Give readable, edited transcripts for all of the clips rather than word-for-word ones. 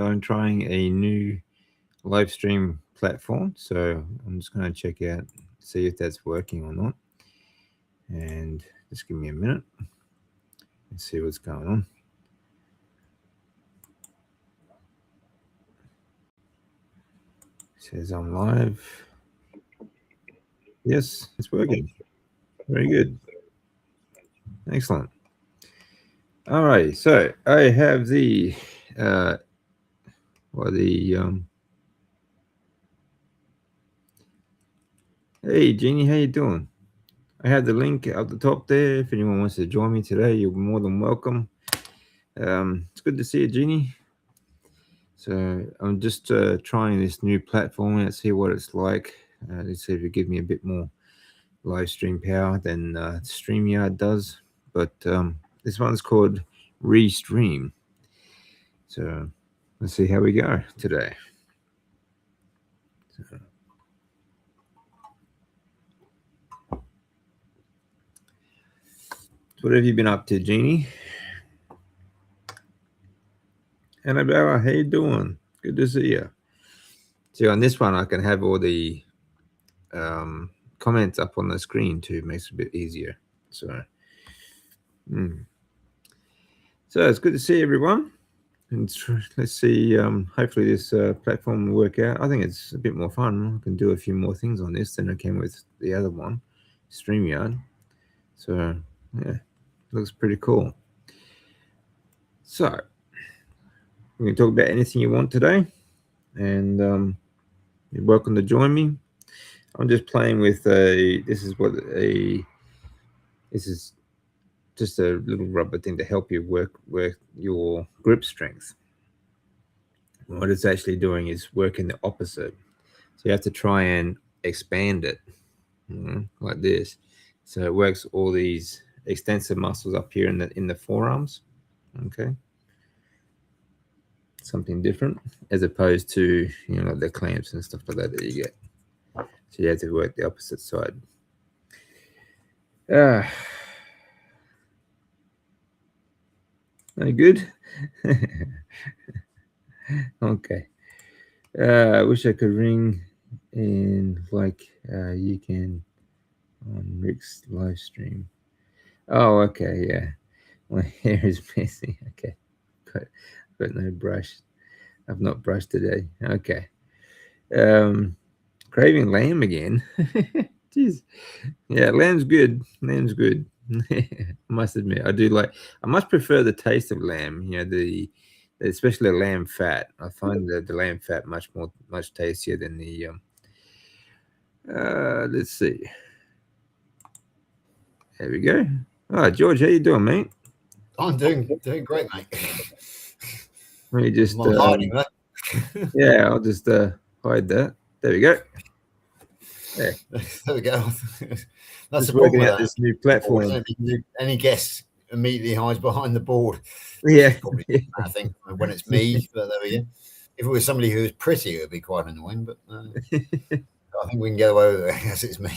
I'm trying a new live stream platform, so I'm just going to check out, see if that's working or not. And just give me a minute and see what's going on. It says I'm live. Yes, it's working. Very good. Excellent. All right, so I have the hey Jeannie, how you doing? I have the link at the top there. If anyone wants to join me today, you're more than welcome. It's good to see you, Jeannie. So I'm just trying this new platform and see what it's like. Let's see if it gives me a bit more live stream power than StreamYard does. But this one's called Restream. So let's see how we go today. So what have you been up to, Jeannie? Annabella, how you doing? Good to see you. So on this one, I can have all the comments up on the screen too. Makes it a bit easier. So it's good to see everyone. And let's see. Hopefully this platform will work out. I think it's a bit more fun. I can do a few more things on this than I can with the other one, StreamYard. So yeah, looks pretty cool. So we can talk about anything you want today, and you're welcome to join me. I'm just playing with this is just a little rubber thing to help you work your grip strength. What it's actually doing is working the opposite. So you have to try and expand it, like this. So it works all these extensor muscles up here in the forearms. Okay. Something different as opposed to, like the clamps and stuff like that you get. So you have to work the opposite side. Are you good? Okay. I wish I could ring in like you can on Rick's live stream. Oh, okay, yeah. My hair is messy. Okay. Got no brush. I've not brushed today. Okay. Craving lamb again. Jeez. Yeah, lamb's good. Lamb's good. I must admit, I much prefer the taste of lamb, especially lamb fat. I find the lamb fat much tastier than the let's see. There we go. Oh, George, how you doing, mate? I'm doing great, mate. Let me just yeah, I'll just hide that. There we go. Yeah. There we go. That's the problem with this new platform. Any guest immediately hides behind the board. Yeah, probably I think when it's me, but there we go. If it was somebody who was pretty, it would be quite annoying. But I think we can get away with it as it's me.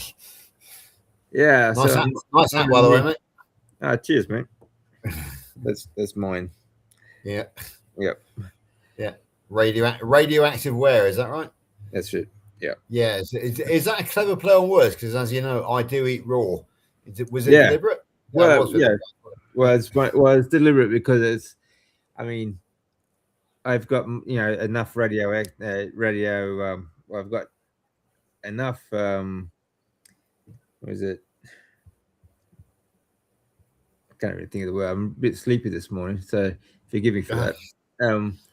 Yeah, nice hat, by the way, mate. Cheers, mate. That's mine. Yeah. Yep. Yeah. Radioactive wear, is that right? That's it. Yeah. Yeah. Is that a clever play on words? Because as you know, I do eat raw. Was it deliberate? Well, yeah. Well, it's deliberate because I've got enough radio. I've got enough. What is it? I can't really think of the word. I'm a bit sleepy this morning, so forgive me for that.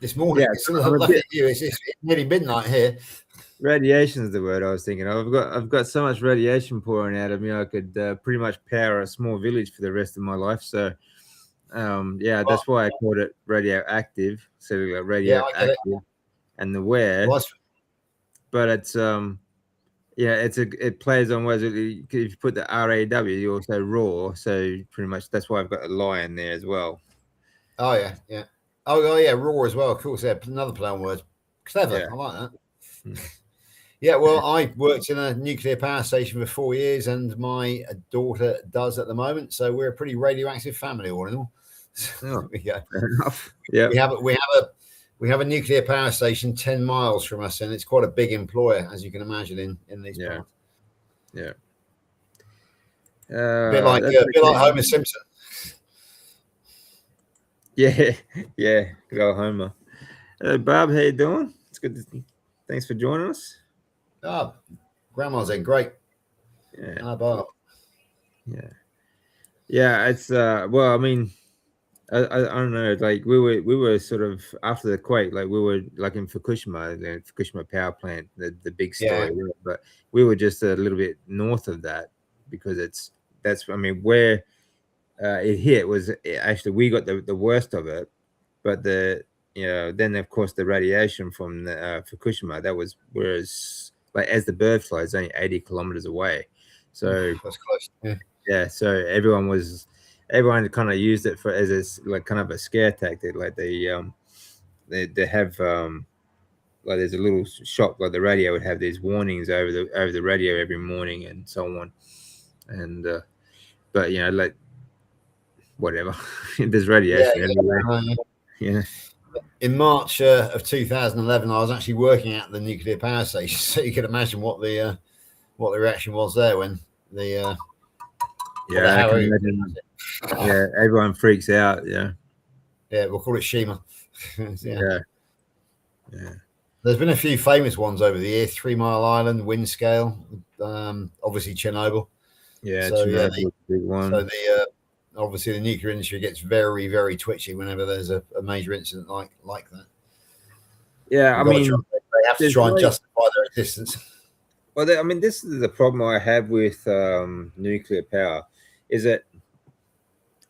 This morning, it's nearly midnight here. Radiation is the word I was thinking of. I've got so much radiation pouring out of me, I could pretty much power a small village for the rest of my life. So, that's why I called it radioactive, cellular radioactive, and the wear. But it's it plays on words. If you put the RAW, you also raw. So pretty much that's why I've got a lion there as well. Oh yeah, yeah. Oh yeah, raw as well. Of course, yeah. Another play on words. Clever. Yeah. I like that. Yeah, well, I worked in a nuclear power station for 4 years, and my daughter does at the moment. So we're a pretty radioactive family, all in all. Oh, yeah, fair enough. Yeah, we have we have a nuclear power station 10 miles from us, and it's quite a big employer, as you can imagine, in these parts. Yeah. A bit like Homer Simpson. Yeah, good old Homer. Bob, how you doing? It's good. Thanks for joining us. Oh, Grandma's in. Great. Yeah. Bob. Yeah. It's well, I mean, I don't know. Like we were sort of after the quake, like we were like in Fukushima, the Fukushima power plant, the big story. Yeah. But we were just a little bit north of that because that's I mean where it hit was actually we got the worst of it, but then of course the radiation from the Fukushima, that was whereas like as the bird flies only 80 kilometers away, so that's close. Yeah, so everyone kind of used it as a like kind of a scare tactic. Like they have like there's a little shop, like the radio would have these warnings over the radio every morning and so on, and but like whatever, there's radiation everywhere. Yeah. In March of 2011, I was actually working at the nuclear power station, so you can imagine what the reaction was there when the everyone freaks out. Yeah, we'll call it Shima. Yeah. There's been a few famous ones over the year: 3 Mile Island, wind scale, obviously Chernobyl. Yeah, so Chernobyl's a big one. So obviously the nuclear industry gets very, very twitchy whenever there's a major incident like that. Yeah, I mean, they have to try and justify their existence. Well, I mean, this is the problem I have with nuclear power, is that,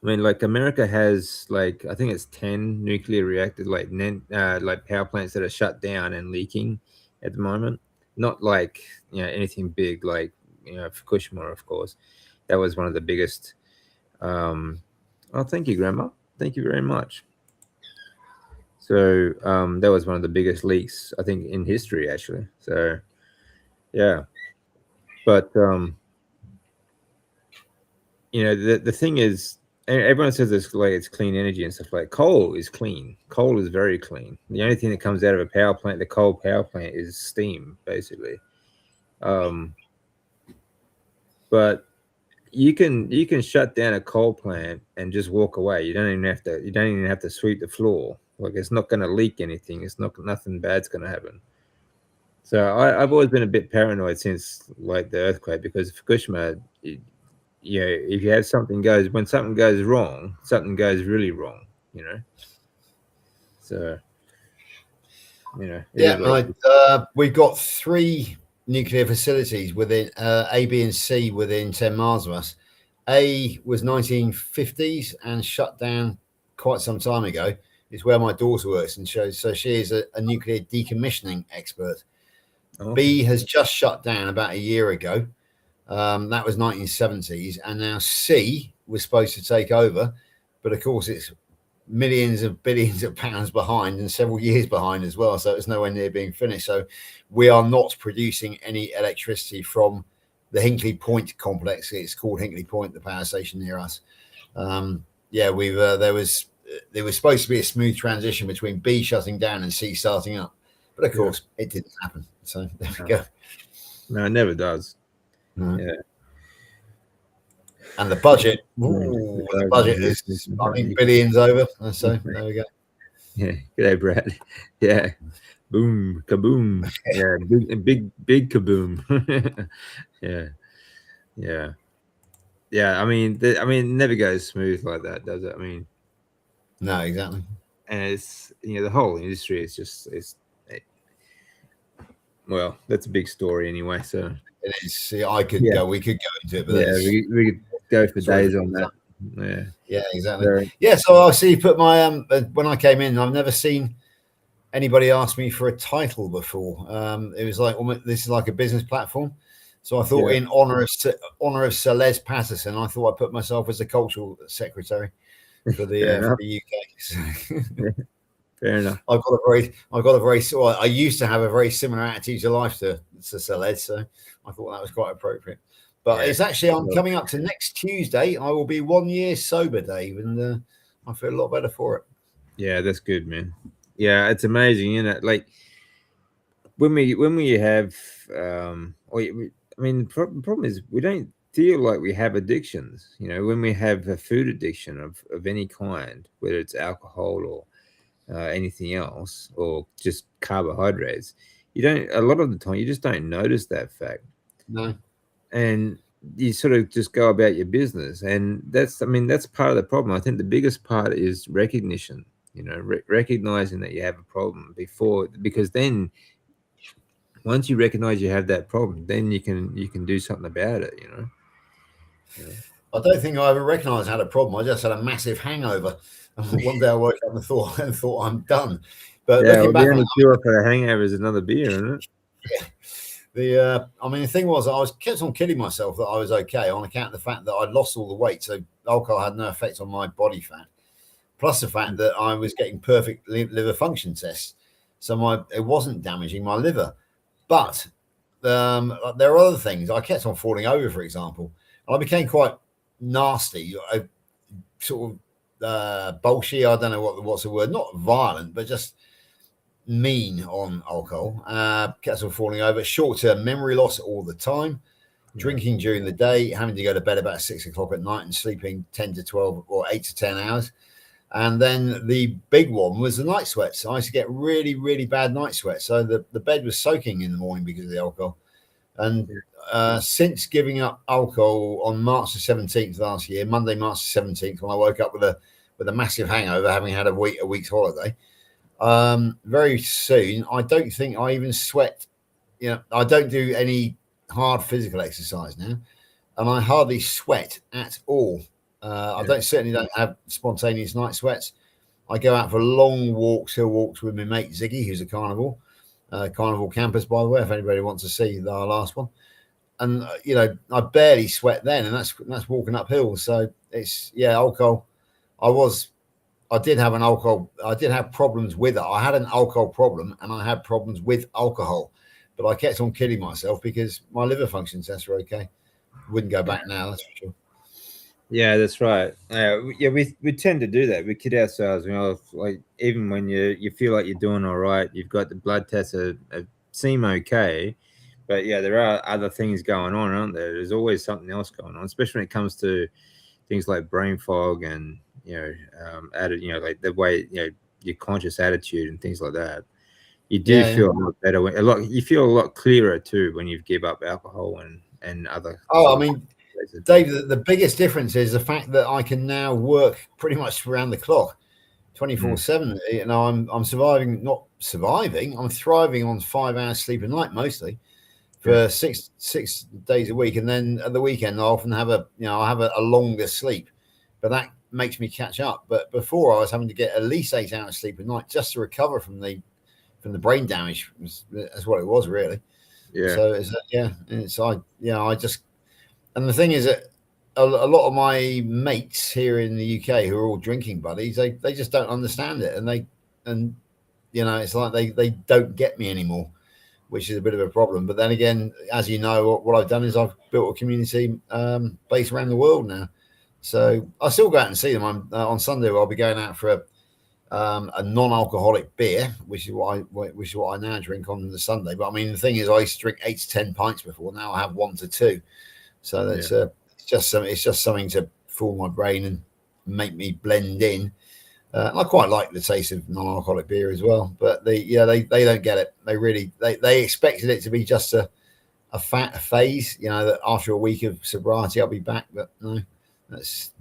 I mean, like America has like I think it's 10 nuclear reactors, like power plants that are shut down and leaking at the moment. Not like anything big like Fukushima, of course. That was one of the biggest. Thank you, Grandma. Thank you very much. So that was one of the biggest leaks I think in history, actually. So yeah, but the thing is, everyone says it's clean energy and stuff. Like coal is clean. Coal is very clean. The only thing that comes out of a power plant, the coal power plant, is steam, basically. But you can shut down a coal plant and just walk away. You don't even have to sweep the floor. Like it's not going to leak anything. It's nothing bad's going to happen. So I've always been a bit paranoid since like the earthquake, because Fukushima, if you have when something goes wrong, something goes really wrong. So we've got 3 nuclear facilities within A, B, and C within 10 miles of us. A was 1950s and shut down quite some time ago. It's where my daughter works, and so she is a nuclear decommissioning expert. Okay. B has just shut down about a year ago. That was 1970s, and now C was supposed to take over, but of course it's millions of billions of pounds behind and several years behind as well, so it's nowhere near being finished. So we are not producing any electricity from the Hinkley Point complex. It's called Hinkley Point, the power station near us. There was supposed to be a smooth transition between B shutting down and C starting up, but of course it didn't happen. So there we go. No, it never does. No. Yeah. And the budget, the budget is, I think, billions over. So there we go. Yeah, good day, Brad. Yeah, boom, kaboom. Yeah, big kaboom. Yeah. I mean, it never goes smooth like that, does it? I mean, no, exactly. And it's the whole industry is just well, that's a big story anyway. So it is. See, we could go into it, but we could go for days on that. Yeah, exactly. So I see you put my when I came in, I've never seen anybody ask me for a title before. It was like, this is like a business platform. So I thought in honor of Celeste Patterson, I thought I'd put myself as the cultural secretary for the UK. Fair enough. I used to have a very similar attitude to life to Celeste, so I thought that was quite appropriate. But it's actually, I'm coming up to next Tuesday. I will be 1 year sober, Dave, and I feel a lot better for it. Yeah, that's good, man. Yeah, it's amazing, isn't it? Like when we have, I mean, the problem is we don't feel like we have addictions. You know, when we have a food addiction of any kind, whether it's alcohol or anything else, or just carbohydrates, you don't. A lot of the time, you just don't notice that fact, No. and you sort of just go about your business, and I mean, that's part of the problem. I think the biggest part is recognition. You know, recognizing that you have a problem before, because then once you recognize you have that problem, then you can do something about it. You know? I don't think I ever recognised I had a problem. I just had a massive hangover. One day I woke up and thought I'm done. But Yeah. looking Well, the back on only cure for a hangover is another beer, isn't it? I mean, the thing was, I was kept on kidding myself that I was okay on account of the fact that I'd lost all the weight. So alcohol had no effect on my body fat. Plus the fact that I was getting perfect liver function tests. So it wasn't damaging my liver. But there are other things. I kept on falling over, for example. And I became quite nasty. I sort of bolshy. I don't know what's the word. Not violent, but just mean on alcohol. Kept on falling over. Short-term memory loss all the time. Drinking during the day, having to go to bed about 6 o'clock at night and sleeping 10 to 12 or 8 to 10 hours. And then the big one was the night sweats. I used to get really, really bad night sweats. So the bed was soaking in the morning because of the alcohol. And since giving up alcohol on March the 17th last year, Monday, March the 17th, when I woke up with a massive hangover, having had a week's holiday, very soon, I don't think I even sweat. You know, I don't do any hard physical exercise now, and I hardly sweat at all. I certainly don't have spontaneous night sweats. I go out for long walks, hill walks with my mate Ziggy, who's a carnivore campus, by the way, if anybody wants to see our last one. And I barely sweat then, and that's walking up hills. So it's alcohol. I did have problems with it. I had an alcohol problem, and I had problems with alcohol, but I kept on kidding myself because my liver function tests were okay. Wouldn't go back now, that's for sure. Yeah, that's right. We tend to do that. We kid ourselves. Like even when you feel like you're doing all right, you've got the blood tests seem okay, but yeah, there are other things going on, aren't there? There's always something else going on, especially when it comes to things like brain fog and added, like the way your conscious attitude and things like that. You do feel a lot better you feel a lot clearer too when you give up alcohol and other. Oh, I mean, Dave, the biggest difference is the fact that I can now work pretty much around the clock, 24/7. You know, I'm surviving, not surviving. I'm thriving on 5 hours sleep a night mostly for six days a week, and then at the weekend I often have a longer sleep, but that makes me catch up. But before I was having to get at least 8 hours sleep a night just to recover from the brain damage. That's what it was really. Yeah. So I just. And the thing is that a lot of my mates here in the UK who are all drinking buddies, they just don't understand it, and it's like they don't get me anymore, which is a bit of a problem. But then again, as you know, what I've done is I've built a community based around the world now, so I still go out and see them. On Sunday I'll be going out for a non-alcoholic beer, which is what I now drink on the Sunday. But I mean, the thing is, I used to drink 8 to 10 pints before. Now I have 1 to 2. So that's it's just something to fool my brain and make me blend in. I quite like the taste of non-alcoholic beer as well, but they don't get it. They expected it to be just a phase, that after a week of sobriety I'll be back. But no, that's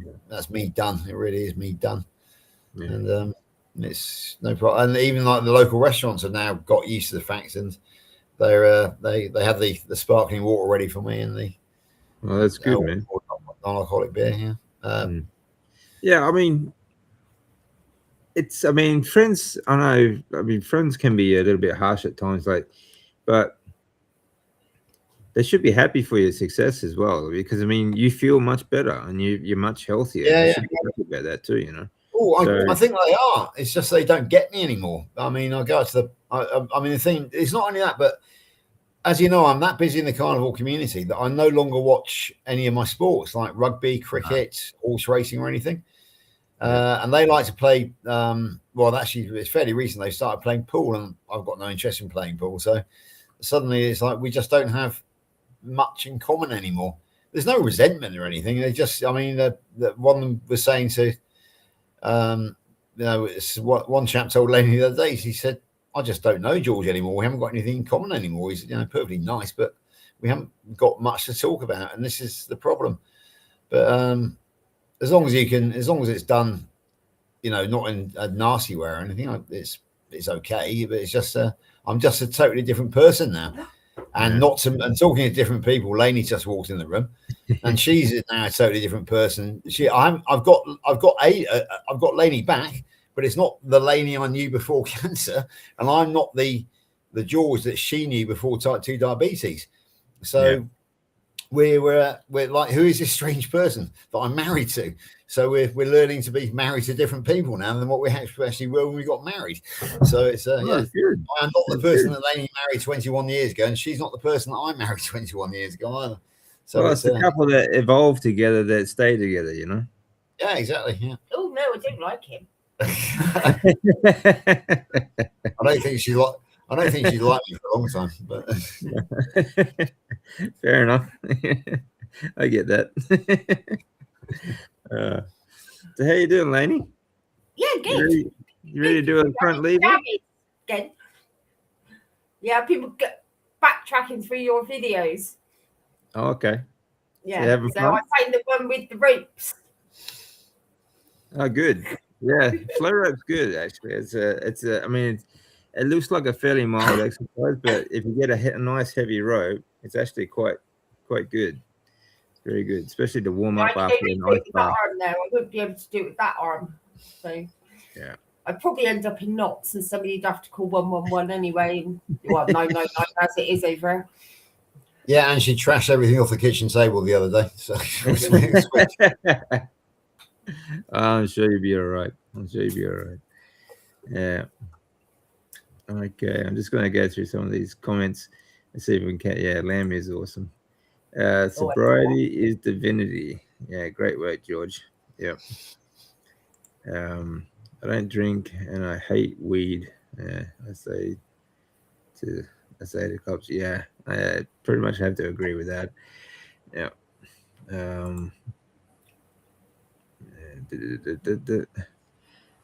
me done. It really is me done. Yeah. And it's no problem. And even like the local restaurants have now got used to the fact, and they have the sparkling water ready for me, and well, that's good, man. Non-alcoholic beer, yeah. I mean, friends. Friends can be a little bit harsh at times, but they should be happy for your success as well, because you feel much better and you're much healthier. Yeah, they should be happy about that too, Oh, I think they are. It's just they don't get me anymore. I mean, I go to the thing. It's not only that, but as you know, I'm that busy in the carnival community that I no longer watch any of my sports like rugby, cricket, horse racing, or anything. And they like to play. Well, actually, it's fairly recent. They started playing pool, and I've got no interest in playing pool. So suddenly, it's like we just don't have much in common anymore. There's no resentment or anything. They just, I mean, the one was saying to, it's what one chap told Lenny the other day. He said, "I just don't know George anymore. We haven't got anything in common anymore." He's, perfectly nice, but we haven't got much to talk about, and this is the problem. But as long as it's done, not in a nasty way or anything, it's okay. But it's just I'm just a totally different person now, and and talking to different people. Lainey just walked in the room, and she's now a totally different person. I've got Lainey back, but it's not the Lainey I knew before cancer, and I'm not the George that she knew before type 2 diabetes. So we're like, who is this strange person that I'm married to? So we're learning to be married to different people now than what we actually were when we got married. So it's I'm not the person that Lainey married 21 years ago, and she's not the person that I married 21 years ago either. So it's the couple that evolve together that stay together, Yeah, exactly. Yeah. Oh no, I don't like him. I don't think she's liked me for a long time, but fair enough. I get that. So how you doing, Lainey? Yeah, good. You ready to do a front lever? Good. Yeah, people backtracking through your videos. Oh, okay. Yeah. So I find the one with the ropes. Oh, good. Yeah, flow rope's good actually. I mean, it looks like a fairly mild exercise, but if you get a nice heavy rope, it's actually quite good. Very good, especially to warm up after a nice bath. I wouldn't be able to do it with that arm. So yeah, I'd probably end up in knots, and somebody'd have to call 111 anyway. And, 999 as it is over here. Yeah, and she trashed everything off the kitchen table the other day. So I'm sure you'll be all right. Yeah. Okay, I'm just going to go through some of these comments and see if we can. Yeah, Lamb is awesome. Sobriety is divinity. Yeah, great work, George. Yeah. I don't drink and I hate weed. Yeah, I say to the cops. Yeah, I pretty much have to agree with that. Yeah.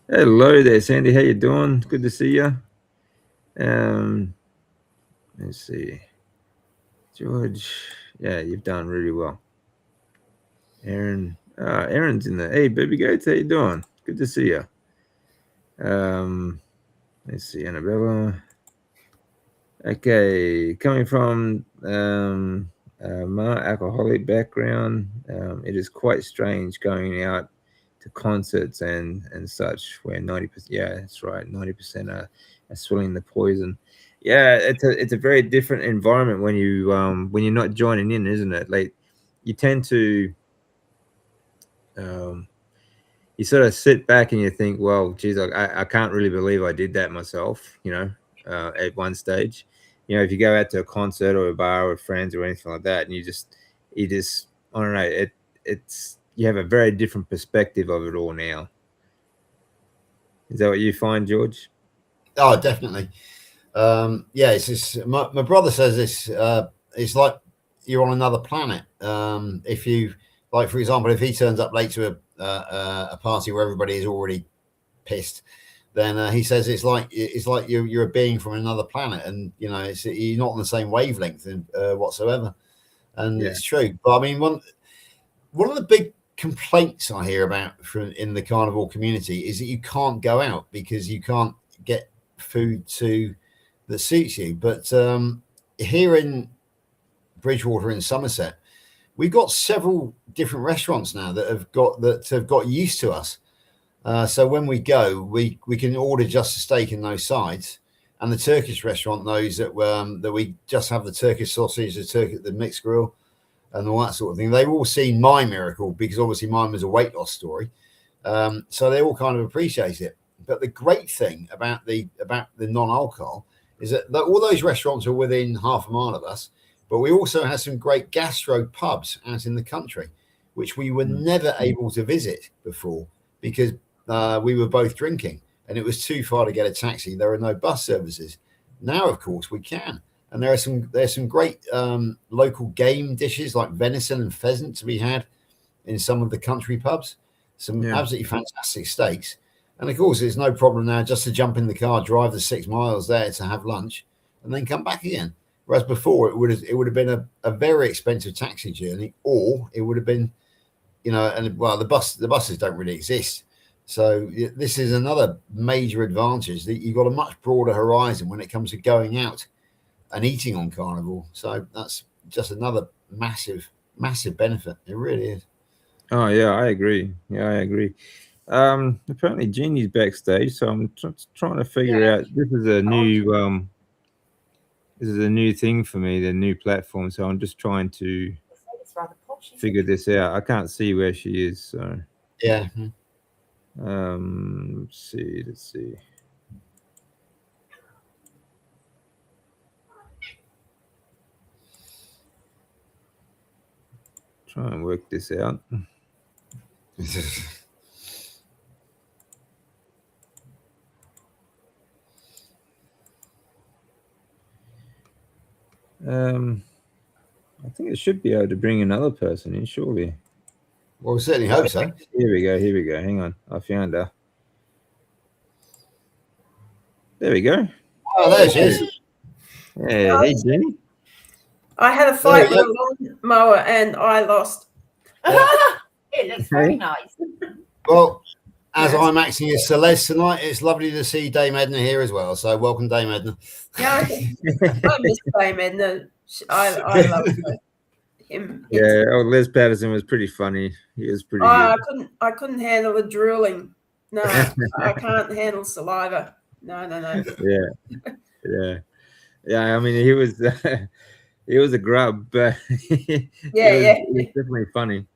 Hello there, Sandy. How you doing? Good to see you. Let's see, George. Yeah, you've done really well. Aaron's in there. Hey, baby goats, how you doing? Good to see you. Let's see, Annabella. Okay, coming from alcoholic background, it is quite strange going out to concerts and such where 90%. Yeah, that's right. 90% are swilling the poison. Yeah, it's a very different environment when you're not joining in, isn't it? Like you tend to you sort of sit back and you think, well, geez, I can't really believe I did that myself, at one stage. If you go out to a concert or a bar with friends or anything like that, and you just I don't know, it's you have a very different perspective of it all now. Is that what you find, George? Oh, definitely. Yeah, it's just, my brother says it's like you're on another planet. If you, like, for example, if he turns up late to a party where everybody is already pissed, then he says it's like you're a being from another planet, and you're not on the same wavelength whatsoever. And it's true. But I mean, one of the big complaints I hear about in the carnivore community is that you can't go out because you can't get food that suits you. But here in Bridgewater in Somerset, we've got several different restaurants now that have got used to us. So when we go, we can order just a steak and no sides. And the Turkish restaurant knows that we just have the Turkish sausage, the mixed grill, and all that sort of thing. They've all seen my miracle because obviously mine was a weight loss story. So they all kind of appreciate it. But the great thing about the non-alcohol is that all those restaurants are within half a mile of us. But we also have some great gastro pubs out in the country, which we were never able to visit before because we were both drinking, and it was too far to get a taxi. There are no bus services. Now, of course, we can, and there's some great local game dishes like venison and pheasant to be had in some of the country pubs. Some absolutely fantastic steaks, and of course, there's no problem now just to jump in the car, drive the 6 miles there to have lunch, and then come back again. Whereas before, it would have been a very expensive taxi journey, or it would have been, and well, the buses don't really exist. So this is another major advantage, that you've got a much broader horizon when it comes to going out and eating on Carnival. So that's just another massive, massive benefit. It really is. Oh yeah, I agree. Apparently Jeannie's backstage, so I'm trying to figure out. This is a new thing for me, the new platform. So I'm just trying to figure this out. I can't see where she is. So yeah. Let's see. Try and work this out. I think it should be able to bring another person in, surely. Well, we certainly hope so. Here we go. Hang on. I found her. There we go. Oh, there she is. Yeah, hey, Jenny. I had a fight with a lawnmower and I lost. It looks very nice. Well, as I'm acting as Celeste tonight, it's lovely to see Dame Edna here as well. So welcome, Dame Edna. Yeah, I miss Dame Edna. I love him. Yeah, Les Patterson was pretty funny. He was pretty good. I couldn't handle the drooling. No, I can't handle saliva. No. Yeah. I mean, he was a grub, but he was definitely funny.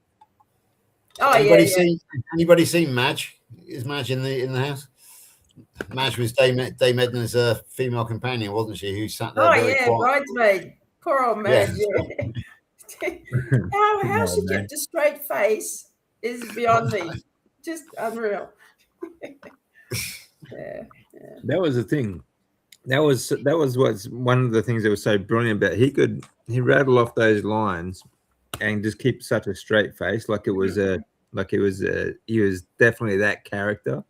Oh, anybody seen Madge? Is Madge in the house? Madge was Dame Edna's female companion, wasn't she? Who sat there? Bridesmaid. Poor old Madge. Yeah. How she kept a straight face is beyond me. Just unreal. Yeah. That was the thing. That was what's one of the things that was so brilliant about it. He rattle off those lines and just keep such a straight face, he was definitely that character.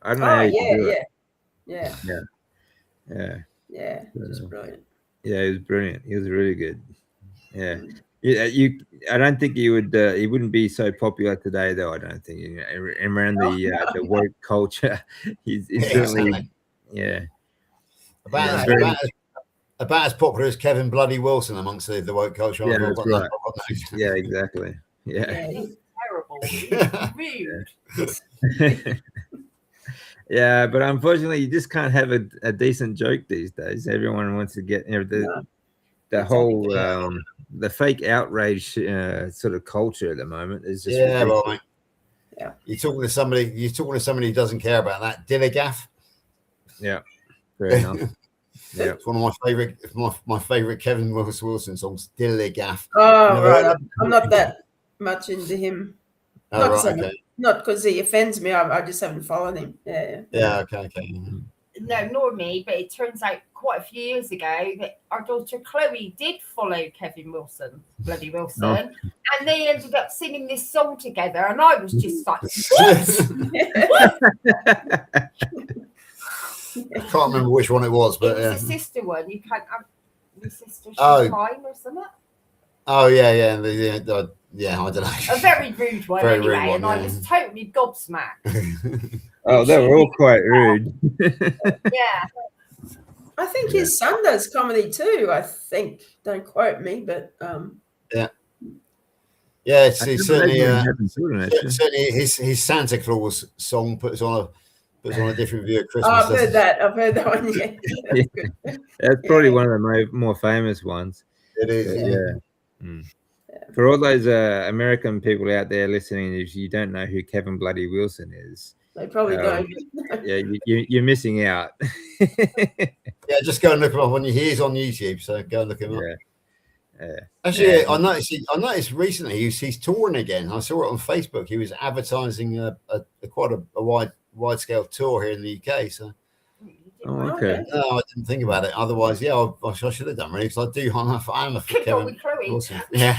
I don't know how you do it. Yeah. Just brilliant. Yeah, he was brilliant. He was really good. Yeah. I don't think he wouldn't be so popular today, though. I don't think around the woke culture. He's certainly about as popular as Kevin Bloody Wilson amongst the woke culture. Yeah, that's right. Yeah, exactly. Yeah. He's terrible. Rude. Yeah, but unfortunately, you just can't have a decent joke these days. Everyone wants to get the whole the fake outrage sort of culture at the moment is just well, you're talking to somebody who doesn't care about that Dilligaff. Yeah, fair enough. Yeah, it's one of my favorite Kevin Wilson songs, Dilligaff. Oh, right. I'm not that much into him. Okay. Not because he offends me. I just haven't followed him. Yeah. Okay. No, nor me. But it turns out quite a few years ago that our daughter Chloe did follow Kevin Wilson, Bloody Wilson, and they ended up singing this song together. And I was just like, what? I can't remember which one it was, but it was the sister one. You can't have your sister mine or something. Oh yeah. I don't know. A very rude one, very anyway, rude one, and I was totally gobsmacked. Oh, they were all quite rude. Yeah. I think his son does comedy too. I think. Don't quote me, but it's certainly his Santa Claus song puts on a different view of Christmas. I've heard that one. Yeah. That's probably one of the more famous ones. It is. For all those American people out there listening, if you don't know who Kevin Bloody Wilson is, they probably don't. You're missing out. Just go and look him up. He's on YouTube, so go and look him up. Actually, I noticed recently he's touring again. I saw it on Facebook. He was advertising quite a wide scale tour here in the UK. So, okay. No, I didn't think about it. Otherwise, yeah, I should have done really because I am a Kevin Wilson. Yeah.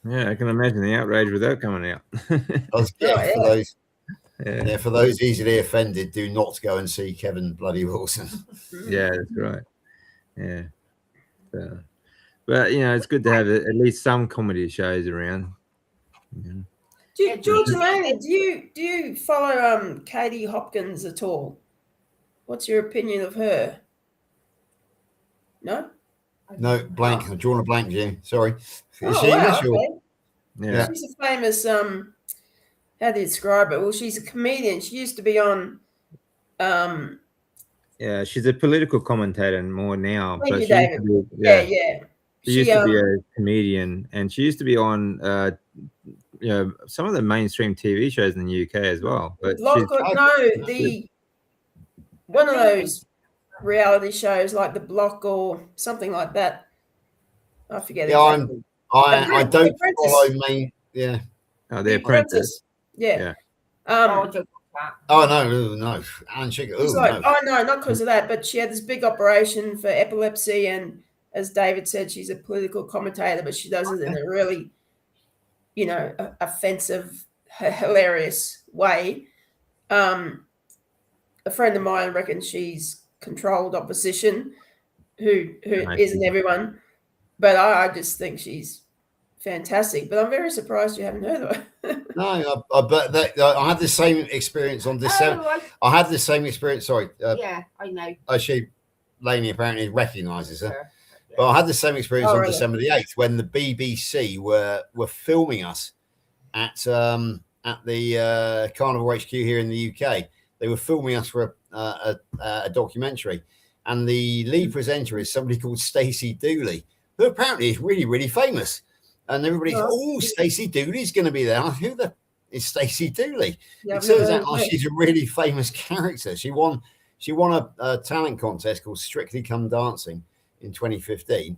Yeah, I can imagine the outrage with that coming out. For those easily offended, do not go and see Kevin bloody Wilson. Yeah, that's right. Yeah. So, but it's good to have at least some comedy shows around. George Laney, do you follow Katie Hopkins at all? What's your opinion of her? No? No, blank. I've drawn a blank, Jim. Sorry. Okay. Yeah. She's a famous how do you describe it? Well, she's a comedian. She used to be on yeah, she's a political commentator more now. Thank you, David. She used to be a comedian, and she used to be on some of the mainstream TV shows in the UK as well. But one of those reality shows like The Block or something like that. I forget. Yeah, I don't follow main. Yeah. Oh, The Apprentice. Yeah. No. And she she's like, no, not because of that, but she had this big operation for epilepsy, and as David said, she's a political commentator, but she does it in a really, offensive, hilarious way. A friend of mine reckons she's controlled opposition, who isn't everyone, but I just think she's fantastic. But I'm very surprised you haven't heard of her. No, I had the same experience on December. I had the same experience. Sorry. Yeah, I know. She, Laney apparently recognises her. Sure. But I had the same experience on December the 8th when the BBC were filming us at the Carnival HQ here in the UK. They were filming us for a documentary, and the lead presenter is somebody called Stacey Dooley, who apparently is really, really famous. And everybody's, Stacey Dooley's going to be there. Who is Stacey Dooley? It turns out she's a really famous character. She won a talent contest called Strictly Come Dancing in 2015.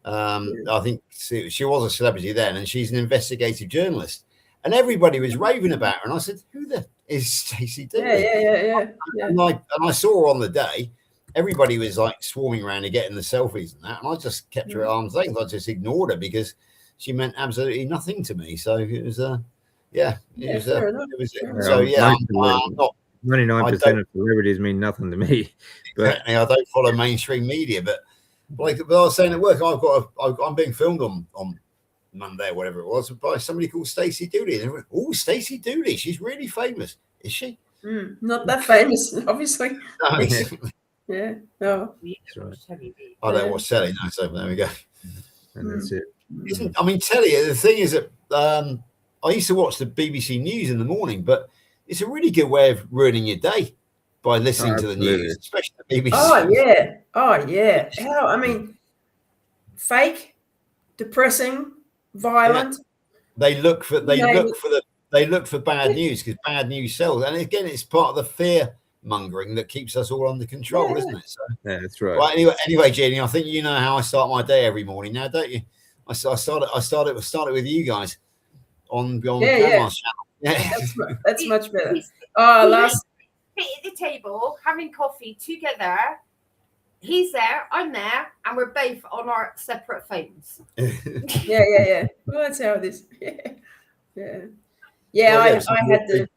I think she was a celebrity then, and she's an investigative journalist. And everybody was raving about her. And I said, who is Stacey Dooley? Yeah. And I saw her on the day. Everybody was like swarming around and getting the selfies and that. And I just kept her at arm's length. I just ignored her because she meant absolutely nothing to me. So it was, I'm not 99% of celebrities mean nothing to me. But I don't follow mainstream media. But like I was saying at work, I'm being filmed on Monday or whatever it was by somebody called Stacey Dooley. And oh, Stacey Dooley, she's really famous, is she? Not that famous, obviously. No. Yeah, no. That's right. I don't watch telly, no, so there we go. And that's it. Telly, the thing is that I used to watch the BBC News in the morning, but it's a really good way of ruining your day by listening to the news, especially the BBC. Oh, yeah. Fake, depressing, violent. Yeah. They look for bad news because bad news sells. And again, it's part of the fear mongering that keeps us all under control, isn't it? So, yeah, that's right. Well, anyway, Jenny, I think you know how I start my day every morning now, don't you? I started with you guys on the channel. Yeah, that's much better. Last sit at the table having coffee together. He's there, I'm there, and we're both on our separate phones. Yeah. Well, that's how it is. Yeah. I had to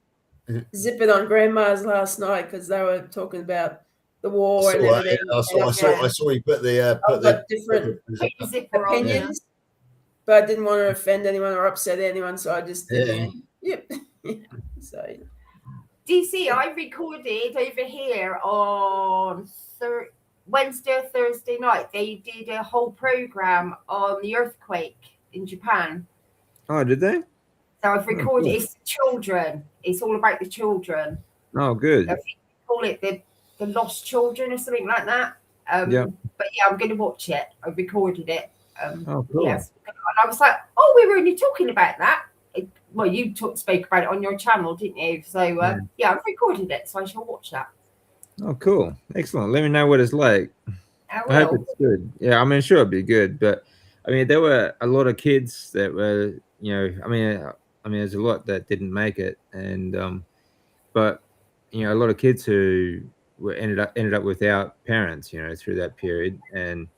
zip it on Grandma's last night because they were talking about the war and everything. I saw you put the different opinions, but I didn't want to offend anyone or upset anyone, so I just So, DC, I recorded over here on Wednesday or Thursday night. They did a whole program on the earthquake in Japan. Oh, did they? So I've recorded. It's children. It's all about the children. Oh, good. I think they call it the lost children or something like that. But yeah, I'm going to watch it. I recorded it. Oh, cool. Yes. And I was like, oh, we were only talking about that. Well, you spoke about it on your channel, didn't you? So I've recorded it, so I shall watch that. Oh, cool. Excellent. Let me know what it's like. I hope it's good. Yeah, I'm sure it'll be good. But I mean, there were a lot of kids that were, I mean, there's a lot that didn't make it, and but a lot of kids who ended up without parents, through that period, and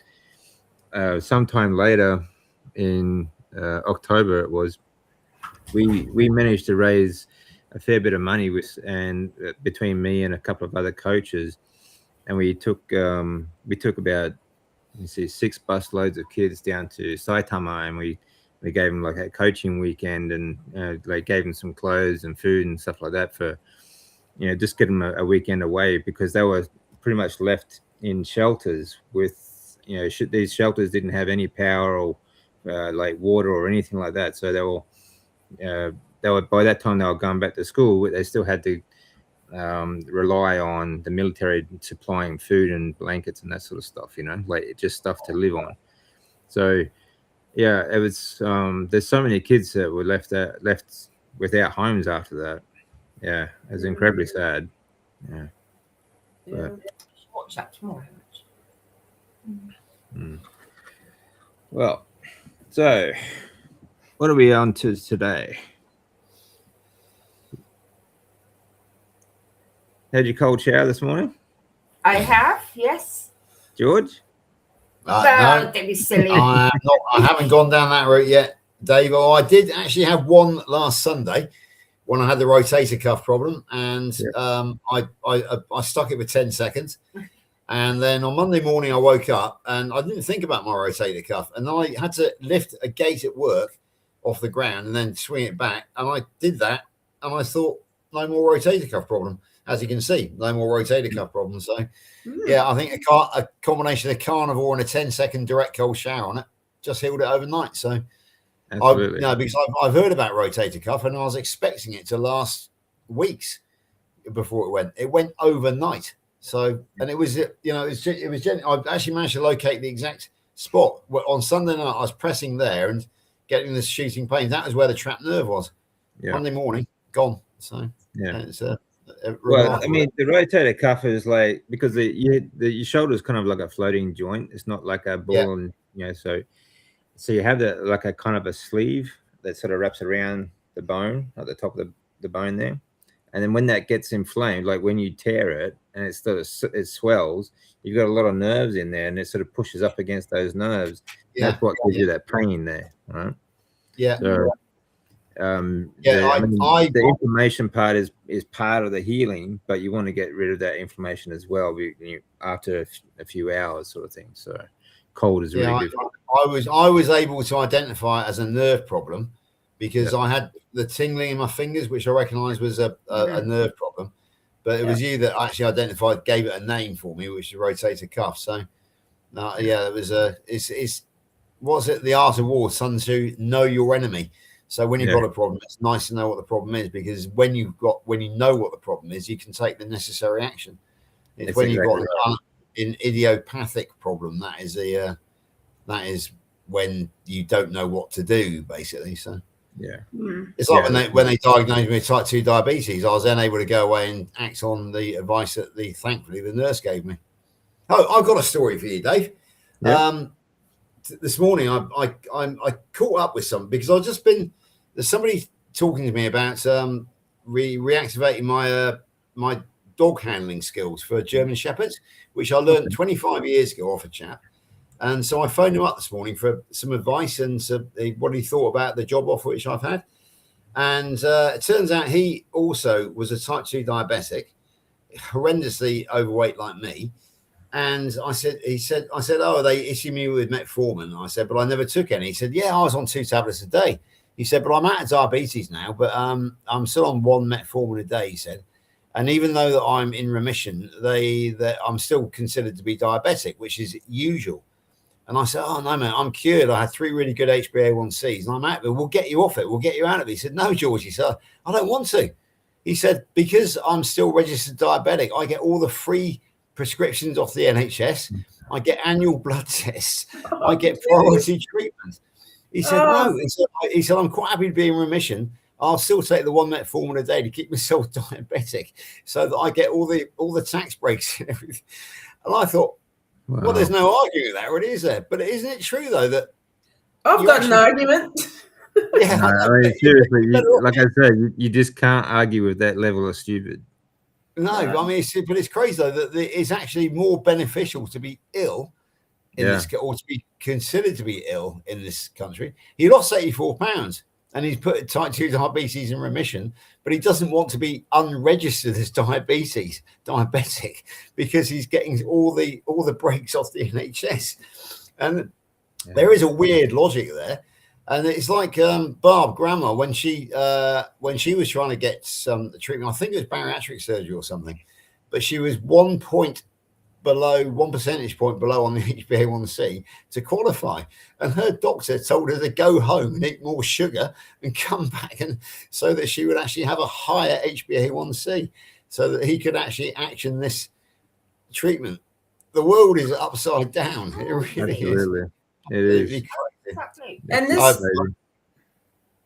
sometime later in October it was, we managed to raise a fair bit of money between me and a couple of other coaches, and we took about 6 bus loads of kids down to Saitama, and we gave them like a coaching weekend, and like gave them some clothes and food and stuff like that for just get them a weekend away, because they were pretty much left in shelters with these shelters didn't have any power or like water or anything like that, so they were by that time they were going back to school, they still had to rely on the military supplying food and blankets and that sort of stuff, like just stuff to live on. So yeah, it was there's so many kids that were left without homes after that. Yeah, it was incredibly sad. Yeah. Watch that tomorrow. Well, so what are we on to today? Had your cold shower this morning? I have, yes. George? No, Don't be silly. I haven't gone down that route yet, Dave. Oh, I did actually have one last Sunday when I had the rotator cuff problem, and I stuck it for 10 seconds. And then on Monday morning, I woke up and I didn't think about my rotator cuff, and I had to lift a gate at work off the ground and then swing it back. And I did that, and I thought, no more rotator cuff problem. As you can see, no more rotator cuff problems. So, yeah, I think a combination of carnivore and a 10-second direct cold shower on it just healed it overnight. So, because I've heard about rotator cuff, and I was expecting it to last weeks before it went. It went overnight. So, and it was, it was I actually managed to locate the exact spot. On Sunday night, I was pressing there and getting the shooting pains. That was where the trapped nerve was. Yeah. Monday morning, gone. So, yeah, it's well, I mean, the rotator cuff is like, because your shoulder is kind of like a floating joint. It's not like a ball, and so you have that like a kind of a sleeve that sort of wraps around the bone at the top of the bone there, and then when that gets inflamed, like when you tear it and it swells, you've got a lot of nerves in there, and it sort of pushes up against those nerves. Yeah. That's what gives you that pain there, right? Yeah. So, the inflammation part is part of the healing, but you want to get rid of that inflammation as well after a few hours, sort of thing. So cold is really good. I was able to identify it as a nerve problem because I had the tingling in my fingers, which I recognised was a nerve problem. But it was you that actually identified, gave it a name for me, which is rotator cuff. So it was what's it? The art of war, Sun Tzu, know your enemy. So when you've got a problem, it's nice to know what the problem is, because when you know what the problem is, you can take the necessary action. It's when you've got an idiopathic problem that is when you don't know what to do, basically. So it's like when they diagnosed me with type 2 diabetes, I was then able to go away and act on the advice that thankfully the nurse gave me. Oh, I've got a story for you, Dave. This morning I caught up with some, because there's somebody talking to me about reactivating my dog handling skills for German Shepherds, which I learned 25 years ago off a chap. And so I phoned him up this morning for some advice and what he thought about the job offer which I've had. And it turns out he also was a type 2 diabetic, horrendously overweight like me. And I said, oh, they issued me with metformin. And I said, but I never took any. He said, yeah, I was on 2 tablets a day. He said, but I'm out of diabetes now, but I'm still on 1 metformin a day, he said. And even though that I'm in remission, I'm still considered to be diabetic, which is usual. And I said, oh, no, man, I'm cured. I had 3 really good HbA1cs, and I'm out of it. We'll get you off it. We'll get you out of it. He said, no, George. He said, I don't want to. He said, because I'm still registered diabetic, I get all the free prescriptions off the NHS. I get annual blood tests. I get priority treatment. He said, no. He said, I'm quite happy to be in remission. I'll still take the 1 metformin a day to keep myself diabetic so that I get all the tax breaks and everything. And I thought, well, there's no arguing with that, really, is there? But isn't it true, though, that I've got an argument. Yeah, No, I mean, seriously, like I said, you just can't argue with that level of stupid. No, I mean, but it's crazy though that it's actually more beneficial to be ill in this, or to be considered to be ill in this country. He lost 84 pounds and he's put type 2 diabetes in remission, but he doesn't want to be unregistered as diabetic because he's getting all the breaks off the NHS. And there is a weird logic there. And it's like Barb Grandma when she was trying to get some treatment. I think it was bariatric surgery or something, but she was 1 percentage point below on the HbA1c to qualify, and her doctor told her to go home and eat more sugar and come back, and so that she would actually have a higher HbA1c, so that he could actually action this treatment. The world is upside down. It really is. It is. Exactly. And this,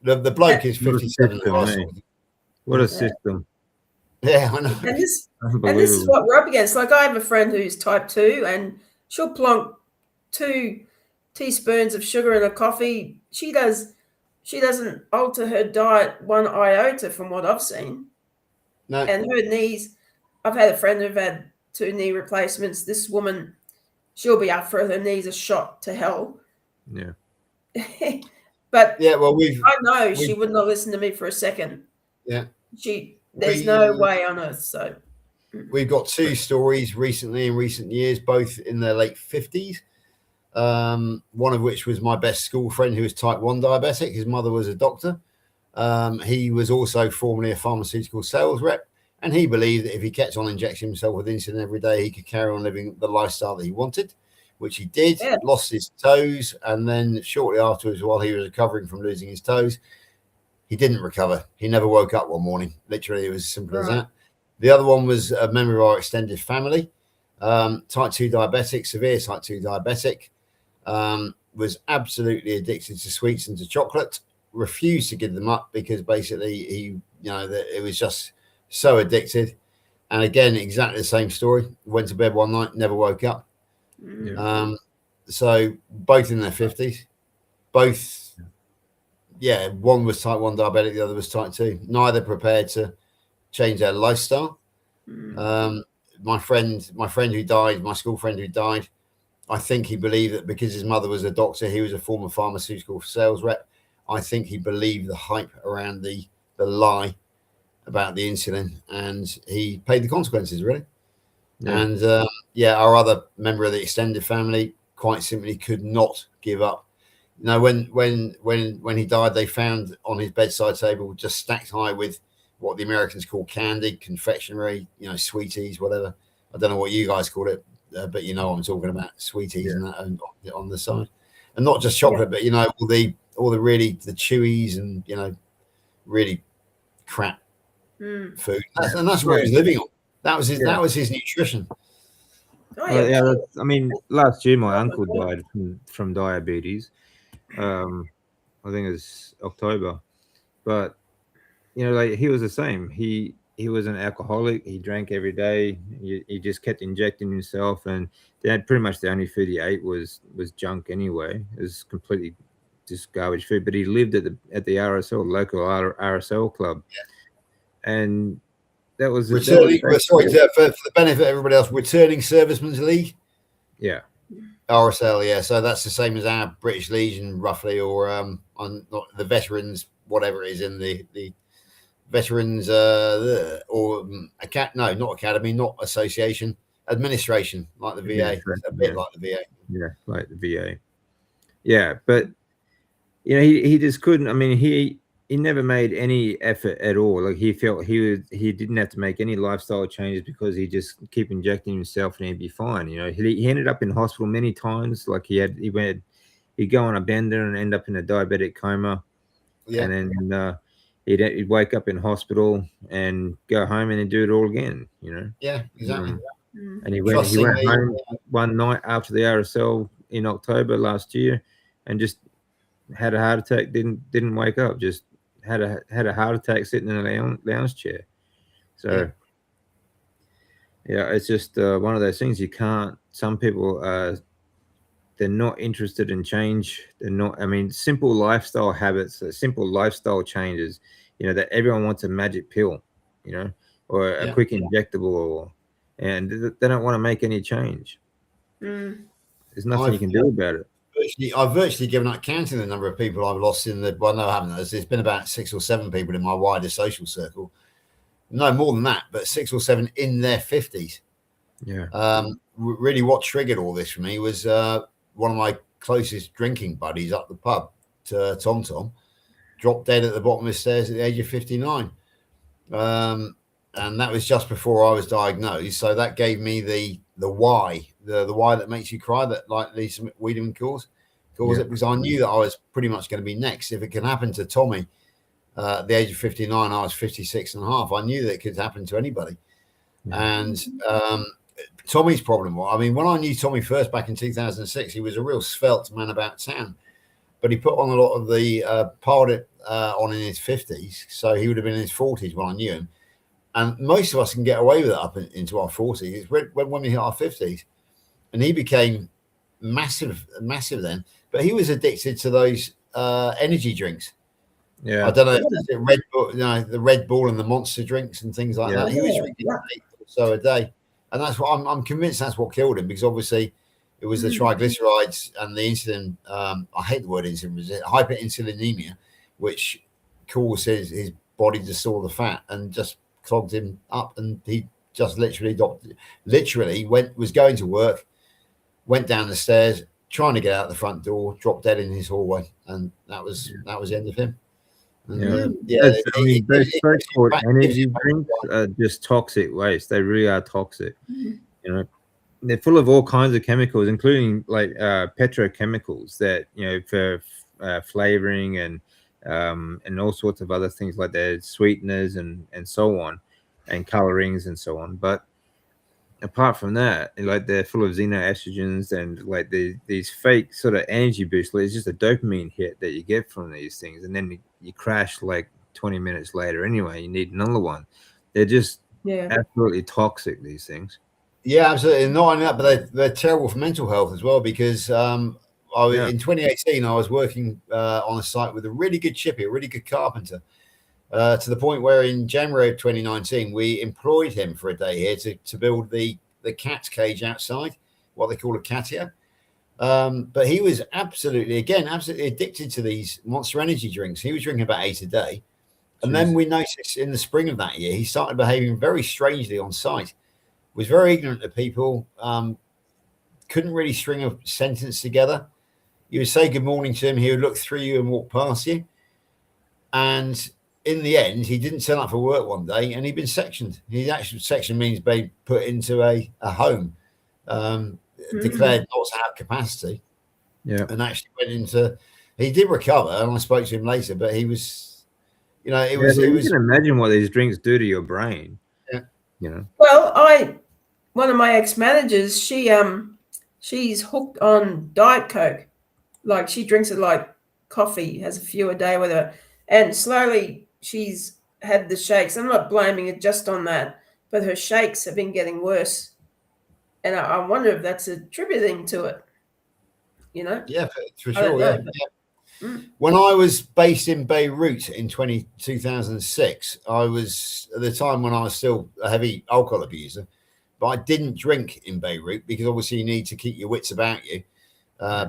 the bloke is 57. What a system. Yeah, I know. And this is what we're up against. Like, I have a friend who's type 2, and she'll plonk 2 teaspoons of sugar in a coffee. She doesn't alter her diet one iota from what I've seen. No. And her knees, I've had a friend who've had 2 knee replacements. This woman, she'll be up for her knees a shot to hell. Yeah. But yeah, well, I know she would not listen to me for a second. Yeah. There's no way on earth. So we've got 2 stories recently in recent years, both in their late 50s. One of which was my best school friend who was type 1 diabetic. His mother was a doctor. He was also formerly a pharmaceutical sales rep, and he believed that if he kept on injecting himself with insulin every day, he could carry on living the lifestyle that he wanted, which he did. Yeah. Lost his toes, and then shortly afterwards, while he was recovering from losing his toes, he didn't recover. He never woke up one morning. Literally, it was as simple as that. The other one was a member of our extended family, type 2 diabetic, severe type 2 diabetic, was absolutely addicted to sweets and to chocolate, refused to give them up because basically it was just so addicted. And again, exactly the same story. Went to bed one night, never woke up. Yeah. So both in their 50s, both. Yeah, one was type 1 diabetic, the other was type 2. Neither prepared to change their lifestyle. My friend who died, my school friend who died, I think he believed that because his mother was a doctor, he was a former pharmaceutical sales rep. I think he believed the hype around the lie about the insulin, and he paid the consequences, really. Yeah. And our other member of the extended family quite simply could not give up. You know, when he died, they found on his bedside table just stacked high with what the Americans call candy, confectionery, sweeties, whatever. I don't know what you guys call it, but you know what I'm talking about, sweeties and that on the side, and not just chocolate, but all the really the chewies and really crap food, and that's what he was living on. That was his nutrition. I mean, last year my uncle died from diabetes. I think it was October, but he was the same. He was an alcoholic. He drank every day. He just kept injecting himself, and pretty much the only food he ate was junk anyway. It was completely just garbage food. But he lived at the RSL, local RSL club, and that was for the benefit of everybody else, Returning Servicemen's League. Yeah. RSL, yeah. So that's the same as our British Legion, roughly, or on the veterans, whatever it is in the veterans, not academy, not association, administration, like the VA, a bit like the VA. Yeah, like the VA. Yeah, but he just couldn't. I mean, he never made any effort at all. Like, he felt he didn't have to make any lifestyle changes because he just keep injecting himself and he'd be fine. He ended up in hospital many times. Like, he'd go on a bender and end up in a diabetic coma. Yeah. And then he'd wake up in hospital and go home and then do it all again, Yeah, exactly. And he went home one night after the RSL in October last year and just had a heart attack, didn't wake up, just had a heart attack sitting in a lounge chair. So it's just one of those things you can't. Some people they're not interested in change. They're not. I mean, simple lifestyle habits, simple lifestyle changes. That everyone wants a magic pill, or a quick injectable, and they don't want to make any change. There's nothing you can do about it. I've virtually given up counting the number of people I've lost in the. Well, no, I haven't. There's been about 6 or 7 people in my wider social circle. No, more than that, but 6 or 7 in their 50s. Yeah. Really, what triggered all this for me was one of my closest drinking buddies up the pub, Tom, dropped dead at the bottom of the stairs at the age of 59. And that was just before I was diagnosed. So that gave me the why, the why that makes you cry, that like Lisa Wiedemann calls it, because I knew that I was pretty much going to be next. If it can happen to Tommy at the age of 59, I was 56 and a half. I knew that it could happen to anybody. And Tommy's problem was, I mean, when I knew Tommy first back in 2006, he was a real svelte man about town, but he put on a lot of the piled it on in his 50s. So he would have been in his 40s when I knew him. And most of us can get away with it up into our 40s. It's when we hit our 50s. And he became massive then. But he was addicted to those energy drinks. Yeah. I don't know, Red Bull, the Red Bull and the Monster drinks and things like that. He was drinking 8 or so a day. And that's what I'm convinced that's what killed him, because obviously it was the triglycerides and the insulin. I hate the word insulin, hyperinsulinemia, which causes his body to store the fat and just clogged him up, and he just literally was going to work, went down the stairs, trying to get out the front door, dropped dead in his hallway, and that was the end of him. Those so-called energy drinks are just toxic waste. They really are toxic. They're full of all kinds of chemicals, including like petrochemicals that for flavoring and all sorts of other things like that, sweeteners and so on, and colorings and so on. But apart from that, like they're full of xenoestrogens and like these fake sort of energy boosts. Like it's just a dopamine hit that you get from these things, and then you crash like 20 minutes later anyway. You need another one. They're just absolutely toxic, these things. Yeah, absolutely. Not only that, but they're terrible for mental health as well, because in 2018, I was working on a site with a really good chippy, a really good carpenter, to the point where in January of 2019, we employed him for a day here to build the cat's cage outside, what they call a catio. But he was absolutely addicted to these Monster Energy drinks. He was drinking about 8 a day. And then we noticed in the spring of that year, he started behaving very strangely on site, was very ignorant of people, couldn't really string a sentence together. You would say good morning to him, he would look through you and walk past you. And in the end, he didn't turn up for work one day, and he'd been sectioned. His actual section means being put into a home, declared not to have capacity. Yeah. And actually went into, he did recover, and I spoke to him later, but he was, you can imagine what these drinks do to your brain. Yeah. Well, one of my ex-managers, she's hooked on Diet Coke. Like she drinks it like coffee, has a few a day with her, and slowly she's had the shakes. I'm not blaming it just on that, but her shakes have been getting worse, and I wonder if that's attributing to it. Yeah, for sure. Yeah. When I was based in Beirut in 2006, I was at the time when I was still a heavy alcohol abuser, but I didn't drink in Beirut because obviously you need to keep your wits about you,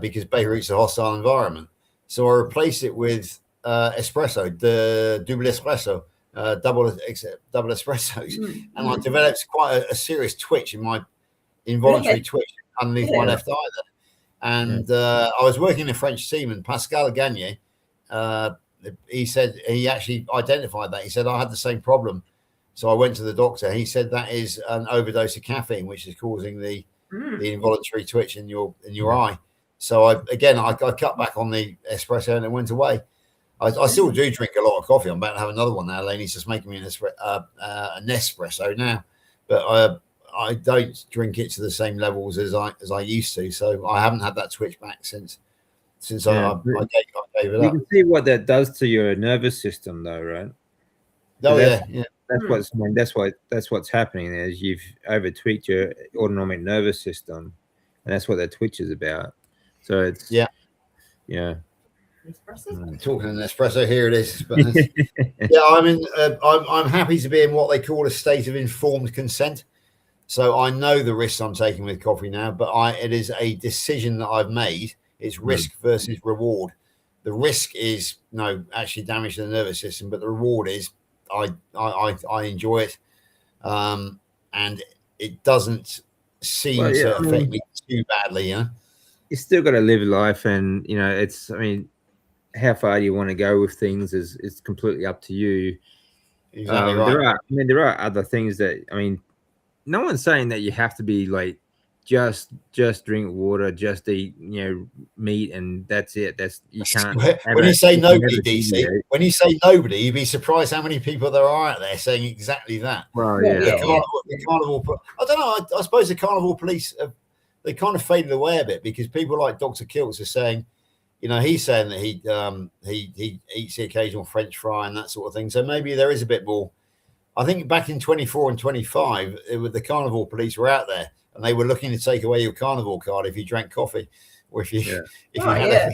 because Beirut's a hostile environment. So I replaced it with espresso, the double espresso, double espressos, and I developed quite a serious twitch in my involuntary twitch underneath my left eye there. And I was working in a French team, and Pascal Gagne, he said he actually identified that. He said, I had the same problem. So I went to the doctor. He said that is an overdose of caffeine, which is causing the involuntary twitch in your eye. So I cut back on the espresso and it went away. I still do drink a lot of coffee. I'm about to have another one now. Lainey's just making me an Nespresso now, but I don't drink it to the same levels as I used to. So I haven't had that twitch back since I gave it up. You can see what that does to your nervous system, though, right? Oh yeah. That's what's happening is you've over tweaked your autonomic nervous system, and that's what that twitch is about. So it's yeah. Espresso. Talking an espresso, here it is. But yeah, I mean, I'm happy to be in what they call a state of informed consent. So I know the risks I'm taking with coffee now, but it is a decision that I've made. It's risk versus reward. The risk is actually damage to the nervous system, but the reward is I enjoy it, and it doesn't seem to affect me too badly. You still got to live life, and it's. I mean, how far do you want to go with things is completely up to you. Exactly right. There are other things that no one's saying that you have to be like just drink water, just eat meat, and that's it. That's you can't. When you say nobody, DC, when you say nobody, you'd be surprised how many people there are out there saying exactly that. Well, yeah. The carnival. I don't know. I suppose the carnival police they kind of faded away a bit because people like Dr. Kiltz are saying, he's saying that he eats the occasional French fry and that sort of thing. So maybe there is a bit more. I think back in 24 and 25, the carnival police were out there and they were looking to take away your carnival card if you drank coffee or if you. I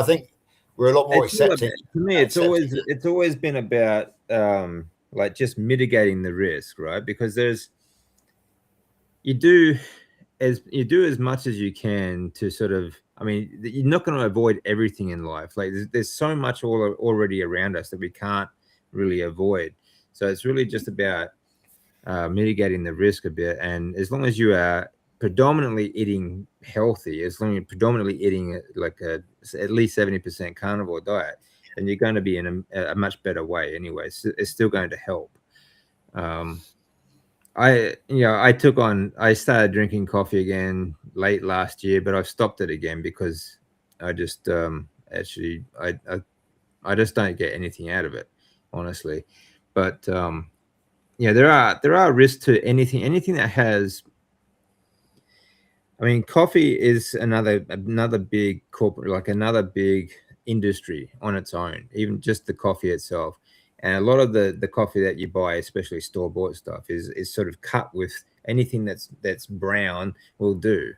think we're a lot more accepting. To me, it's always been about like just mitigating the risk, right? Because you do as much as you can to sort of. I mean, you're not going to avoid everything in life. Like there's so much already around us that we can't really avoid. So it's really just about mitigating the risk a bit. And as long as you are predominantly eating healthy, as long as you're predominantly eating like at least 70% carnivore diet, then you're going to be in a much better way anyway. So it's still going to help. I started drinking coffee again late last year, but I've stopped it again because I just I just don't get anything out of it, honestly. But there are risks to anything that has. I mean, coffee is another big corporate, like another big industry on its own, even just the coffee itself. And a lot of the coffee that you buy, especially store-bought stuff, is sort of cut with anything that's brown will do,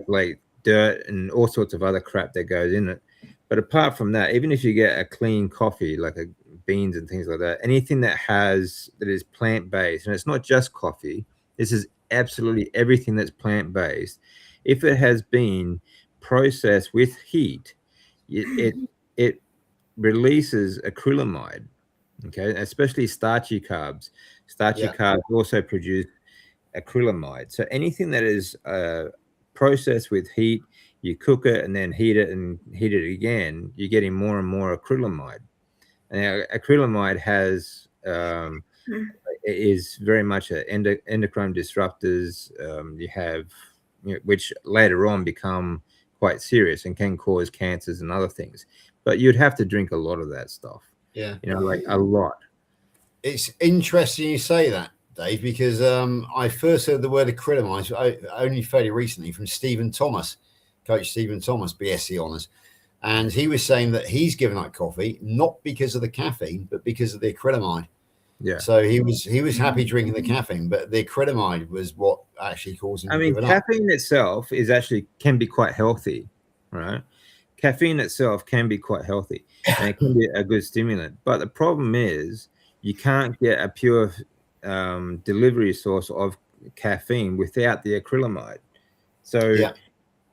like dirt and all sorts of other crap that goes in it. But apart from that, even if you get a clean coffee, like beans and things like that, anything that is plant-based, and it's not just coffee, this is absolutely everything that's plant-based. If it has been processed with heat, it releases acrylamide, okay, especially starchy carbs. Carbs also produce acrylamide. So anything that is processed with heat, you cook it and then heat it again, you're getting more and more acrylamide. And acrylamide is very much endocrine disruptors. You have, which later on become quite serious and can cause cancers and other things. But you'd have to drink a lot of that stuff. Yeah. Like a lot. It's interesting you say that, Dave, because I first heard the word acrylamide only fairly recently from Stephen Thomas, Coach Stephen Thomas, BSc Honours. And he was saying that he's given up coffee, not because of the caffeine, but because of the acrylamide. Yeah. So he was happy drinking the caffeine, but the acrylamide was what actually caused him to give it up. Caffeine itself can be quite healthy, right? Caffeine itself can be quite healthy and it can be a good stimulant. But the problem is you can't get a pure delivery source of caffeine without the acrylamide. So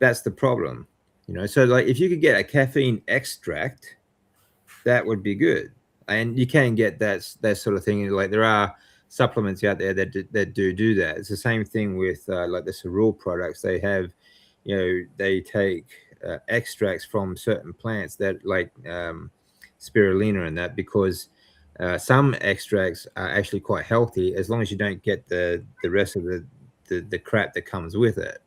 that's the problem, So like if you could get a caffeine extract, that would be good. And you can get that sort of thing. Like there are supplements out there that do that. It's the same thing with like the cereal products. They have, they take extracts from certain plants that like spirulina and that, because some extracts are actually quite healthy as long as you don't get the rest of the crap that comes with it,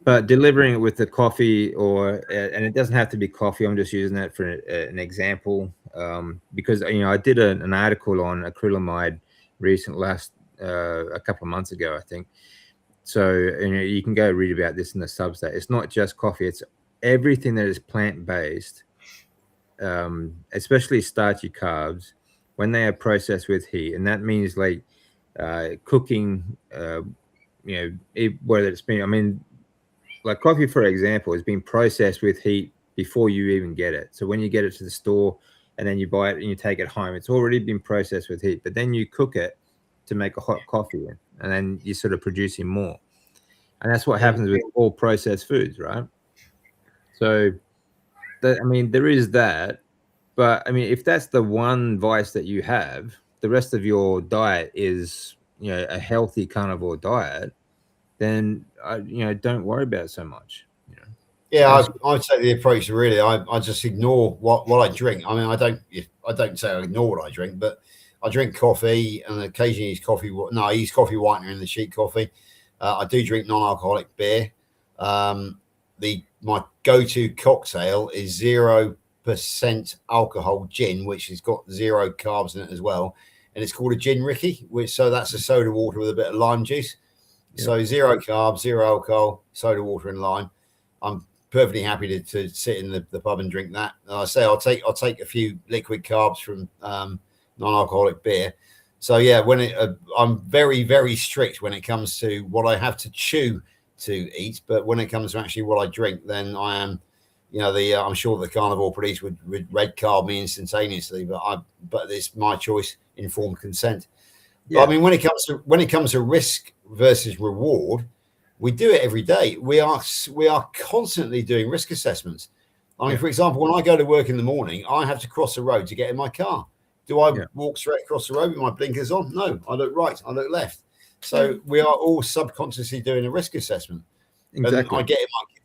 But delivering it with the coffee, and it doesn't have to be coffee. I'm just using that for an example, because I did an article on acrylamide a couple of months ago, I think. So you can go read about this in the Substack. It's not just coffee; it's everything that is plant-based, especially starchy carbs, when they are processed with heat, and that means like cooking. whether it's been, I mean, like coffee, for example, has been processed with heat before you even get it. So when you get it to the store and then you buy it and you take it home, it's already been processed with heat, but then you cook it to make a hot coffee, and then you're sort of producing more. And that's what happens with all processed foods, right? So, I mean, there is that. But I mean, if that's the one vice that you have, the rest of your diet is, a healthy carnivore diet, then, don't worry about it so much. Yeah, I take the approach really. I just ignore what I drink. I mean, I don't say I ignore what I drink, but I drink coffee and occasionally use coffee. No, I use coffee whitener in the sheet coffee. I do drink non-alcoholic beer. My go-to cocktail is 0% alcohol gin, which has got 0 carbs in it as well, and it's called a gin Ricky. So that's a soda water with a bit of lime juice. Yeah. So 0 carbs, 0 alcohol, soda water and lime. I'm perfectly happy to sit in the pub and drink that. And I say I'll take a few liquid carbs from non-alcoholic beer. So yeah, I'm very, very strict when it comes to what I have to chew to eat, but when it comes to actually what I drink, then I am, I'm sure the carnivore police would red card me instantaneously, but it's my choice, informed consent. Yeah. But I mean, when it comes to risk versus reward, we do it every day. We are constantly doing risk assessments. I mean, for example, when I go to work in the morning, I have to cross the road to get in my car. Do I walk straight across the road with my blinkers on? No, I look right, I look left. So we are all subconsciously doing a risk assessment. Exactly. And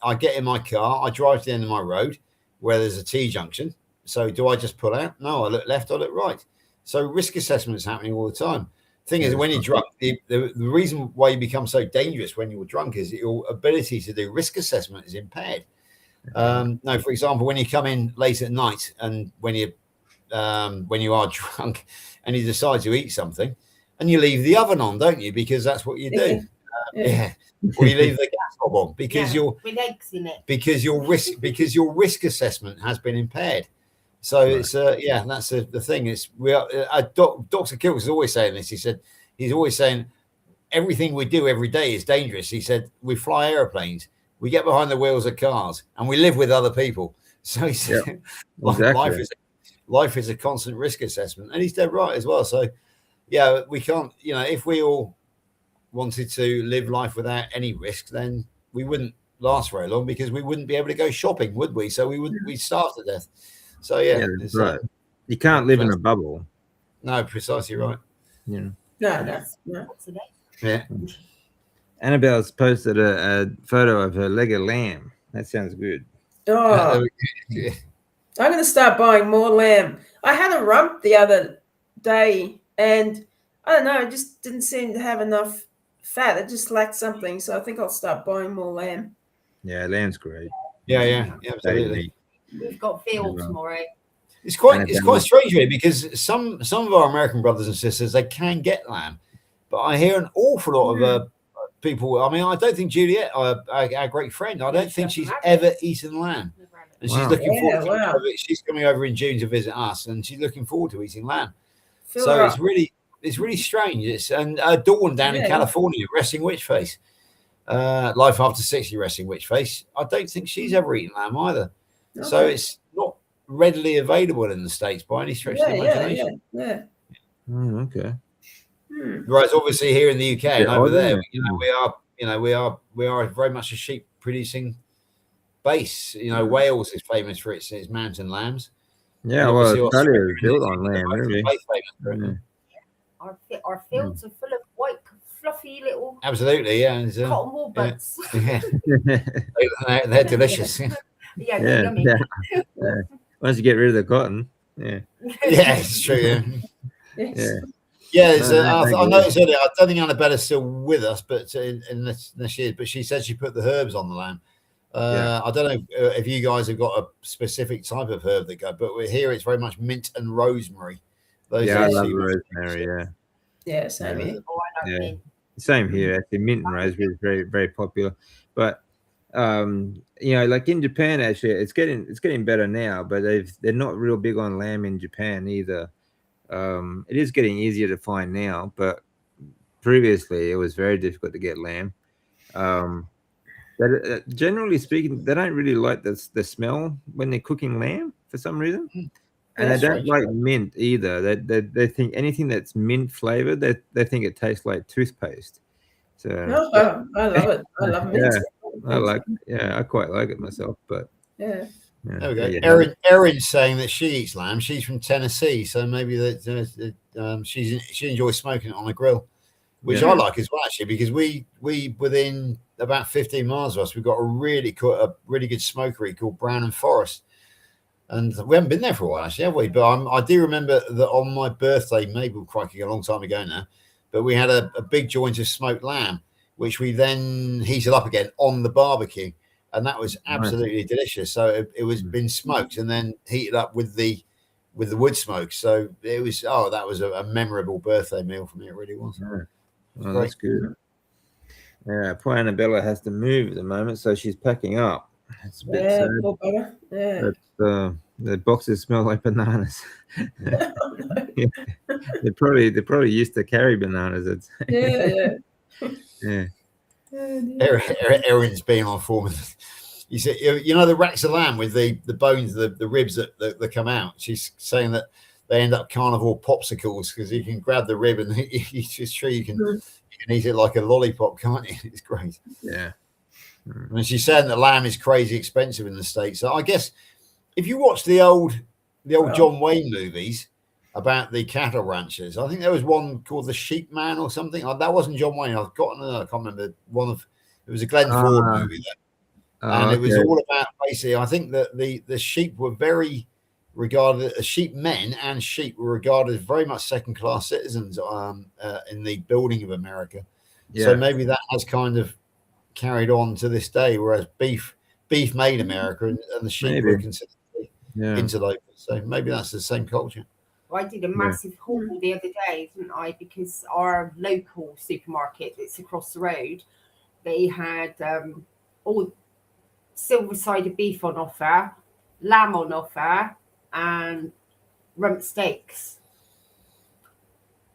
I get in my car, I drive to the end of my road where there's a T junction. So do I just pull out? No, I look left, I look right. So risk assessment is happening all the time. Thing is, when you're drunk, the reason why you become so dangerous when you're drunk is that your ability to do risk assessment is impaired. Now, for example, when you come in late at night and when you are drunk and you decide to eat something and you leave the oven on, don't you? Because that's what you do. Or you leave the gas hob on because with eggs in it. Because your risk assessment has been impaired. So it's that's the thing. It's Dr. Kilks is always saying this. He said he's always saying everything we do every day is dangerous. He said we fly airplanes, we get behind the wheels of cars, and we live with other people. So he said life is a constant risk assessment, and he's dead right as well. So yeah, we can't. If we all wanted to live life without any risk, then we wouldn't last very long because we wouldn't be able to go shopping, would we? So we'd starve to death. So that's right. You can't live in a bubble. No, precisely right. No. Yeah. Annabelle's posted a photo of her leg of lamb. That sounds good. Oh, I'm going to start buying more lamb. I had a rump the other day, and I don't know, it just didn't seem to have enough fat. It just lacked something. So I think I'll start buying more lamb. Yeah, lamb's great. Yeah, absolutely. We've got veal tomorrow. It's quite strange really, because some of our American brothers and sisters, they can get lamb, but I hear an awful lot of people. I mean, I don't think Juliet, our great friend, I don't think she's ever eaten lamb, and she's looking forward to it. She's coming over in June to visit us, and she's looking forward to eating lamb. It's really strange. And Dawn down in California, resting witch face, life after 60 resting witch face. I don't think she's ever eaten lamb either. Okay. So it's not readily available in the States by any stretch of the imagination. Okay. Whereas obviously here in the UK and over there, we are very much a sheep producing base. Wales is famous for its mountain lambs. Yeah, well, Australia is built on lamb, really. Our fields are full of white, fluffy little. Absolutely, yeah. Cotton wool buds. They're delicious. Yeah. Once you get rid of the cotton, yeah, it's true. I noticed earlier. I don't think Annabella's still with us, but in this year, but she said she put the herbs on the lamb. I don't know if you guys have got a specific type of herb that go, but we're here. It's very much mint and rosemary. I love rosemary. Yeah, same here. Same here. Actually, mint and rosemary is very, very popular, but. Like in Japan, actually, it's getting better now, but they're not real big on lamb in Japan either. It is getting easier to find now, but previously it was very difficult to get lamb. But generally speaking, they don't really like the smell when they're cooking lamb for some reason, and That's they don't strange. like mint either. They think anything that's mint flavored, they think it tastes like toothpaste. So I love it. I love mint. I quite like it myself, but yeah. There we go. Erin's saying that she eats lamb. She's from Tennessee, so maybe that she enjoys smoking it on a grill, which I like as well, actually, because we within about 15 miles of us, we've got a really good smokery called Brown and Forest, and we haven't been there for a while, actually, have we? But I do remember that on my birthday, maybe crikey, a long time ago now, but we had a big joint of smoked lamb, which we then heated up again on the barbecue. And that was absolutely delicious. So it was been smoked and then heated up with the wood smoke. So it was that was a memorable birthday meal for me. It really was. Oh, that's good. Yeah, poor Annabella has to move at the moment, so she's packing up. It's a bit sad. Poor bugger. Yeah. But, the boxes smell like bananas. They're probably used to carry bananas. I'd say. Yeah. Erin's been on form. You said, the racks of lamb with the bones, the ribs that come out. She's saying that they end up carnivore popsicles because you can grab the rib and it's true you can eat it like a lollipop, can't you? It's great. Yeah. And she's saying that lamb is crazy expensive in the States. So I guess if you watch the old John Wayne movies about the cattle ranchers, I think there was one called The Sheep Man or something. That wasn't John Wayne. I can't remember. It was a Glenn Ford movie. And it was all about basically, I think that the sheep were very regarded as sheep men, and sheep were regarded very much second-class citizens in the building of America. Yeah. So maybe that has kind of carried on to this day, whereas beef made America and the sheep were considered interlopers. So maybe that's the same culture. I did a massive haul the other day, didn't I? Because our local supermarket that's across the road, they had all silver-sided beef on offer, lamb on offer, and rump steaks.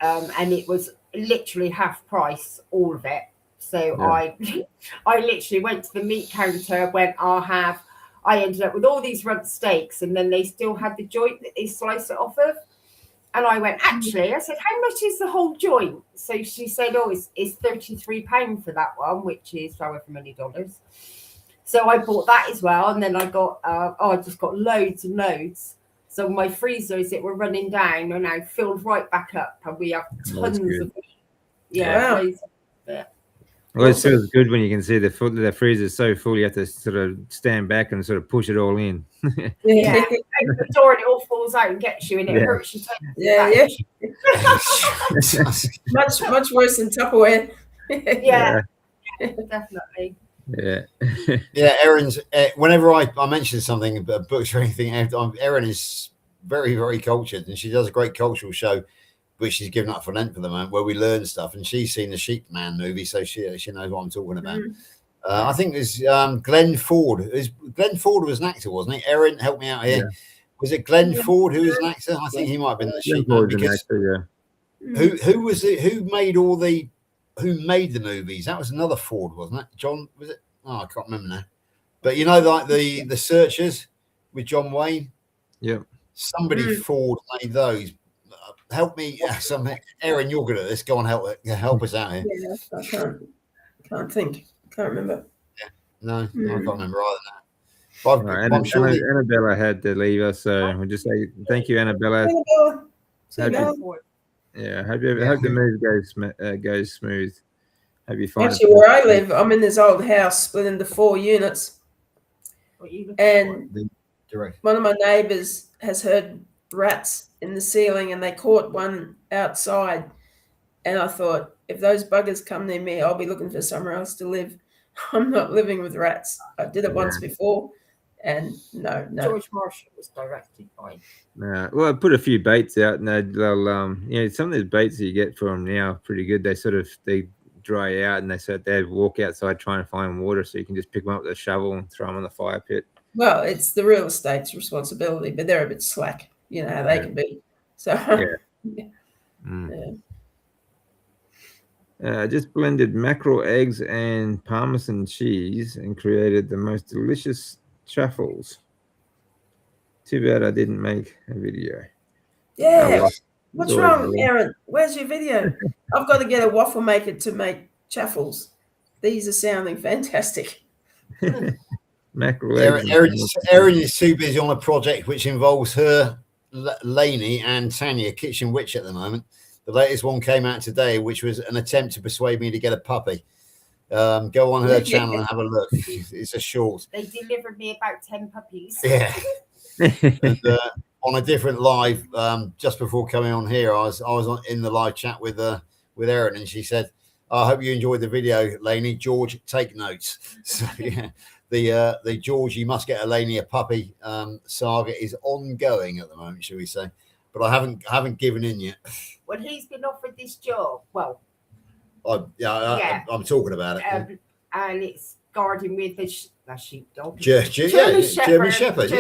And it was literally half price, all of it. So I literally went to the meat counter, I ended up with all these rump steaks, and then they still had the joint that they slice it off of. And I went, actually, I said, how much is the whole joint? So she said, it's £33 for that one, which is however many dollars. So I bought that as well. And then I got, I just got loads and loads. So my freezers that were running down are now filled right back up. And we have tons of meat. Yeah. Well, it feels good when you can see the freezer so full you have to sort of stand back and sort of push it all in. Open the door and it all falls out and gets you, and it hurts you. much worse than Tupperware. Definitely. Yeah, Erin's. Whenever I mention something about books or anything, Erin is very, very cultured, and she does a great cultural show, which she's given up for Lent for the moment, where we learn stuff. And she's seen the Sheep Man movie, so she knows what I'm talking about. I think there's Glenn Ford. Glenn Ford was an actor, wasn't he? Erin, help me out here. Yeah. Was it Glenn Ford who was an actor? I think he might have been the Sheep Man. Because who was it? Who made the movies? That was another Ford, wasn't it? John, was it? Oh, I can't remember now. But like the Searchers with John Wayne. Yeah. Somebody Ford made those. Help me, something. Erin, you're good at this. Go on, help us out here. Yeah, I can't think. Can't remember. Yeah. No, I can't remember either now. I'm sure Annabella had to leave us, so we'll just say thank you, Annabella. Hope the move goes smooth. Hope you find actually where I live, I'm in this old house split into 4 units, and one of my neighbours has heard rats in the ceiling, and they caught one outside. And I thought, if those buggers come near me, I'll be looking for somewhere else to live. I'm not living with rats. I did it once before, and no. George Marshall was directed by. Well, I put a few baits out, and they'll, some of these baits that you get from them now are pretty good. They dry out, and they walk outside trying to find water, so you can just pick them up with a shovel and throw them on the fire pit. Well, it's the real estate's responsibility, but they're a bit slack. You know how they can be. So Just blended mackerel eggs and Parmesan cheese and created the most delicious truffles. Too bad I didn't make a video. Yeah. well, What's it's always wrong, good. Aaron? Where's your video? I've got to get a waffle maker to make truffles. These are sounding fantastic. Mackerel eggs. Erin is too busy on a project which involves her, Lainey, and Tanya, Kitchen Witch, at the moment. The latest one came out today, which was an attempt to persuade me to get a puppy. Go on her channel and have a look. It's a short. They delivered me about 10 puppies. Yeah. And, on a different live, just before coming on here, I was in the live chat with Erin, and she said, "I hope you enjoyed the video, Lainey. George, take notes." So yeah, the George, you must get Lainey a puppy saga is ongoing at the moment, shall we say? But I haven't given in yet. When he's been offered this job, well, I'm talking about it. And it's guarding with a sheepdog. German Shepherd.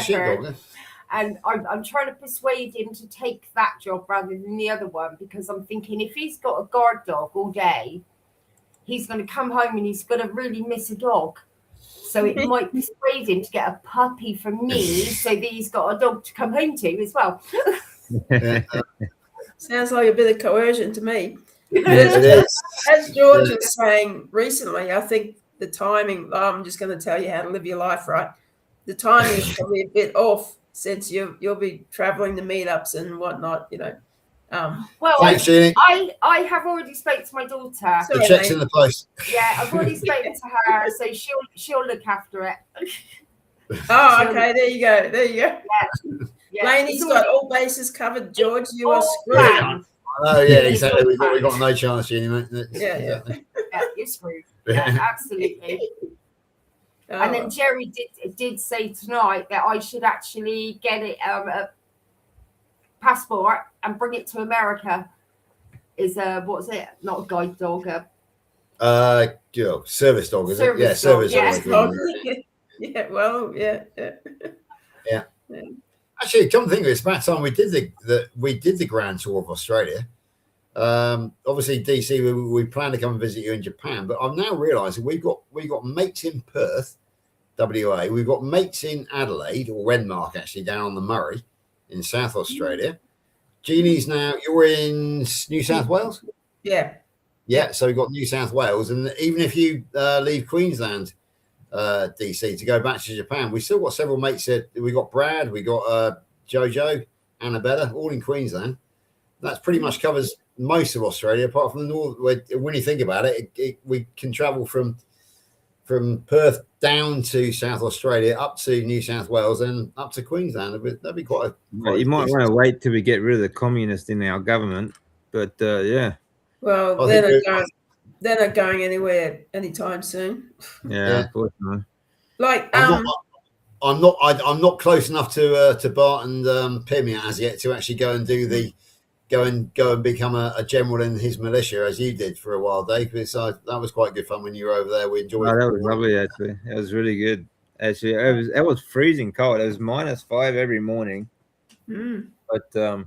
Sheepdog. And I'm trying to persuade him to take that job rather than the other one, because I'm thinking if he's got a guard dog all day, he's going to come home and he's going to really miss a dog. So it might persuade him to get a puppy from me so that he's got a dog to come home to as well. Sounds like a bit of coercion to me. It is. As George was saying recently, I think the timing, I'm just going to tell you how to live your life, right? The timing is probably a bit off, since you'll be traveling to meetups and whatnot, Well, thanks, Jeannie. I have already spoke to my daughter. The check's in the post. Yeah, I've already spoken to her, so she'll look after it. Oh, okay. There you go. Yeah. Lainey's got all bases covered. George, you are screwed. Oh yeah, exactly. We got no chance, Jeannie, mate. Yeah, you're screwed. Yeah, absolutely. Oh. And then Jerry did say tonight that I should actually get it a passport and bring it to America. Is what's it? Not a guide dog. Service dog, is it? Yeah, service dog. Yeah, well, yeah. Actually, come to think of it, it's about time we did the grand tour of Australia. Obviously, DC, we plan to come and visit you in Japan, but I'm now realising we've got mates in Perth, WA. We've got mates in Adelaide, or Renmark, actually, down on the Murray in South Australia. Jeannie's now, you're in New South Wales? Yeah, so we've got New South Wales, and even if you leave Queensland, DC, to go back to Japan, we still got several mates there. We got Brad, we got Jojo, Annabella, all in Queensland. That pretty much covers most of Australia, apart from the north. When you think about it, we can travel from Perth down to South Australia, up to New South Wales, and up to Queensland. That'd be quite you might want to wait till we get rid of the communists in our government, but yeah. Well, they're not going anywhere anytime soon. Yeah, unfortunately. Like I'm not close enough to Bart and Pimmy as yet to actually go and do go and become a general in his militia, as you did for a while, Dave. That was quite good fun when you were over there. We enjoyed it. That was lovely, actually. It was really good. Actually, it was freezing cold. It was -5 every morning. But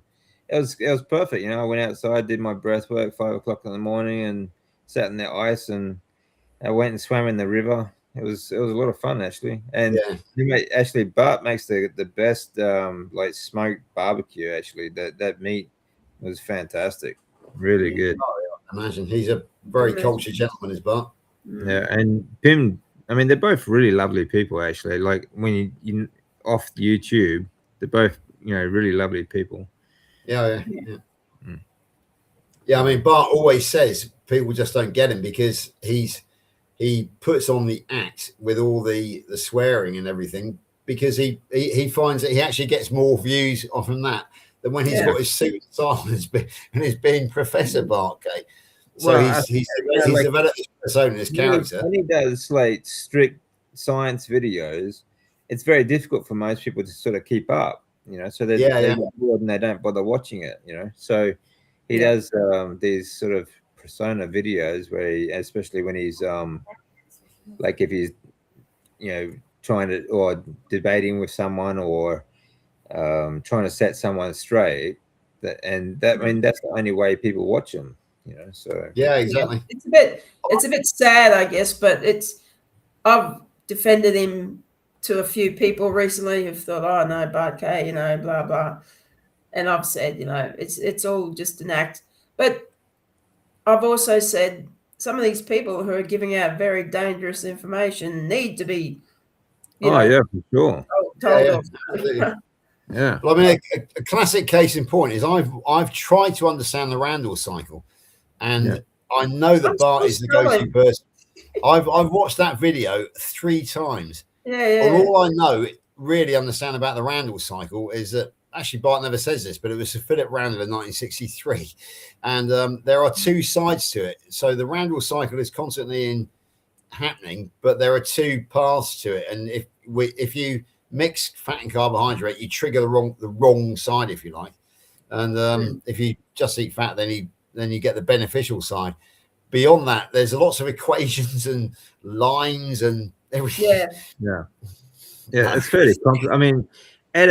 it was perfect. I went outside, did my breath work 5 o'clock in the morning, and sat in the ice, and I went and swam in the river. It was a lot of fun, actually. And actually, Bart makes the best like smoked barbecue. Actually, that meat was fantastic, really good. I imagine he's a very cultured gentleman, is Bart. Yeah, and Pim. I mean, they're both really lovely people. Actually, like when you off YouTube, they're both really lovely people. Yeah. I mean, Bart always says people just don't get him because he puts on the act with all the swearing and everything, because he finds that he actually gets more views from that than when he's got his suit on and he's being Professor Bart. Okay, so he's developed his persona, his character. When he does like strict science videos, it's very difficult for most people to sort of keep up. So they get bored and they don't bother watching it. So he does these sort of persona videos where especially when he's like if he's trying to or debating with someone or trying to set someone straight, I mean that's the only way people watch him. you know. So yeah, exactly. It's a bit sad, I guess, but I've defended him to a few people recently who've thought, oh no, Bart K, you know, blah blah. And I've said, you know, it's all just an act. But I've also said some of these people who are giving out very dangerous information need to be, you know, yeah, for sure. told Yeah, off. absolutely. Yeah. Well, I mean, a classic case in point is I've tried to understand the Randall cycle, and I know that I'm Bart still is the go-to struggling. person. I've watched that video 3 times. Yeah, yeah. And all I know, really understand about the Randall cycle is that actually Bart never says this, but it was Sir Philip Randall in 1963, and there are 2 sides to it. So the Randall cycle is constantly happening, but there are 2 paths to it, and if you mix fat and carbohydrate, you trigger the wrong side, if you like. And if you just eat fat, then you get the beneficial side. Beyond that, there's lots of equations and lines and everything. Yeah. It's fairly complicated. I mean, at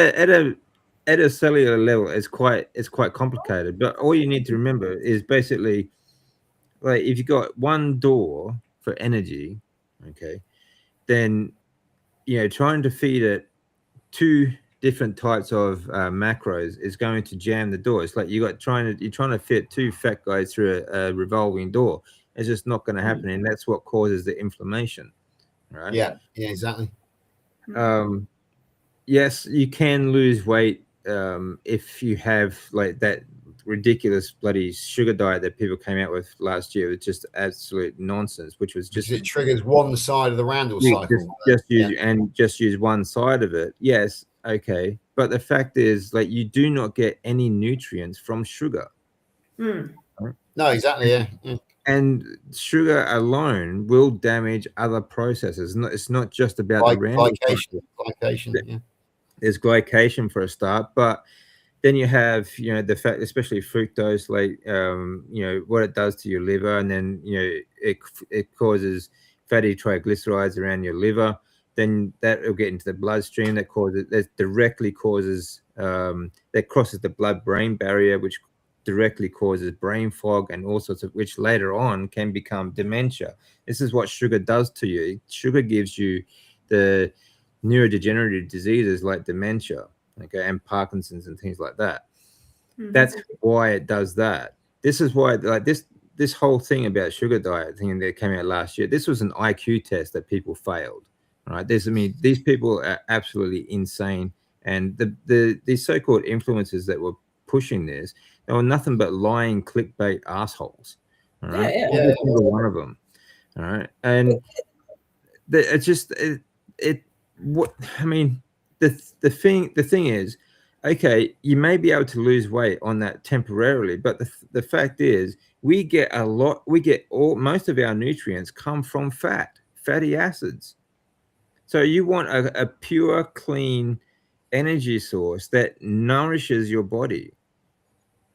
a cellular level, it's quite complicated. But all you need to remember is basically, like, if you got one door for energy, okay, then trying to feed it 2 different types of macros is going to jam the door. It's like you're trying to fit 2 fat guys through a revolving door. It's just not going to happen, and that's what causes the inflammation, right? Yeah, exactly. Yes, you can lose weight if you have like that ridiculous bloody sugar diet that people came out with last year. It's just absolute nonsense, which was just because it triggers one side of the Randall cycle. Just use one side of it. Yes, okay, but the fact is, like, you do not get any nutrients from sugar. Right? No, exactly. Yeah. And sugar alone will damage other processes. It's not just about the glycation. Yeah. There's glycation for a start, but then you have, the fact, especially fructose, like, what it does to your liver, and then, it causes fatty triglycerides around your liver. Then that will get into the bloodstream. That directly causes, that crosses the blood-brain barrier, which directly causes brain fog and all sorts of, which later on can become dementia. This is what sugar does to you. Sugar gives you the neurodegenerative diseases like dementia, okay, and Parkinson's and things like that. That's why it does that. This is why, like, this whole thing about sugar diet thing that came out last year, this was an IQ test that people failed, right? These people are absolutely insane, and these so-called influencers that were pushing this, they were nothing but lying clickbait assholes, all right? Every single one of them, all right? And it's just what I mean. The thing is, okay, you may be able to lose weight on that temporarily, but the fact is, most of our nutrients come from fatty acids. So you want a pure, clean energy source that nourishes your body.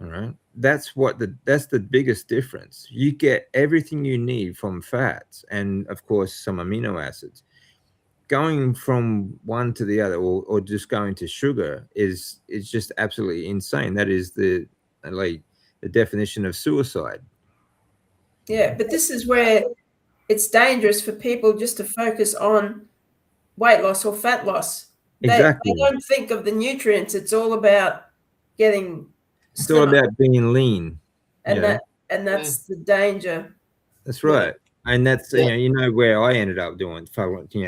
All right, that's the biggest difference. You get everything you need from fats and, of course, some amino acids. Going from one to the other, or just going to sugar is just absolutely insane. That is the definition of suicide. Yeah, but this is where it's dangerous for people just to focus on weight loss or fat loss. Exactly. They don't think of the nutrients. It's all about getting. It's all about being lean, and that's the danger. That's right. And that's where I ended up doing,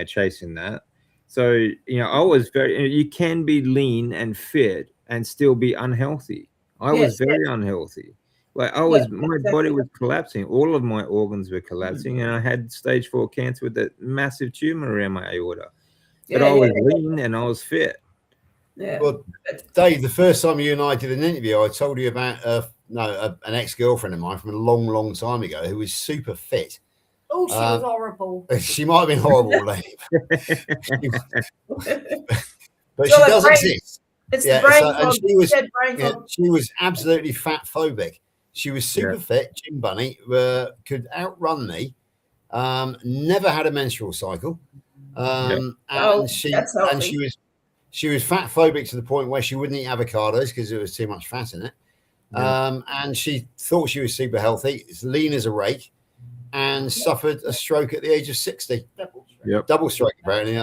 chasing that. So I was you can be lean and fit and still be unhealthy. I was very unhealthy. Like my body was collapsing. All of my organs were collapsing, and I had stage 4 cancer with a massive tumor around my aorta. But I was lean and I was fit. Yeah. Well, Dave, the first time you and I did an interview, I told you about an ex-girlfriend of mine from a long, long time ago who was super fit. Oh, she was horrible. She might have been horrible, Dave. But she does exist. It's the brain fog. She was absolutely fat phobic. She was super fit, Jim Bunny, could outrun me. Never had a menstrual cycle. And she was fat phobic to the point where she wouldn't eat avocados because there was too much fat in it. And she thought she was super healthy, as lean as a rake, and suffered a stroke at the age of 60. Double stroke, apparently.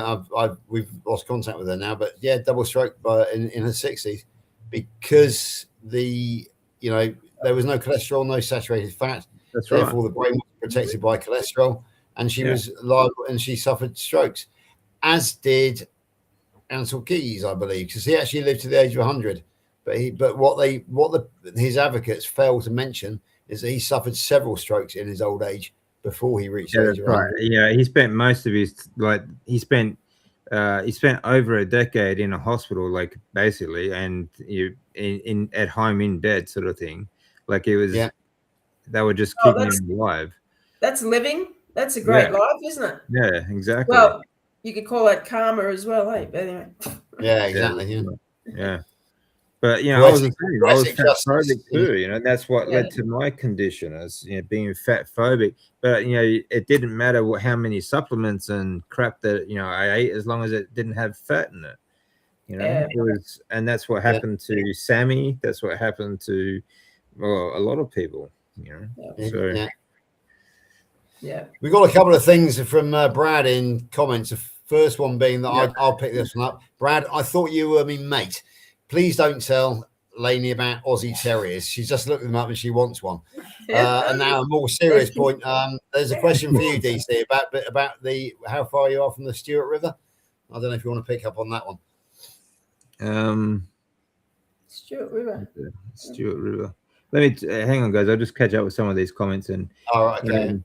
We've lost contact with her now, but yeah, double stroke in her 60s, because there was no cholesterol, no saturated fat. That's Therefore, right. the brain was protected by cholesterol, and she was liable, and she suffered strokes, as did Ansel Keys, I believe, because he actually lived to the age of 100. But his advocates fail to mention is that he suffered several strokes in his old age before he reached the age of 100. Yeah, he spent most of his he spent over a decade in a hospital, like, basically, and in at home in bed, sort of thing. Like, it was, they were just keeping him alive. That's living. That's a great life, isn't it? Yeah, exactly. Well, you could call that karma as well, hey? But anyway. Yeah, exactly. Yeah. But I was fat phobic too. That's what led to my condition, as being fat phobic. But it didn't matter how many supplements and crap that I ate, as long as it didn't have fat in it. It was, and that's what happened to Sammy. That's what happened to a lot of people. So we got a couple of things from Brad in comments. The first one being that I'll pick this one up. Brad, I thought you were my mate. Please don't tell Lainey about Aussie Terriers. She's just looked them up and she wants one. And now a more serious point. There's a question for you, DC, about how far you are from the Stewart River. I don't know if you want to pick up on that one. Stewart River. Let me hang on, guys. I'll just catch up with some of these comments. And all right, okay.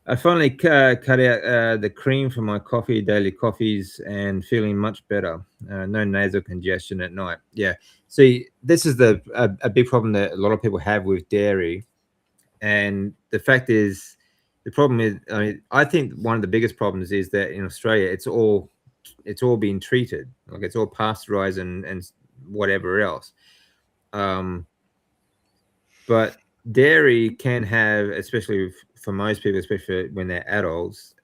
I finally cut out the cream for my daily coffees, and feeling much better. No nasal congestion at night. Yeah. See, this is a big problem that a lot of people have with dairy. And the fact is, the problem is, I think one of the biggest problems is that in Australia, it's all being treated. Like, it's all pasteurized and whatever else. But dairy can have, especially for most people, especially when they're adults,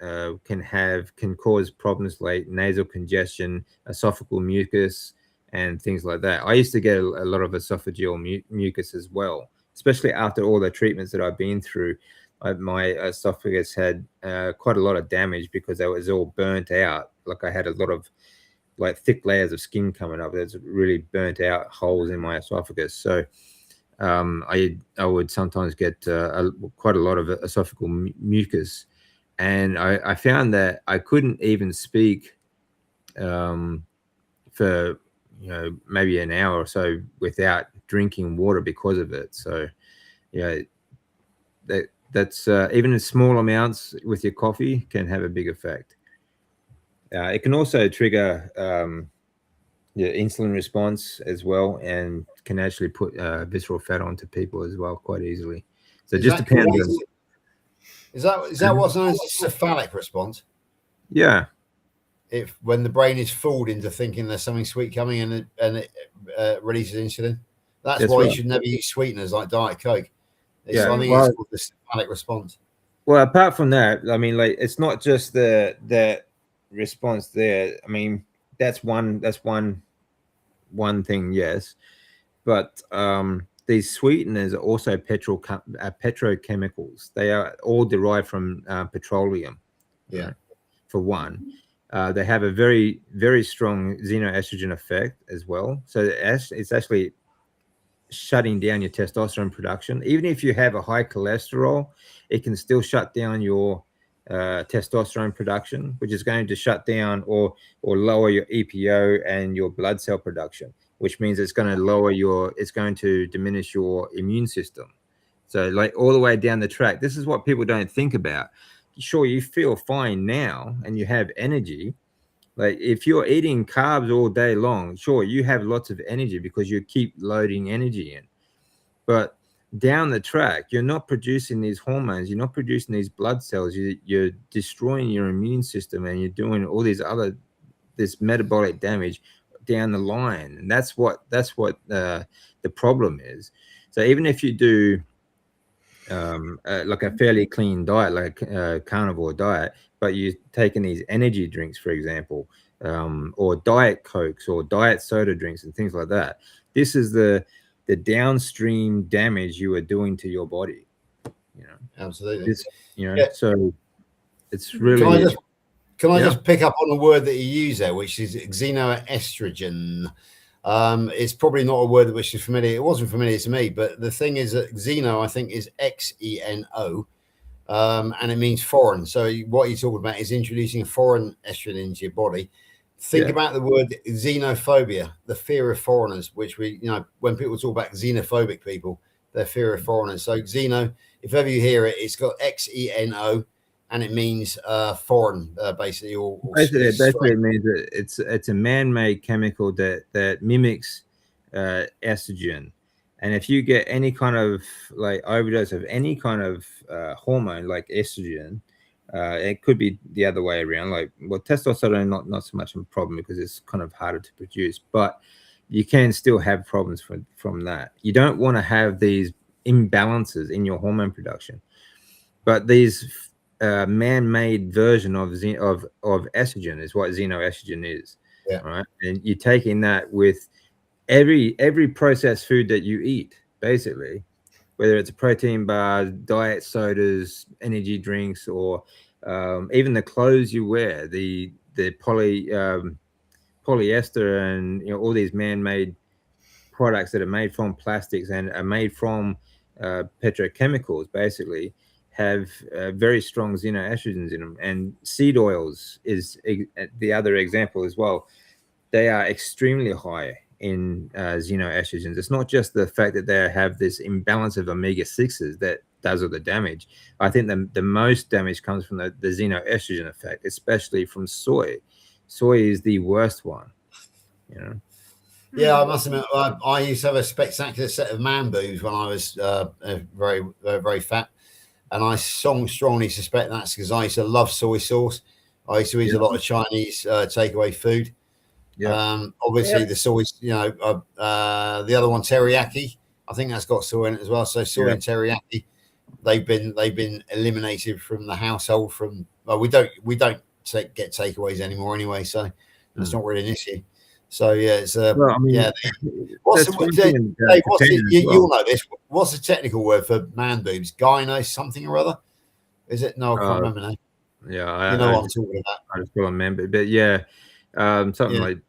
can cause problems like nasal congestion, esophageal mucus, and things like that. I used to get a lot of esophageal mucus as well, especially after all the treatments that I've been through. My esophagus had quite a lot of damage because it was all burnt out. Like, I had a lot of thick layers of skin coming up. There's really burnt out holes in my esophagus. So I would sometimes get quite a lot of esophageal mucus, and I found that I couldn't even speak for maybe an hour or so without drinking water because of it. So that's even in small amounts with your coffee can have a big effect. It can also trigger insulin response as well, and can actually put visceral fat onto people as well quite easily. So it just depends on. Is that what's known as a cephalic response? Yeah. When the brain is fooled into thinking there's something sweet coming, and it releases insulin. That's why you should never use sweeteners like Diet Coke. It's called the cephalic response. Well, apart from that, I mean, it's not just that response there. I mean, that's one thing, yes, but these sweeteners are also petrochemicals. They are all derived from petroleum. Yeah. For one, they have a very, very strong xenoestrogen effect as well. So it's actually shutting down your testosterone production. Even if you have a high cholesterol, it can still shut down your testosterone production, which is going to shut down or lower your EPO and your blood cell production, which means it's going to diminish your immune system. So all the way down the track, this is what people don't think about. Sure, you feel fine now and you have energy. Like, if you're eating carbs all day long, sure, you have lots of energy because you keep loading energy in. But down the track, you're not producing these hormones, you're not producing these blood cells, you're destroying your immune system, and you're doing all this metabolic damage down the line. And that's what the problem is. So even if you do like a fairly clean diet, like a carnivore diet, but you're taking these energy drinks, for example, or diet Cokes or diet soda drinks and things like that, this is the downstream damage you are doing to your body. You know, absolutely. So it's really. Can I just pick up on a word that you use there, which is xenoestrogen? It's probably not a word which is familiar. It wasn't familiar to me, but the thing is that xeno, I think, is XENO, and it means foreign. So what you're talking about is introducing a foreign estrogen into your body. Think about the word xenophobia, the fear of foreigners, which when people talk about xenophobic people, their fear of foreigners. So xeno, if ever you hear it, it's got XENO. And it means foreign, basically. Basically, it means that it's a man-made chemical that mimics estrogen. And if you get any kind of like overdose of any kind of hormone like estrogen, it could be the other way around. Like, well, testosterone not so much of a problem because it's kind of harder to produce, but you can still have problems from that. You don't want to have these imbalances in your hormone production, but these man-made version of estrogen is what xenoestrogen is. Right, and you're taking that with every processed food that you eat, basically, whether it's a protein bar, diet sodas, energy drinks, or even the clothes you wear, the polyester and all these man-made products that are made from plastics and are made from petrochemicals, basically, have very strong xenoestrogens in them. And seed oils is the other example as well. They are extremely high in xenoestrogens. It's not just the fact that they have this imbalance of omega-6s that does all the damage. I think the most damage comes from the xenoestrogen effect, especially from soy. Soy is the worst one, Yeah, I must admit, I used to have a spectacular set of man boobs when I was very, very fat. And I strongly suspect that's because I used to love soy sauce. I used to eat a lot of Chinese takeaway food. Obviously, the soy, the other one, teriyaki. I think that's got soy in it as well. So soy and teriyaki, they've been eliminated from the household. We don't get takeaways anymore anyway. So it's not really an issue. So it's well, I mean, you'll know this. What's the technical word for man boobs? Gyno something or other? Is it? No, I can't remember now. Yeah, you know what I'm talking about. I just can't remember, but something like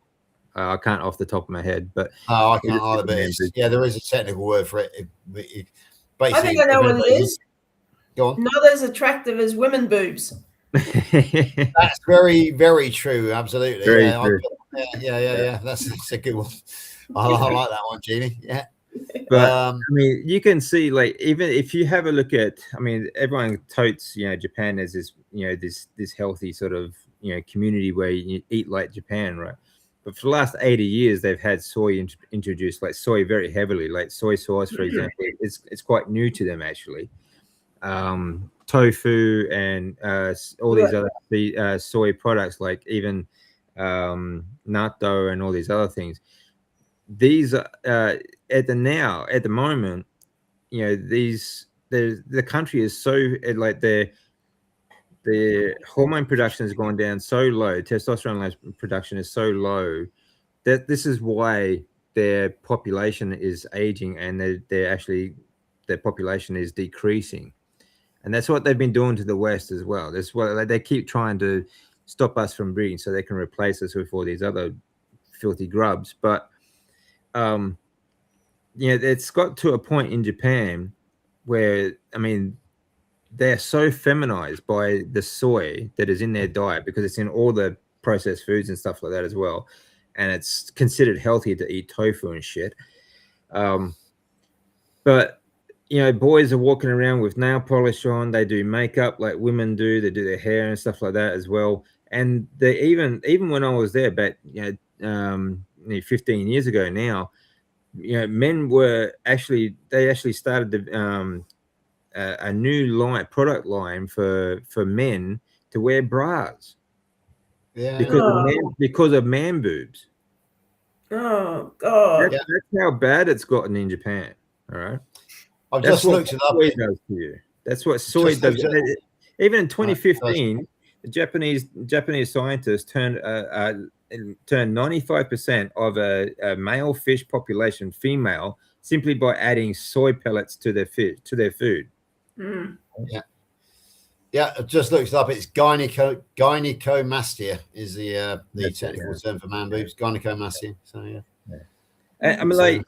I can't off the top of my head, but I can't either. But there is a technical word for it. Basically, I think I know what it is. Go on. Not as attractive as women boobs. That's very, very true. Absolutely. Very true. Yeah. That's a good one. I like that one, Jeannie. Yeah. But I mean, you can see, like, even if you have a look at, I mean, everyone totes, Japan as this, this healthy sort of, community where you eat like Japan, right? But for the last 80 years, they've had soy introduced, like soy very heavily, like soy sauce, for example. It's quite new to them, actually. Tofu and all these other soy products, like even natto and all these other things. These at the moment, the country is so like the hormone production has gone down so low, testosterone production is so low that this is why their population is aging and their population is decreasing. And that's what they've been doing to the West as well. That's what they keep trying to stop us from breeding so they can replace us with all these other filthy grubs. But it's got to a point in Japan where, I mean, they're so feminized by the soy that is in their diet because it's in all the processed foods and stuff like that as well. And it's considered healthy to eat tofu and shit. But boys are walking around with nail polish on. They do makeup like women do. They do their hair and stuff like that as well. And they even when I was there back, 15 years ago now, men were actually started a new product line for men to wear bras. Yeah. Because of man boobs. Oh God. That's how bad it's gotten in Japan. All right. I've just looked it up. Soy does to you. That's what soy does. Even in 2015, the Japanese scientists turned 95% of a male fish population, female, simply by adding soy pellets to their food. Mm. Yeah, I just looked it up. It's gynecomastia is the technical term for man boobs. Gynecomastia. So yeah. I mean, like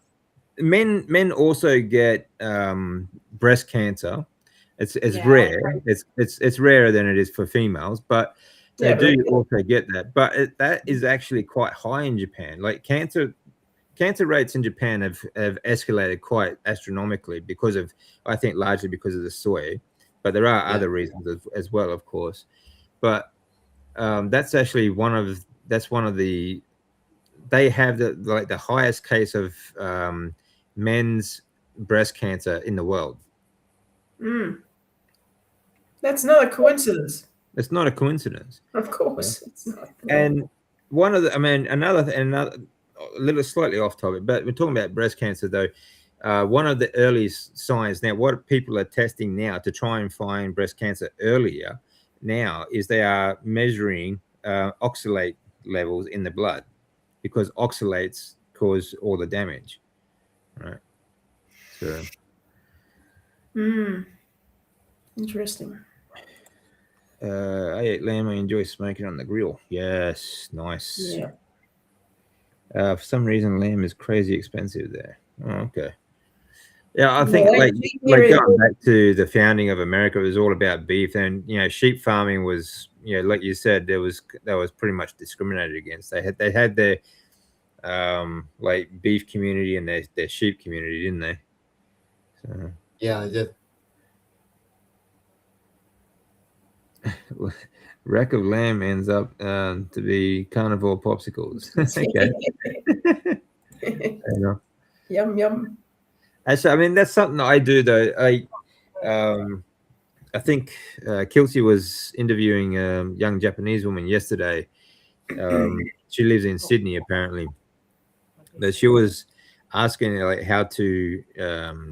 men also get breast cancer. It's rare. It's rarer than it is for females, but they do also get that. But that is actually quite high in Japan. Like cancer rates in Japan have escalated quite astronomically because of, I think, largely because of the soy. But there are other reasons as well, of course. But that's actually one of the, they have the highest case of men's breast cancer in the world. That's not a coincidence. It's not a coincidence. Of course, it's not. And one of the, I mean, another a little slightly off topic, but we're talking about breast cancer though. One of the early signs now, what people are testing now to try and find breast cancer earlier now, is they are measuring oxalate levels in the blood, because oxalates cause all the damage, right? So interesting. I ate lamb. I enjoy smoking on the grill. Yes, nice. Yeah. For some reason, lamb is crazy expensive there. Oh, okay. Yeah, I think like going back to the founding of America, it was all about beef, and sheep farming was, like you said, that was pretty much discriminated against. They had their like beef community and their sheep community, didn't they? So yeah, they did. Rack of lamb ends up to be carnivore popsicles. Okay. Yum yum. Actually, I mean, that's something that I do though. I think Kelsey was interviewing a young Japanese woman yesterday. She lives in Sydney apparently, but she was asking like how to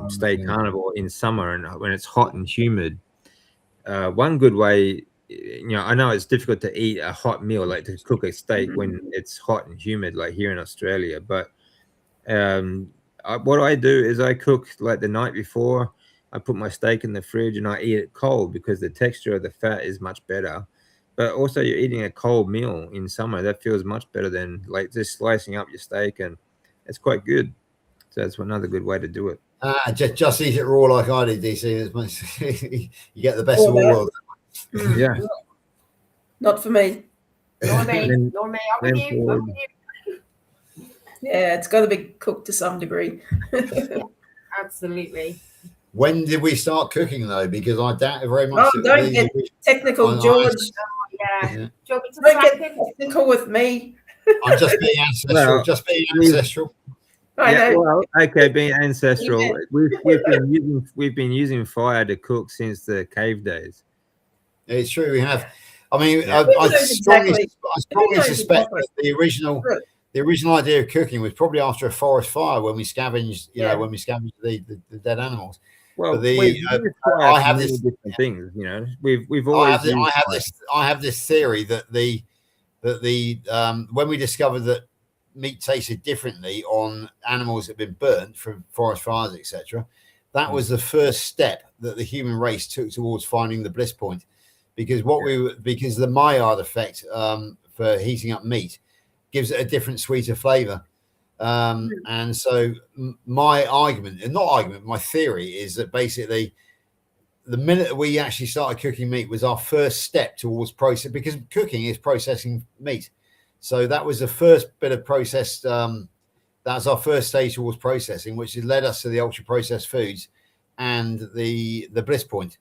stay carnivore in summer and when it's hot and humid. One good way, I know it's difficult to eat a hot meal, like to cook a steak when it's hot and humid, like here in Australia. But what I do is I cook like the night before. I put my steak in the fridge and I eat it cold because the texture of the fat is much better. But also, you're eating a cold meal in summer. That feels much better than like just slicing up your steak, and it's quite good. So that's another good way to do it. Just eat it raw like I did, DC. You get the best of all worlds. Yeah. Not for me. Nor me. I'm with you. Yeah, it's got to be cooked to some degree. Yeah, absolutely. When did we start cooking though? Because I doubt very much. Oh, don't get technical, George. Yeah. Do you want me to don't get technical with me. I'm just being ancestral. Just being ancestral. Yeah, well, okay, being ancestral. Yeah. We've been using fire to cook since the cave days. It's true, we have. I mean, I strongly suspect that the original idea of cooking was probably after a forest fire when we scavenged, when we scavenged the dead animals. Well, I have this different things. We've always. I have this theory that when we discovered that meat tasted differently on animals that had been burnt from forest fires, etc., that was the first step that the human race took towards finding the bliss point, because because the Maillard effect for heating up meat gives it a different, sweeter flavor. And so my theory is that basically the minute we actually started cooking meat was our first step towards process, because cooking is processing meat. So that was the first bit of process. That was our first stage towards processing, which has led us to the ultra processed foods and the bliss point.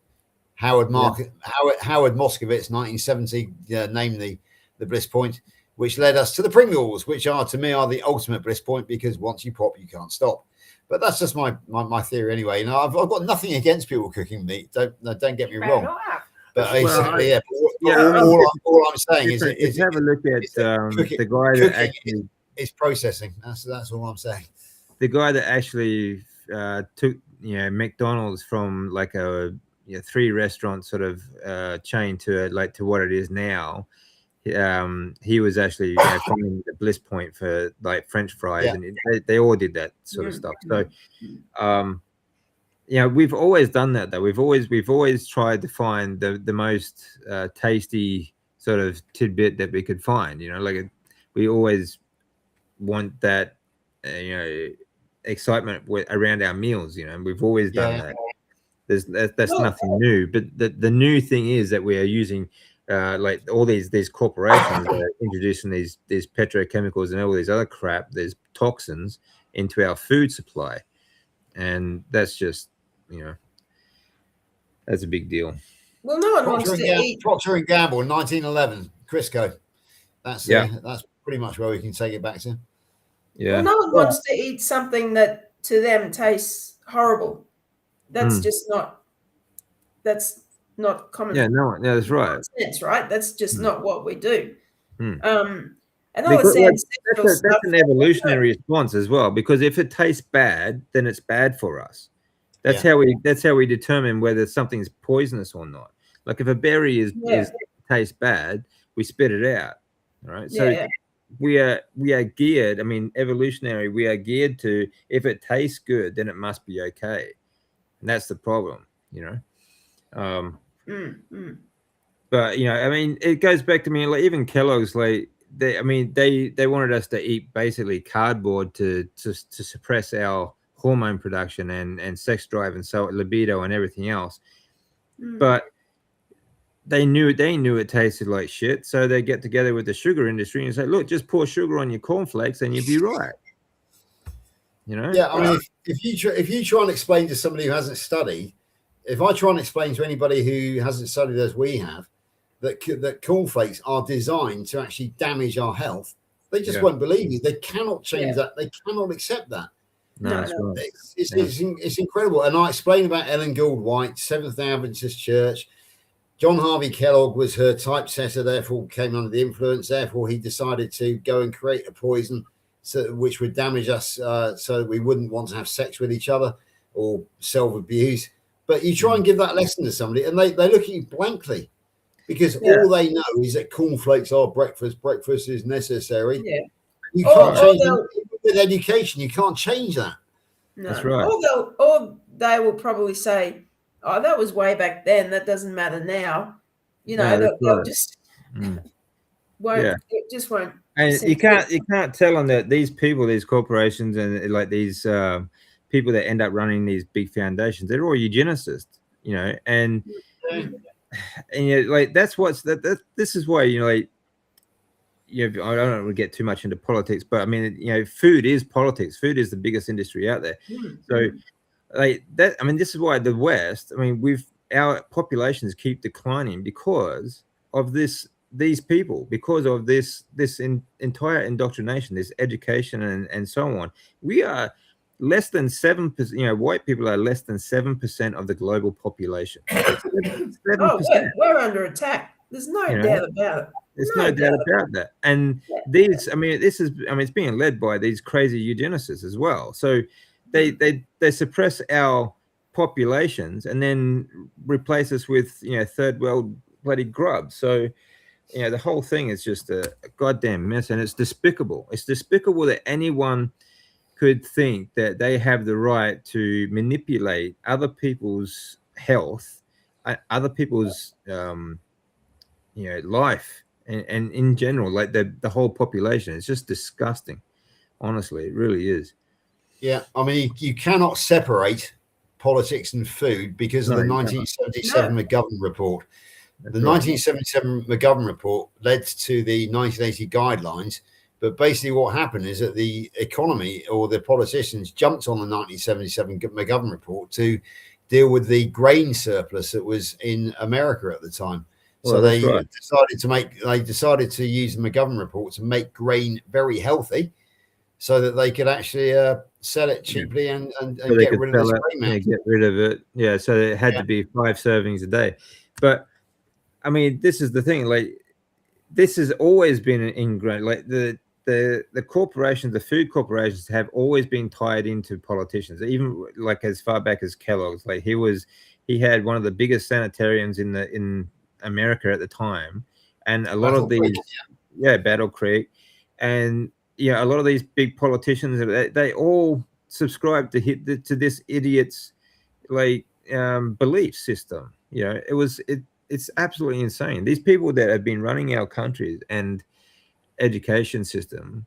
Howard Moskowitz, 1970, named the bliss point, which led us to the Pringles, which to me are the ultimate bliss point, because once you pop, you can't stop. But that's just my theory anyway. I've got nothing against people cooking meat. Don't get me wrong. But all I'm saying is have a look at the guy that actually is processing. That's all I'm saying. The guy that actually took McDonald's from like a 3 restaurant sort of chain to what it is now. he was actually finding the bliss point for like French fries, and they all did that sort of stuff. So, we've always done that though. We've always tried to find the most tasty sort of tidbit that we could find. We always want that excitement around our meals. And we've always done that. That's nothing new. But the new thing is that we are using like all these corporations that are introducing these petrochemicals and all these other crap, these toxins into our food supply, and that's just that's a big deal. Well, no one wants to eat Procter & Gamble, 1911, Crisco. That's pretty much where we can take it back to. Yeah. Well, no one wants to eat something that to them tastes horrible. That's just not. That's not common. Yeah, no, that's right. Sense, right? That's just not what we do. And that's an evolutionary response as well. Because if it tastes bad, then it's bad for us. That's how we determine whether something's poisonous or not. Like if a berry tastes bad, we spit it out. All right. So we are geared. I mean, evolutionary. We are geared to if it tastes good, then it must be okay. And that's the problem. But I mean, it goes back to me. Like even Kellogg's, like they wanted us to eat basically cardboard to suppress our hormone production and sex drive and so libido and everything else. But they knew it tasted like shit, so they get together with the sugar industry and say, look, just pour sugar on your cornflakes and you'll be right. Yeah, I mean, if you try and explain to somebody who hasn't studied, if I try and explain to anybody who hasn't studied as we have that cornflakes are designed to actually damage our health, they just won't believe you. They cannot change that. They cannot accept that. No, that's right. It's incredible. And I explained about Ellen Gould White, Seventh-day Adventist Church. John Harvey Kellogg was her typesetter, therefore came under the influence. Therefore, he decided to go and create a poison which would damage us so that we wouldn't want to have sex with each other or self-abuse. But you try and give that lesson to somebody and they look at you blankly because all they know is that cornflakes are breakfast. Breakfast is necessary. Yeah. You can't change them. With education, you can't change that. No. That's right. Or they will probably say, "Oh, that was way back then. That doesn't matter now." They'll just won't. Yeah. It just won't. And you can't tell them that these people, these corporations, and like these people that end up running these big foundations, they're all eugenicists, and like that's this is why I don't want to get too much into politics, but I mean, food is politics. Food is the biggest industry out there. So like that, I mean, this is why the West, I mean, our populations keep declining because of these people, because of this entire indoctrination, this education and so on. We are less than 7%, white people are less than 7% of the global population. 7%. We're under attack. There's no doubt about it. There's no doubt about that. And it's being led by these crazy eugenicists as well. So they suppress our populations and then replace us with, third world bloody grub. So, the whole thing is just a goddamn mess, and it's despicable. It's despicable that anyone could think that they have the right to manipulate other people's health, other people's life, and in general, like the whole population. It's just disgusting. Honestly, it really is. Yeah, I mean, you cannot separate politics and food because of the 1977 McGovern report. The 1977 McGovern report led to the 1980 guidelines. But basically what happened is that the economy or the politicians jumped on the 1977 McGovern report to deal with the grain surplus that was in America at the time. So they decided to use the McGovern report to make grain very healthy so that they could actually sell it cheaply and get rid of the grain mountain. Get rid of it. Yeah, so it had to be 5 servings a day. But I mean, this is the thing, like this has always been ingrained, like the corporations, the food corporations have always been tied into politicians, even like as far back as Kellogg's. Like he had one of the biggest sanitarians in America at the time, and a lot of these, Battle Creek, and a lot of these big politicians, they all subscribe to this idiot's belief system. It's absolutely insane. These people that have been running our countries and education system,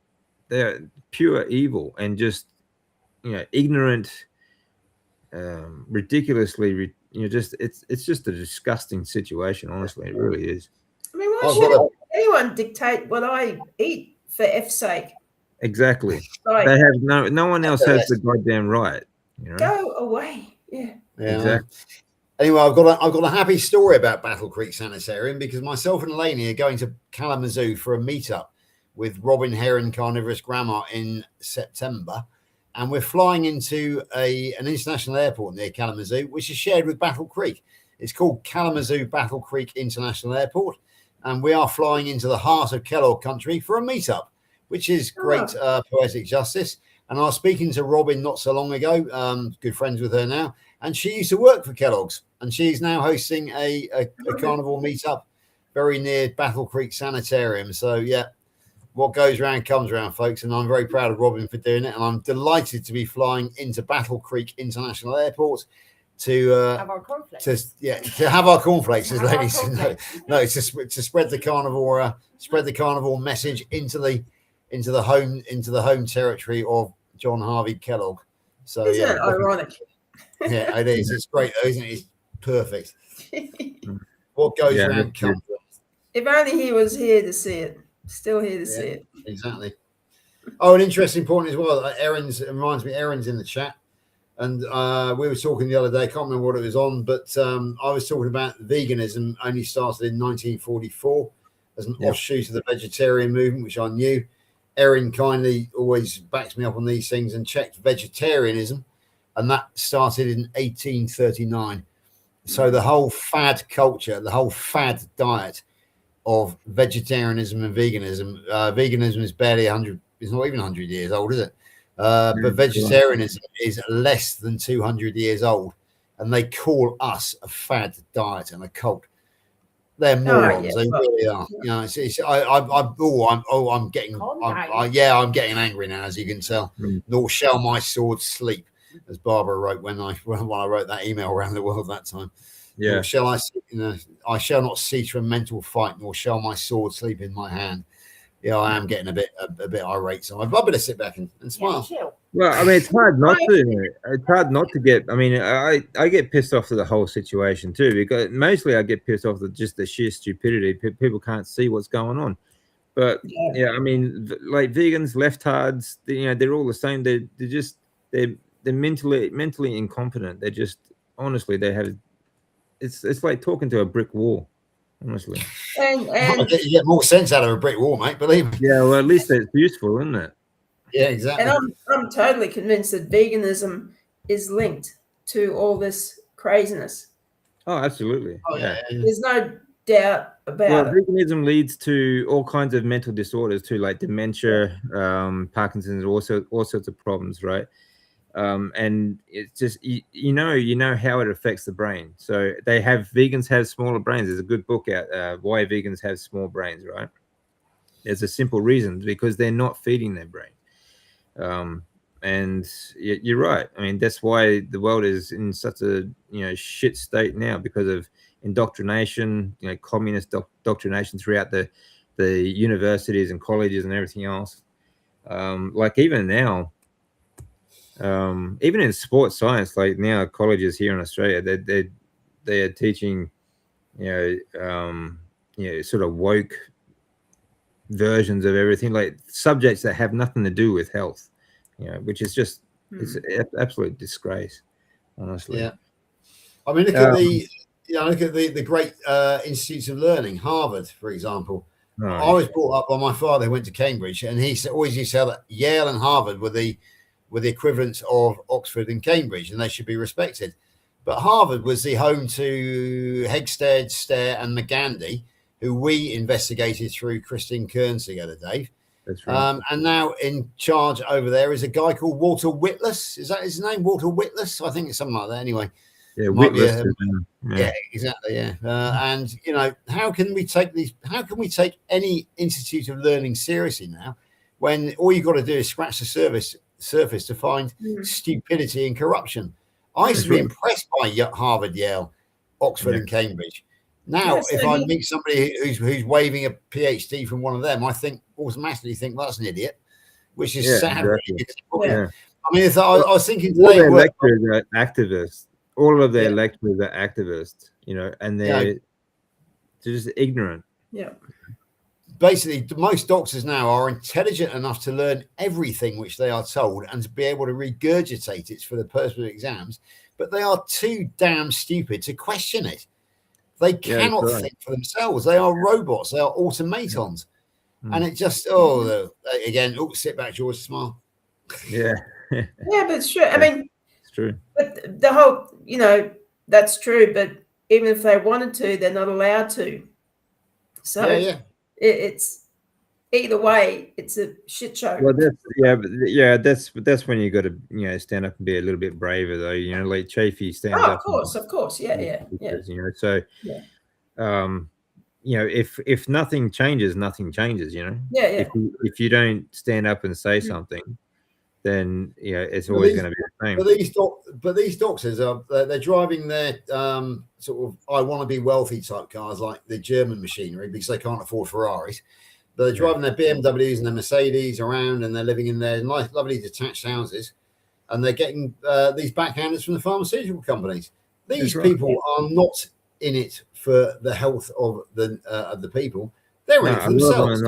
they're pure evil and just ignorant, ridiculously it's just a disgusting situation. Honestly, it really is. I mean, why should anyone dictate what I eat for F's sake? Exactly. They have no one else has the goddamn right. Go away. Yeah. Exactly. Anyway, I've got a happy story about Battle Creek Sanitarium, because myself and Lainey are going to Kalamazoo for a meetup with Robin Heron Carnivorous Grammar in September, and we're flying into an international airport near Kalamazoo, which is shared with Battle Creek. It's called Kalamazoo Battle Creek International Airport, and we are flying into the heart of Kellogg country for a meetup, which is great poetic justice. And I was speaking to Robin not so long ago, good friends with her now, and she used to work for Kellogg's, and she's now hosting a carnival meetup very near Battle Creek Sanitarium. So, yeah, what goes around comes around, folks, and I'm very proud of Robin for doing it, and I'm delighted to be flying into Battle Creek International Airport to have our cornflakes. To have our cornflakes, as ladies no, to spread the carnival message into the home territory of John Harvey Kellogg. So isn't it ironic? Yeah, it is. It's great, isn't it? It's perfect. What goes around comes around. If only he was here to see it. Still here to see it. Exactly. Oh, an interesting point as well. Erin's in the chat. And we were talking the other day, I can't remember what it was on, but I was talking about veganism only started in 1944 as an offshoot of the vegetarian movement, which I knew. Erin kindly always backs me up on these things and checked vegetarianism, and that started in 1839. So the whole fad culture, the whole fad diet of vegetarianism and veganism, veganism is barely 100, it's not even 100 years old, is it? But vegetarianism is less than 200 years old, and they call us a fad diet and a cult. They're morons. They really are. I'm getting angry now, as you can tell. Nor shall my sword sleep, as Barbara wrote when I wrote that email around the world that time. Yeah. Nor shall I shall not cease from mental fight, nor shall my sword sleep in my hand. Yeah, I am getting a bit irate, so I'd better sit back and smile. Well, I mean, it's hard not to. It's hard not to get. I mean, I get pissed off to the whole situation too, because mostly I get pissed off at just the sheer stupidity. People can't see what's going on. But I mean, like vegans, leftards, they're all the same. They're mentally incompetent. They're just honestly, they have. It's like talking to a brick wall. Honestly, and you get more sense out of a brick wall, mate. Believe me. Yeah, well, at least it's useful, isn't it? Yeah, exactly. And I'm totally convinced that veganism is linked to all this craziness. Oh, absolutely. Oh, yeah. There's no doubt about it. Veganism leads to all kinds of mental disorders too, like dementia, Parkinson's, all sorts of problems, right? And it's just you know how it affects the brain. So vegans have smaller brains. There's a good book out, Why Vegans Have Small Brains, right? There's a simple reason, because they're not feeding their brain. And you're right. I mean, that's why the world is in such a shit state now, because of indoctrination, communist indoctrination throughout the universities and colleges and everything else. Like even now. Even in sports science, like now colleges here in Australia, they are teaching, sort of woke versions of everything, like subjects that have nothing to do with health, which is just it's an absolute disgrace, honestly. Yeah, I mean, look at the great institutes of learning, Harvard, for example. Right. I was brought up by my father, who went to Cambridge, and he always used to say that Yale and Harvard were the equivalents of Oxford and Cambridge, and they should be respected. But Harvard was the home to Hegsted, Stair, and McGandy, who we investigated through Christine Kearns together, Dave. That's right. And now in charge over there is a guy called Walter Whitless. Is that his name, Walter Whitless? I think it's something like that. Anyway, Yeah, might be yeah, exactly. Yeah, and you know, how can we take any institute of learning seriously now, when all you've got to do is scratch the surface to find stupidity and corruption? I used to be impressed by Harvard, Yale, Oxford, and Cambridge. Now, if I meet somebody who's waving a PhD from one of them, I automatically think that's an idiot, which is sad. Exactly. Yeah. I mean, I was thinking all today, their lecturers are activists. All of their lecturers are activists, you know, and they're just ignorant. Yeah. Basically, most doctors now are intelligent enough to learn everything which they are told and to be able to regurgitate it for the purpose of exams, but they are too damn stupid to question it. They cannot think for themselves. They are robots. They are automatons. And it just, again, sit back, George, smile. Yeah. Yeah, but it's true. I mean, it's true. But the whole, you know, that's true. But even if they wanted to, they're not allowed to. So it's either way, it's a shit show. Well, that's when you got to, you know, stand up and be a little bit braver, though. You know, like Chafee stands up. Of course, yeah. You know, so you know, if nothing changes, nothing changes. You know, If you don't stand up and say something, then you know it's always going to be the same. But these doctors they're driving their sort of I want to be wealthy type cars, like the German machinery, because they can't afford Ferraris. But they're driving their BMWs and their Mercedes around, and they're living in their nice, lovely detached houses, and they're getting these backhanders from the pharmaceutical companies. These people are not in it for the health of the people. They're in it for themselves.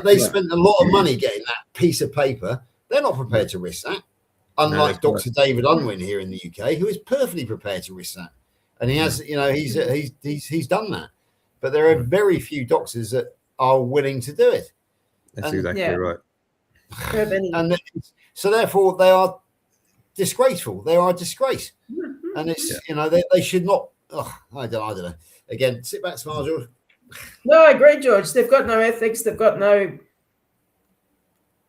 They spent a lot of money getting that piece of paper. They're not prepared to risk that. Unlike Dr. David Unwin here in the UK, who is perfectly prepared to risk that, and he has, you know, he's done that. But there are very few doctors that are willing to do it. That's exactly right. And so therefore they are disgraceful. They are a disgrace, and it's you know they should not. I don't know. Again, sit back, smile, George. No, I agree, George. They've got no ethics. They've got no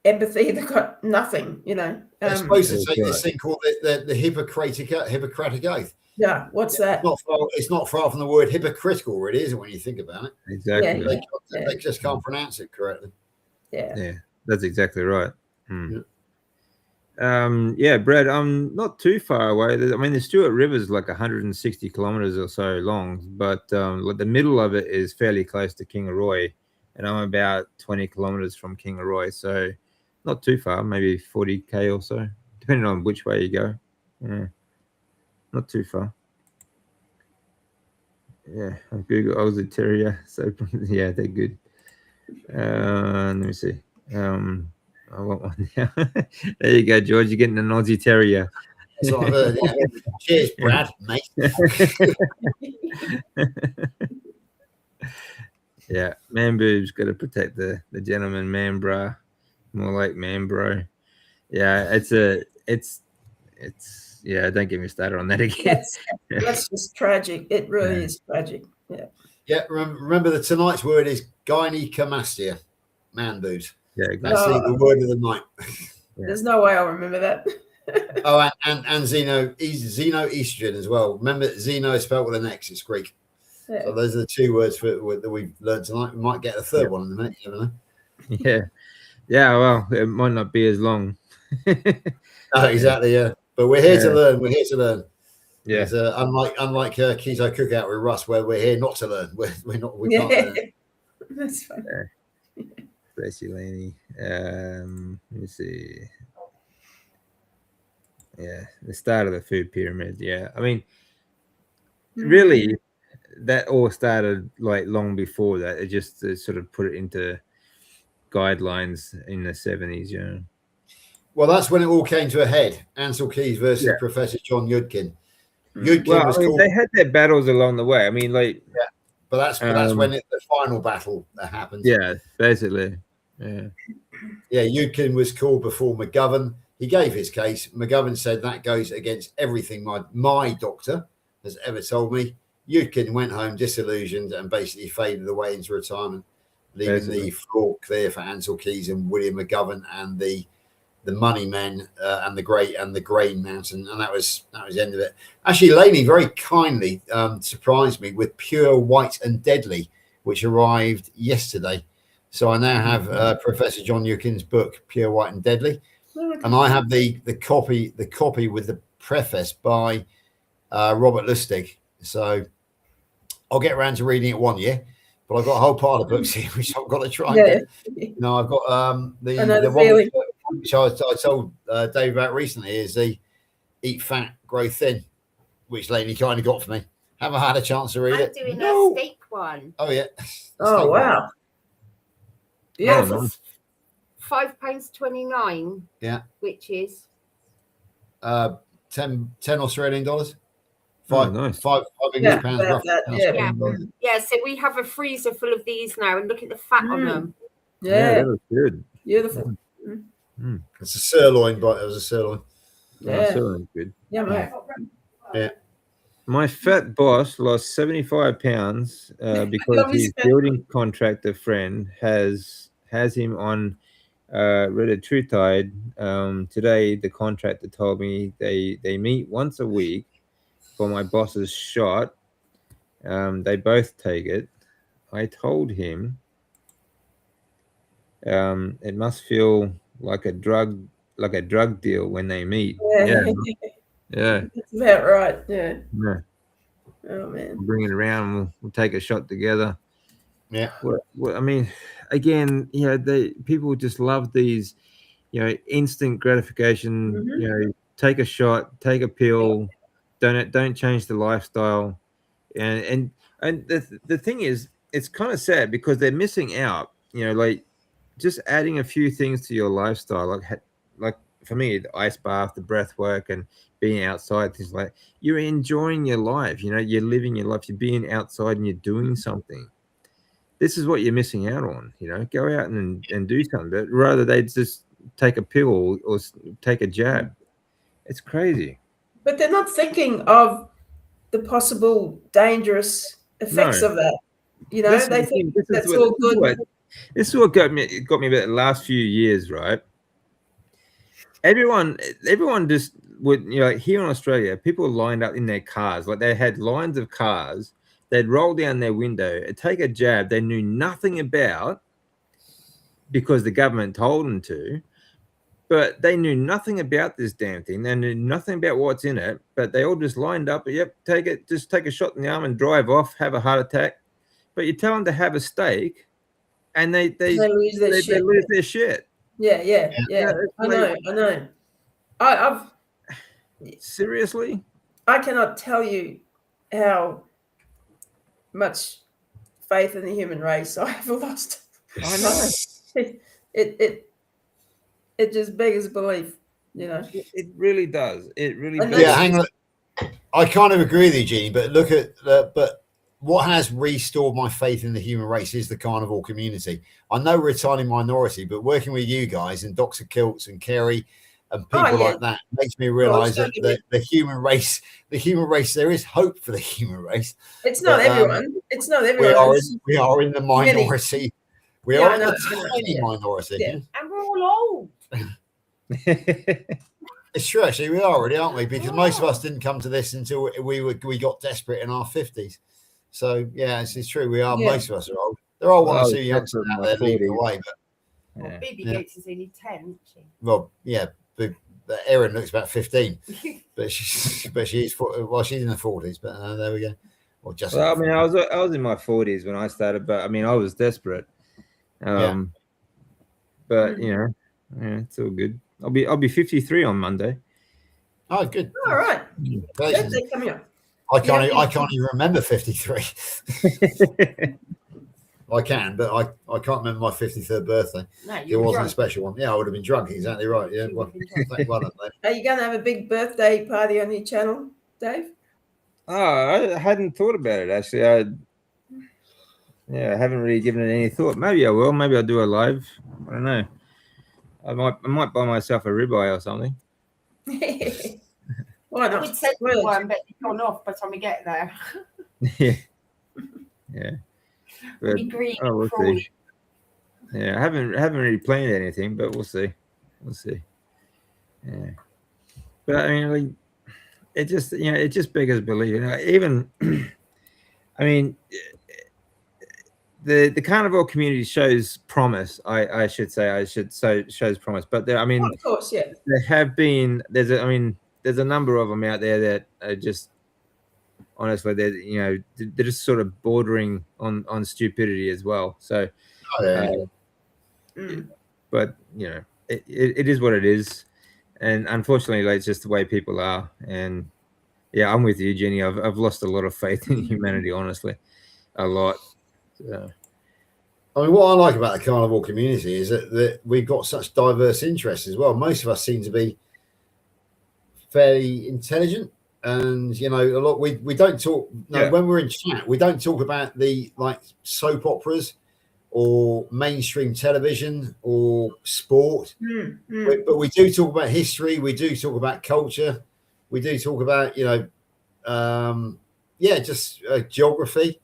empathy. They've got nothing, you know. They're supposed to take this thing called the Hippocratic Oath. Yeah, what's that? It's not far from the word hypocritical, really, is it, when you think about it? Exactly. They just can't pronounce it correctly. Yeah, that's exactly right. Brad, I'm not too far away. I mean, the Stuart River is like 160 kilometers or so long, but the middle of it is fairly close to Kingaroy, and I'm about 20 kilometers from Kingaroy, so not too far, maybe 40k or so, depending on which way you go. Yeah, not too far. Yeah, on Google Aussie Terrier, so yeah, they're good. Let me see. I want one now. There you go, George. You're getting an Aussie Terrier. That's what I've heard. Yeah. Cheers, Brad, mate. Yeah, man boob's got to protect the gentleman, man bra, more like man bro. Yeah, it's yeah. Don't get me started on that again. That's just tragic. It really is tragic. Yeah. Yeah. Remember the tonight's word is gynecomastia, man boobs. Yeah, exactly. That's the word of the night. There's no way I'll remember that. and xenoestrogen as well. Remember, xeno is spelled with an X. It's Greek. Yeah. So those are the two words that we've learned tonight. We might get a third one in a minute. You never know. Yeah. Well, it might not be as long. Exactly. Yeah, but we're here to learn. We're here to learn. Yeah. Unlike Keto Cookout with Russ, where we're here not to learn. We're not. We can't learn. That's fine. Bless you, Laney. Let me see. Yeah, the start of the food pyramid. Yeah, I mean, really, that all started like long before that. It just sort of put it into guidelines in the 70s. You know. Well, that's when it all came to a head. Ansel Keys versus Professor John Yudkin. Yudkin they had their battles along the way. I mean, like. Yeah. But that's when the final battle happened. Yeah, basically. Yeah. Yeah, Yudkin was called before McGovern. He gave his case. McGovern said that goes against everything my doctor has ever told me. Yudkin went home disillusioned and basically faded away into retirement, leaving the floor clear for Ansel Keys and William McGovern and the Money Men and the Grain Mountain, and that was the end of it. Actually, Lainey very kindly surprised me with Pure White and Deadly, which arrived yesterday. So I now have Professor John Eukin's book, Pure White and Deadly, and I have the copy with the preface by Robert Lustig. So I'll get around to reading it one year, but I've got a whole pile of books here which I've got to try and get. You know, I've got the one which I told Dave about recently is the Eat Fat, Grow Thin, which Lainey kind of got for me. Haven't had a chance to read it. I'm doing a steak one. Oh yeah. Oh wow. Yeah. £5.29. Yeah. Which is 10 Australian dollars. Nice. Five English pounds. Yeah. So we have a freezer full of these now, and look at the fat on them. Yeah, that was good. Beautiful. It's a sirloin, but it was a sirloin. Yeah, sirloin's good. Yeah. My fat boss lost 75 pounds because his building contractor friend has him on retatrutide. Today, the contractor told me they meet once a week for my boss's shot. They both take it. I told him it must feel like a drug deal when they meet. Yeah. That's about right. Yeah. Oh man. We'll bring it around. We'll take a shot together. Yeah. Well, I mean, again, people just love these, instant gratification. Take a shot, take a pill. Don't change the lifestyle. And the thing is, it's kind of sad because they're missing out. Like just adding a few things to your lifestyle, like for me, the ice bath, the breath work, and being outside, things like you're enjoying your life. You're living your life. You're being outside and you're doing something. This is what you're missing out on. Go out and do something. But rather they just take a pill or take a jab. It's crazy. But they're not thinking of the possible dangerous effects of that. They think that's all good. This is what got me about the last few years, right? Everyone just would, here in Australia, people lined up in their cars, like they had lines of cars. They'd roll down their window, take a jab they knew nothing about because the government told them to, but they knew nothing about this damn thing. They knew nothing about what's in it, but they all just lined up. Yep, take it. Just take a shot in the arm and drive off, have a heart attack. But you tell them to have a steak, and they lose their shit. Yeah. I know. I've seriously. I cannot tell you how much faith in the human race I have lost. I know. It just beggars belief, It really does. It really does. Yeah, hang on. I kind of agree with you, Jeannie, but look at but what has restored my faith in the human race is the carnivore community. I know we're a tiny minority, but working with you guys and Dr. Kiltz and Kerry and people like that makes me realize that the human race, there is hope for the human race. It's not everyone. It's not everyone. We are in the minority. We are in a tiny minority. Yeah. And we're all old. It's true, actually. We are already, aren't we? Because most of us didn't come to this until we got desperate in our 50s. So, yeah, it's true. We are. Most of us are old. There are one or two youngsters out there leading the way. But Baby Goats is only 10, isn't she? Well, yeah. But Erin looks about 15. but she's in the 40s. But there we go. Or just. Well, I mean, I was in my 40s when I started, but I mean, I was desperate. But it's all good. I'll be 53 on Monday. Oh, good. All right. Birthday coming up. I can't even remember 53. I can, but I can't remember my 53rd birthday. No, it wasn't drunk. A special one. Yeah, I would have been drunk. Exactly right. Yeah. Are you going to have a big birthday party on your channel, Dave? Oh, I hadn't thought about it actually. I haven't really given it any thought. Maybe I will. Maybe I'll do a live. I don't know. I might buy myself a ribeye or something. Why not? We'd send one, but it's gone off by the time we get there. Yeah. But, we'll see. Yeah, I haven't really planned anything, but we'll see. Yeah. But I mean, like, it just beggars belief. Even, I mean, the carnivore community shows promise. I should say shows promise. But I mean, of course, yeah. there have been there's a number of them out there that are just honestly they're just sort of bordering on stupidity as well. So, but it is what it is, and unfortunately, like, it's just the way people are. And yeah, I'm with you, Jenny. I've lost a lot of faith in humanity, honestly, a lot. So. I mean, what I like about the carnivore community is that we've got such diverse interests as well. Most of us seem to be fairly intelligent, and a lot. We don't talk. No, when we're in chat, we don't talk about the like soap operas or mainstream television or sport, but we do talk about history. We do talk about culture. We do talk about geography.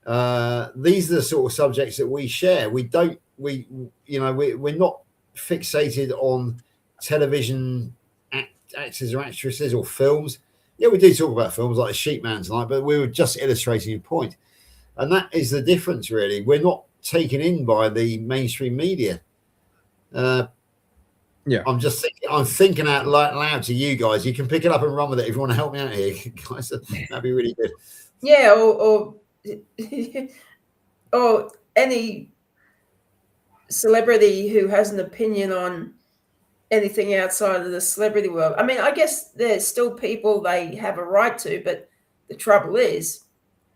These are the sort of subjects that we share. We're not fixated on television actors or actresses or films. Yeah, we do talk about films like The Sheep Man tonight, but we were just illustrating a point. And that is the difference, really. We're not taken in by the mainstream media. I'm thinking out loud to you guys. You can pick it up and run with it if you want to help me out here, guys. That'd be really good. Yeah, or any celebrity who has an opinion on anything outside of the celebrity world. I mean, I guess there's still people they have a right to, but the trouble is,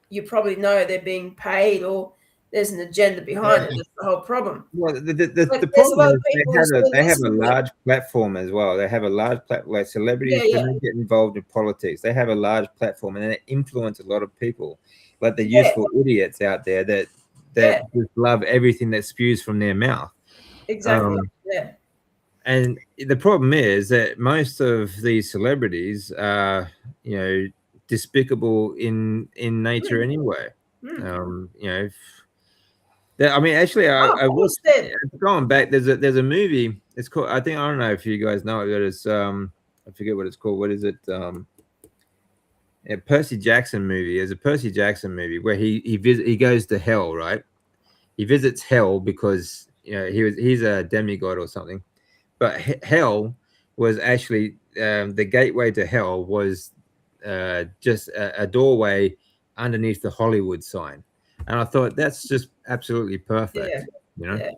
you probably know they're being paid or there's an agenda behind it. That's the whole problem. Well, the problem is they have a large platform as well. They have a large platform. Like celebrities, when they get involved in politics, they have a large platform and they influence a lot of people. Like the useful idiots out there that just love everything that spews from their mouth. Exactly. And the problem is that most of these celebrities are, despicable in nature anyway. I mean, actually, I was going back. There's a movie. It's called. I don't know if you guys know it. It's I forget what it's called. What is it? A Percy Jackson movie. There's a Percy Jackson movie where he goes to hell, right? He visits hell because he's a demigod or something. But hell was actually the gateway to hell was just a doorway underneath the Hollywood sign. And I thought that's just absolutely perfect. I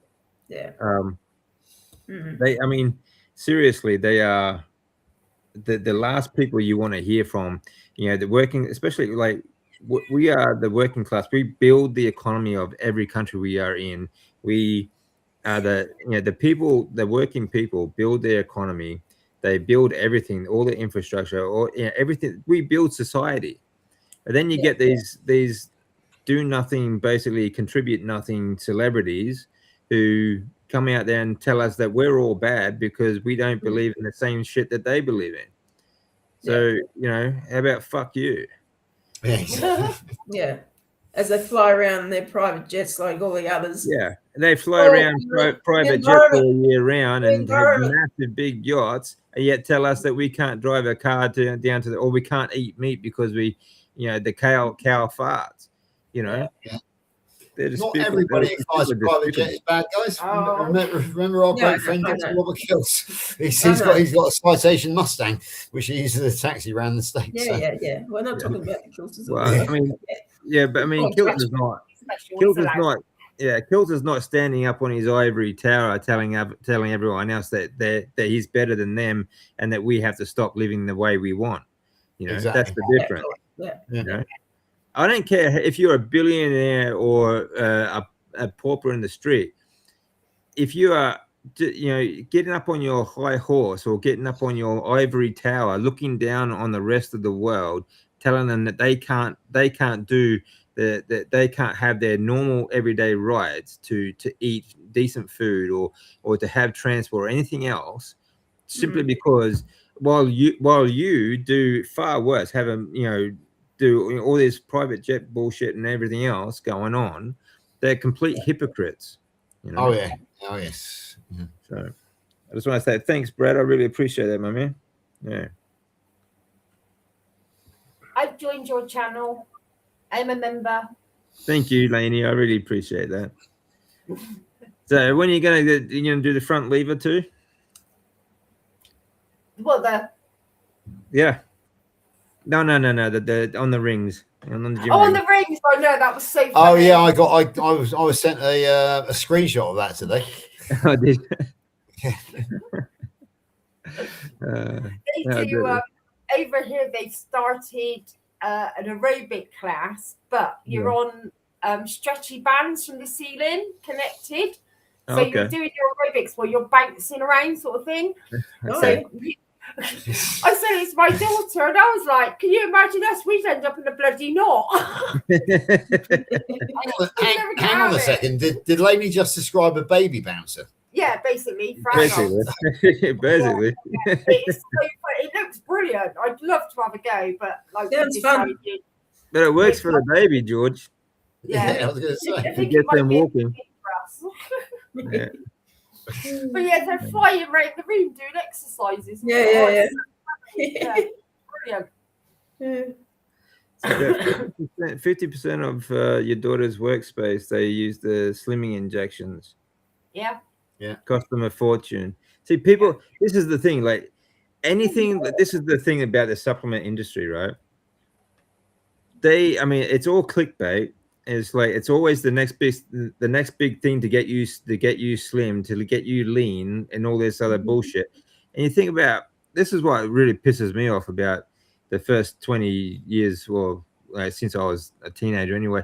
mean, seriously, they are the last people you want to hear from. The working, especially like we are the working class. We build the economy of every country we are in. We are the people, the working people build their economy. They build everything, all the infrastructure, or everything. We build society, and then you get these do nothing, basically contribute nothing celebrities who come out there and tell us that we're all bad because we don't believe in the same shit that they believe in. So, how about fuck you? Yeah. As they fly around in their private jets like all the others. Yeah. They fly around private jets all year round and have massive big yachts, and yet tell us that we can't drive a car down to or we can't eat meat because the cow farts. Not everybody who flies a private jet is bad, guys. Remember our great friend Robert Kills? He's got a citation Mustang, which he uses as a taxi around the States. Yeah. We're not talking about Kills. Well, I mean, but I mean, Kills is not standing up on his ivory tower telling everyone else that he's better than them and that we have to stop living the way we want. Exactly. That's the difference. Yeah. I don't care if you're a billionaire or a pauper in the street. If you are, getting up on your high horse or getting up on your ivory tower, looking down on the rest of the world, telling them that they can't do that they can't have their normal everyday rights to eat decent food or to have transport or anything else, simply because while you do far worse, have do all this private jet bullshit and everything else going on, they're complete hypocrites. Oh yeah. Oh yes. So I just want to say thanks, Brad. I really appreciate that, my man. Yeah. I've joined your channel. I'm a member. Thank you, Lainey. I really appreciate that. So when are you going to do the front lever too? What Yeah. No. The on the rings. On the gym on rings. the rings. Oh no, that was so funny. Oh yeah, I was sent a screenshot of that today. I did. They do, over here they've started an aerobic class, but you're on stretchy bands from the ceiling connected. So you're doing your aerobics while you're bouncing around, sort of thing. Okay. So I said it's my daughter, and I was like, "Can you imagine us? We'd end up in a bloody knot." Hang on a second. Did Lainey just describe a baby bouncer? Yeah, basically. Basically. Yeah, it's so fun. It looks brilliant. I'd love to have a go, but like, Sounds fun. But it works for the baby, George. Yeah, I was going to say. I think Get it might them be a walking. thing for us. Yeah. But yeah, they're flying around the room doing exercises. Yeah. Brilliant. So 50% of your daughter's workspace, they use the slimming injections. Yeah. Cost them a fortune. See, people, this is the thing, like anything, this is the thing about the supplement industry, right? It's all clickbait. It's like it's always the next big thing to get you slim, to get you lean, and all this other bullshit. And you think about, this is what really pisses me off about the first 20 years, well, since I was a teenager anyway,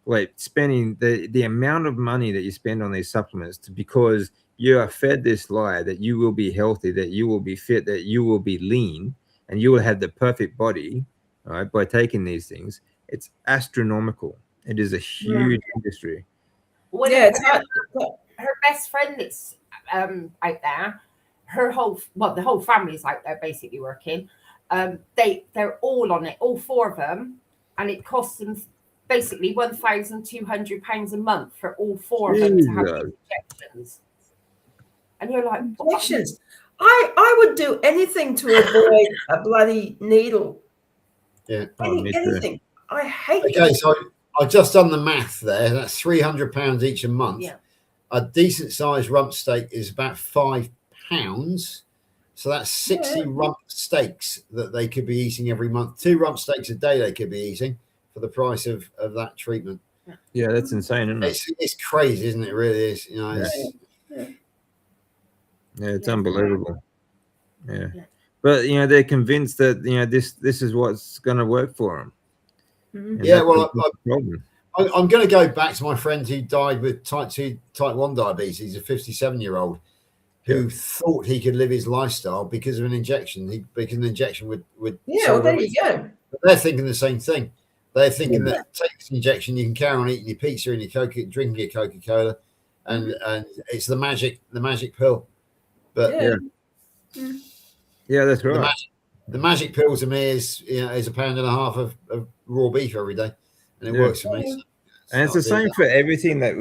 like spending the amount of money that you spend on these supplements because you are fed this lie that you will be healthy, that you will be fit, that you will be lean, and you will have the perfect body, right, by taking these things. It's astronomical. It is a huge industry. Well, Yeah, her best friend that's out there, the whole family's out there basically working. They're all on it, all four of them, and it costs them basically £1,200 a month for all four of them to have these injections. And you're like, injections. I would do anything to avoid a bloody needle. Yeah. Anything. I hate it. Okay, so I've just done the math there. That's £300 each a month. Yeah. A decent sized rump steak is about £5. So that's 60 rump steaks that they could be eating every month. 2 rump steaks a day they could be eating for the price of that treatment. Yeah, that's insane, isn't it? It's crazy, isn't it? It really is. You know, it's unbelievable. Yeah. But they're convinced that this is what's going to work for them. Yeah, well, I'm going to go back to my friend who died with type 1 diabetes. He's a 57-year-old who thought he could live his lifestyle because of an injection. Because an injection would well, there you go. But they're thinking the same thing. They're thinking that take this injection, you can carry on eating your pizza and your Coke, drinking your Coca-Cola, and it's the magic pill. But yeah, that's right. The magic pill to me is £1.50 pound of raw beef every day, and it works for me. So and it's the same for everything that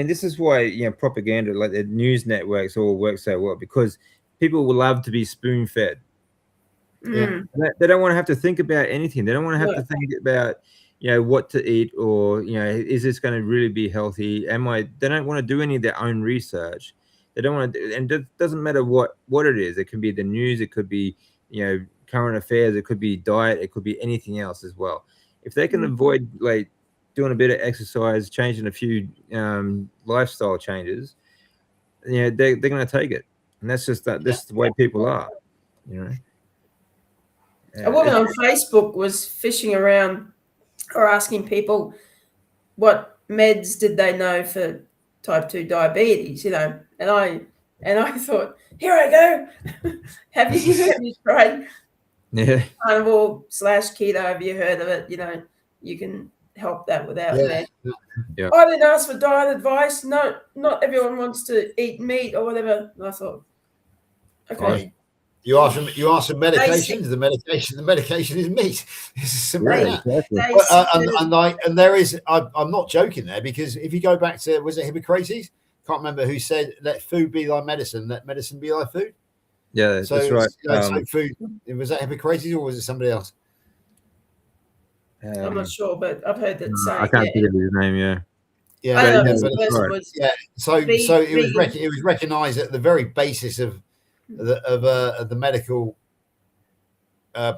this is why propaganda, like the news networks, all work so well, because people will love to be spoon fed. They don't want to have to think about anything. They don't want to have to think about what to eat, or is this going to really be healthy? They don't want to do any of their own research. They don't want to, and it doesn't matter what it is. It can be the news, it could be current affairs, it could be diet, it could be anything else as well. If they can avoid like doing a bit of exercise, changing a few lifestyle changes, they're going to take it, and that's just that. This is the way people are. A woman on Facebook was fishing around or asking people what meds did they know for type 2 diabetes, and I thought, here I go. Have you tried carnivore / keto? Have you heard of it? You can help that without meds. Yeah. I didn't ask for diet advice. No, not everyone wants to eat meat or whatever. And I thought, okay. Right. You ask for medications. The medication is meat. It's as simple as that. And there is. I'm not joking there, because if you go back to, was it Hippocrates? can't remember who said, "Let food be thy medicine, let medicine be thy food." Yeah, So that's right. so food. Was that Hippocrates or was it somebody else? I'm not sure, but I've heard that saying. I can't think of his name. Yeah. Yeah, I don't know yeah, this person right. was. yeah. So it was recognised at the very basis of the medical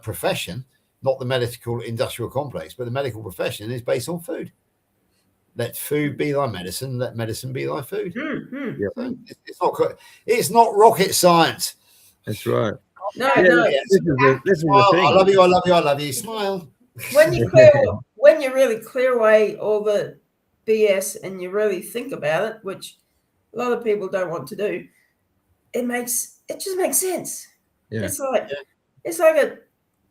profession, not the medical industrial complex, but the medical profession is based on food. Let food be thy medicine. Let medicine be thy food. Yeah. So it's not rocket science. That's right. No, Yeah, no. This is the Smile. thing. I love you. I love you. I love you. Smile. When you really clear away all the BS and you really think about it, which a lot of people don't want to do, it just makes sense. Yeah. It's like a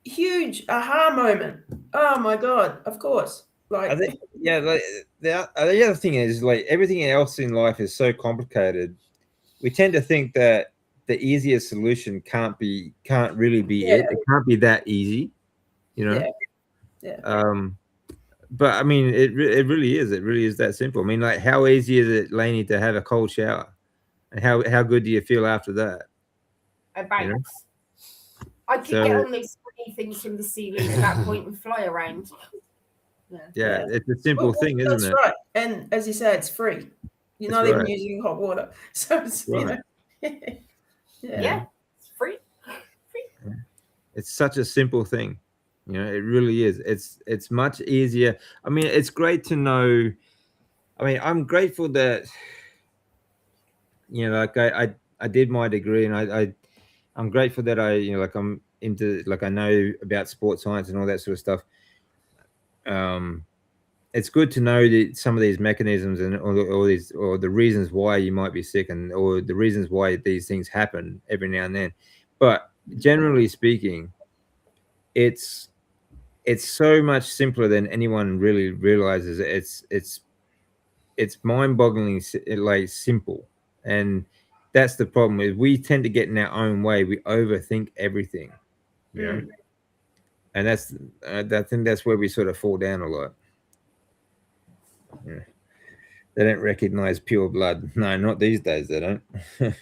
huge aha moment. Oh my God, of course. Like, I think, yeah, like the other thing is, like, everything else in life is so complicated. We tend to think that the easiest solution can't really be it. It can't be that easy, you know. Yeah. But I mean, it really is. It really is that simple. I mean, like, how easy is it, Lainey, to have a cold shower, and how good do you feel after that? About. You know? I could get on those funny things from the ceiling at that point and fly around. Yeah, it's a simple thing, isn't it? That's right. And as you say, it's free. You're not even using hot water. So it's, you know, yeah, it's free. It's such a simple thing. You know, it really is. It's much easier. I mean, it's great to know. I mean, I'm grateful that, you know, like I did my degree, and I'm grateful that like, I'm into, like, I know about sports science and all that sort of stuff. It's good to know that some of these mechanisms and all these, or the reasons why you might be sick, or the reasons why these things happen every now and then. But generally speaking, it's so much simpler than anyone really realizes. It's mind-boggling, like, simple. And that's the problem, is we tend to get in our own way. We overthink everything, you know. And that's I think that's where we sort of fall down a lot. Yeah. They don't recognize pure blood. No, not these days, they don't. Yeah.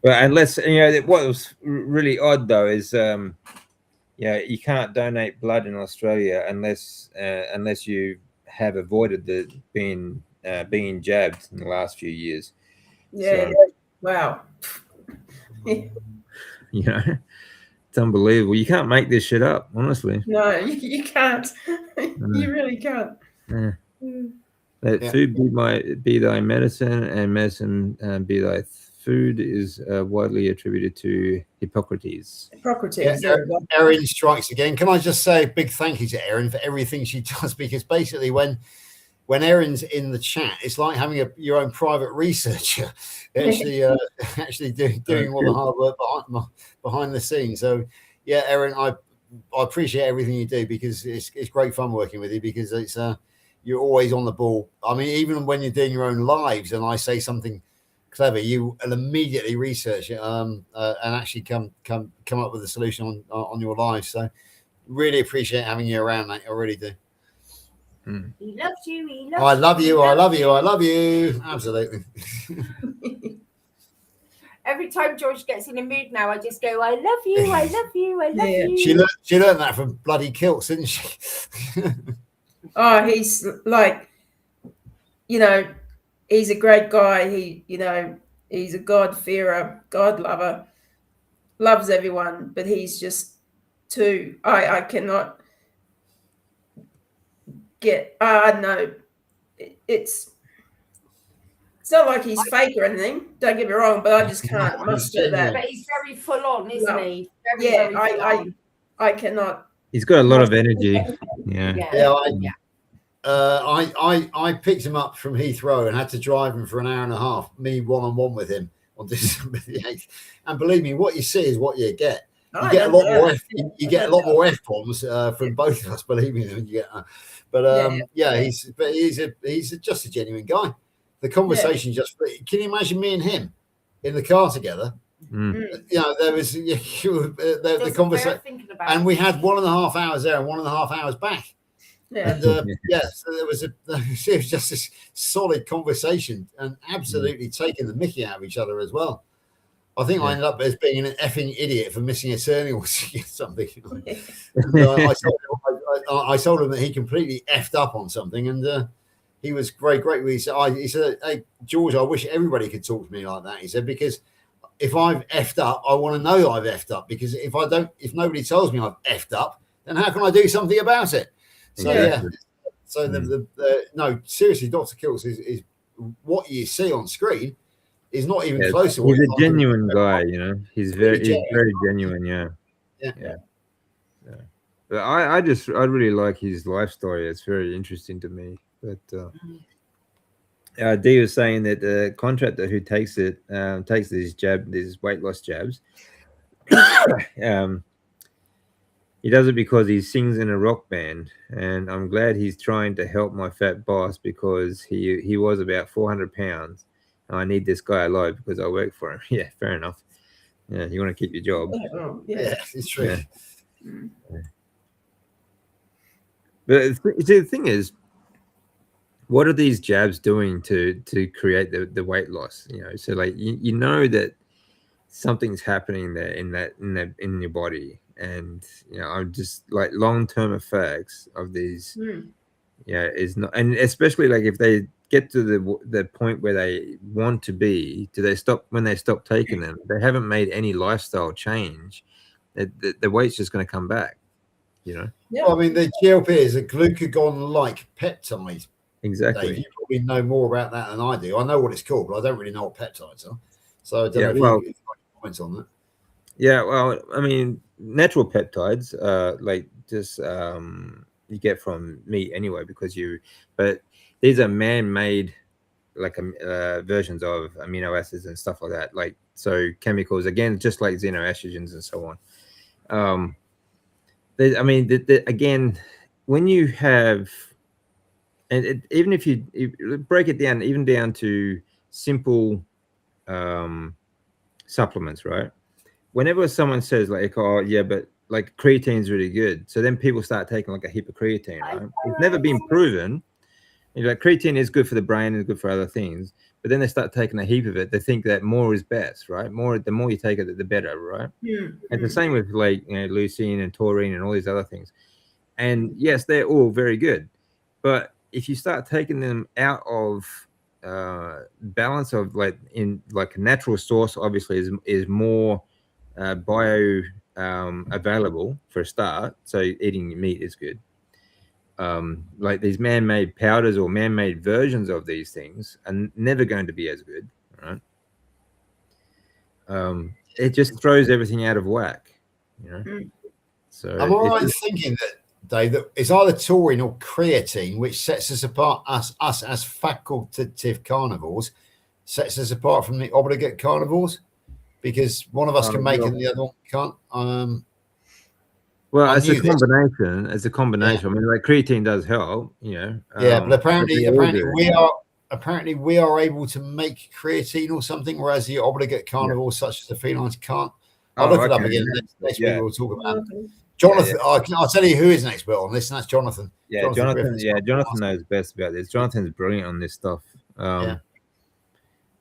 But unless, you know, what was really odd though is, yeah, you can't donate blood in Australia unless you have avoided being jabbed in the last few years. Yeah. So, wow. You know, it's unbelievable. You can't make this shit up, honestly. No, you can't. You really can't. Yeah. Let food be thy medicine, and medicine be thy food is widely attributed to Hippocrates. Yeah, Erin strikes again. Can I just say a big thank you to Erin for everything she does? Because basically, when Erin's in the chat, it's like having your own private researcher, actually doing all the hard work behind the scenes. So, yeah, Erin, I appreciate everything you do, because it's great fun working with you, because it's you're always on the ball. I mean, even when you're doing your own lives and I say something clever, you will immediately research it and actually come up with a solution on your live. So really appreciate having you around, mate. I really do. He loves you. He loves I love you. I love you. I love you. Absolutely. Every time George gets in a mood now, I just go, I love you. I love you. I love you. She learned that from bloody Kilts, didn't she? Oh, he's like, you know, he's a great guy. He's a God-fearer, God-lover, loves everyone, but he's just too, I cannot get, no, it's not like he's fake or anything, don't get me wrong, but I just can't muster that. But he's very full on, isn't he? Very I cannot. He's got a lot of energy. I picked him up from Heathrow and had to drive him for an hour and a half, me one-on-one with him on December the 8th. And believe me, what you see is what you get. You get a lot more F-bombs from both of us, believe me. He's just a genuine guy. The conversation can you imagine me and him in the car together? You know, there was the conversation, and we had 1.5 hours there and 1.5 hours back. Yeah. And so there was it was just this solid conversation and absolutely taking the mickey out of each other as well. I think I ended up as being an effing idiot for missing a turning or something. And, I told him that he completely effed up on something, and he was very grateful. He said, "Hey George, I wish everybody could talk to me like that." He said, "Because if I've effed up, I want to know I've effed up. Because if nobody tells me I've effed up, then how can I do something about it?" So so no, seriously, Dr. Kills is what you see on screen is not even close to what he's a genuine guy, you know. He's very genuine, yeah. But I really like his life story. It's very interesting to me. But Dee was saying that the contractor who takes these weight loss jabs, he does it because he sings in a rock band, and I'm glad he's trying to help my fat boss because he was about 400 pounds. I need this guy alive because I work for him. Yeah, fair enough. Yeah, you want to keep your job. Yeah, it's true. Yeah. But the thing is, what are these jabs doing to create the weight loss? You know, so like you know that something's happening there in your body, and you know, I'm just like long-term effects of these. Yeah, is not, and especially like if they get to the point where they want to be, when they stop taking them, they haven't made any lifestyle change, the weight's just going to come back, you know. Well, I mean, the GLP is a glucagon-like peptide. Exactly. Dave, you probably know more about that than I do. I know what it's called, but I don't really know what peptides are. So I don't know if you can comment on that. Yeah, well, I mean, natural peptides, like just you get from meat anyway, but these are man-made like versions of amino acids and stuff like that. Like, so chemicals, again, just like xenoestrogens and so on. Again, when you have, and even if you break it down, even down to simple supplements, right? Whenever someone says like, "Oh yeah, but like creatine's really good," so then people start taking like a heap of creatine, right? It's never been proven. Like creatine is good for the brain and good for other things, but then they start taking a heap of it. They think that more is best, right? The more you take it, the better, right? And the same with like leucine and taurine and all these other things. And yes, they're all very good, but if you start taking them out of balance of like in like a natural source, obviously is more bio available for a start. So eating meat is good. Like these man-made powders or man-made versions of these things are never going to be as good, right? It just throws everything out of whack, you know. So am I right in thinking that, Dave, that it's either taurine or creatine which sets us apart, us as facultative carnivores, sets us apart from the obligate carnivores? Because one of us can make it and the other one can't. Well, it's a combination. It's a combination. Yeah. I mean, like creatine does help, you know. Yeah, but apparently we are able to make creatine or something, whereas the obligate carnivores, such as the felines, can't. I'll look it up again. Next week we'll talk about it. Jonathan, I'll tell you who is an expert on this, and that's Jonathan. Yeah, Jonathan knows best about this. Jonathan's brilliant on this stuff.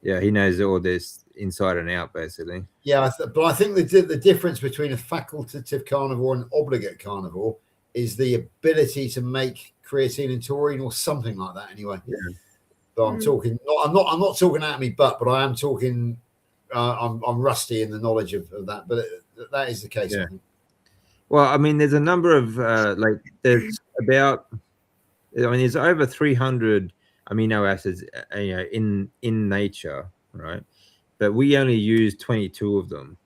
Yeah, he knows all this inside and out, basically. Yeah, but I think the difference between a facultative carnivore and an obligate carnivore is the ability to make creatine and taurine or something like that. Anyway, but I'm talking. I'm not talking out of me butt, but I am talking. I'm rusty in the knowledge of that, but that is the case. Yeah. Well, I mean, there's a number of there's over 300 amino acids, in nature, right? But we only use 22 of them.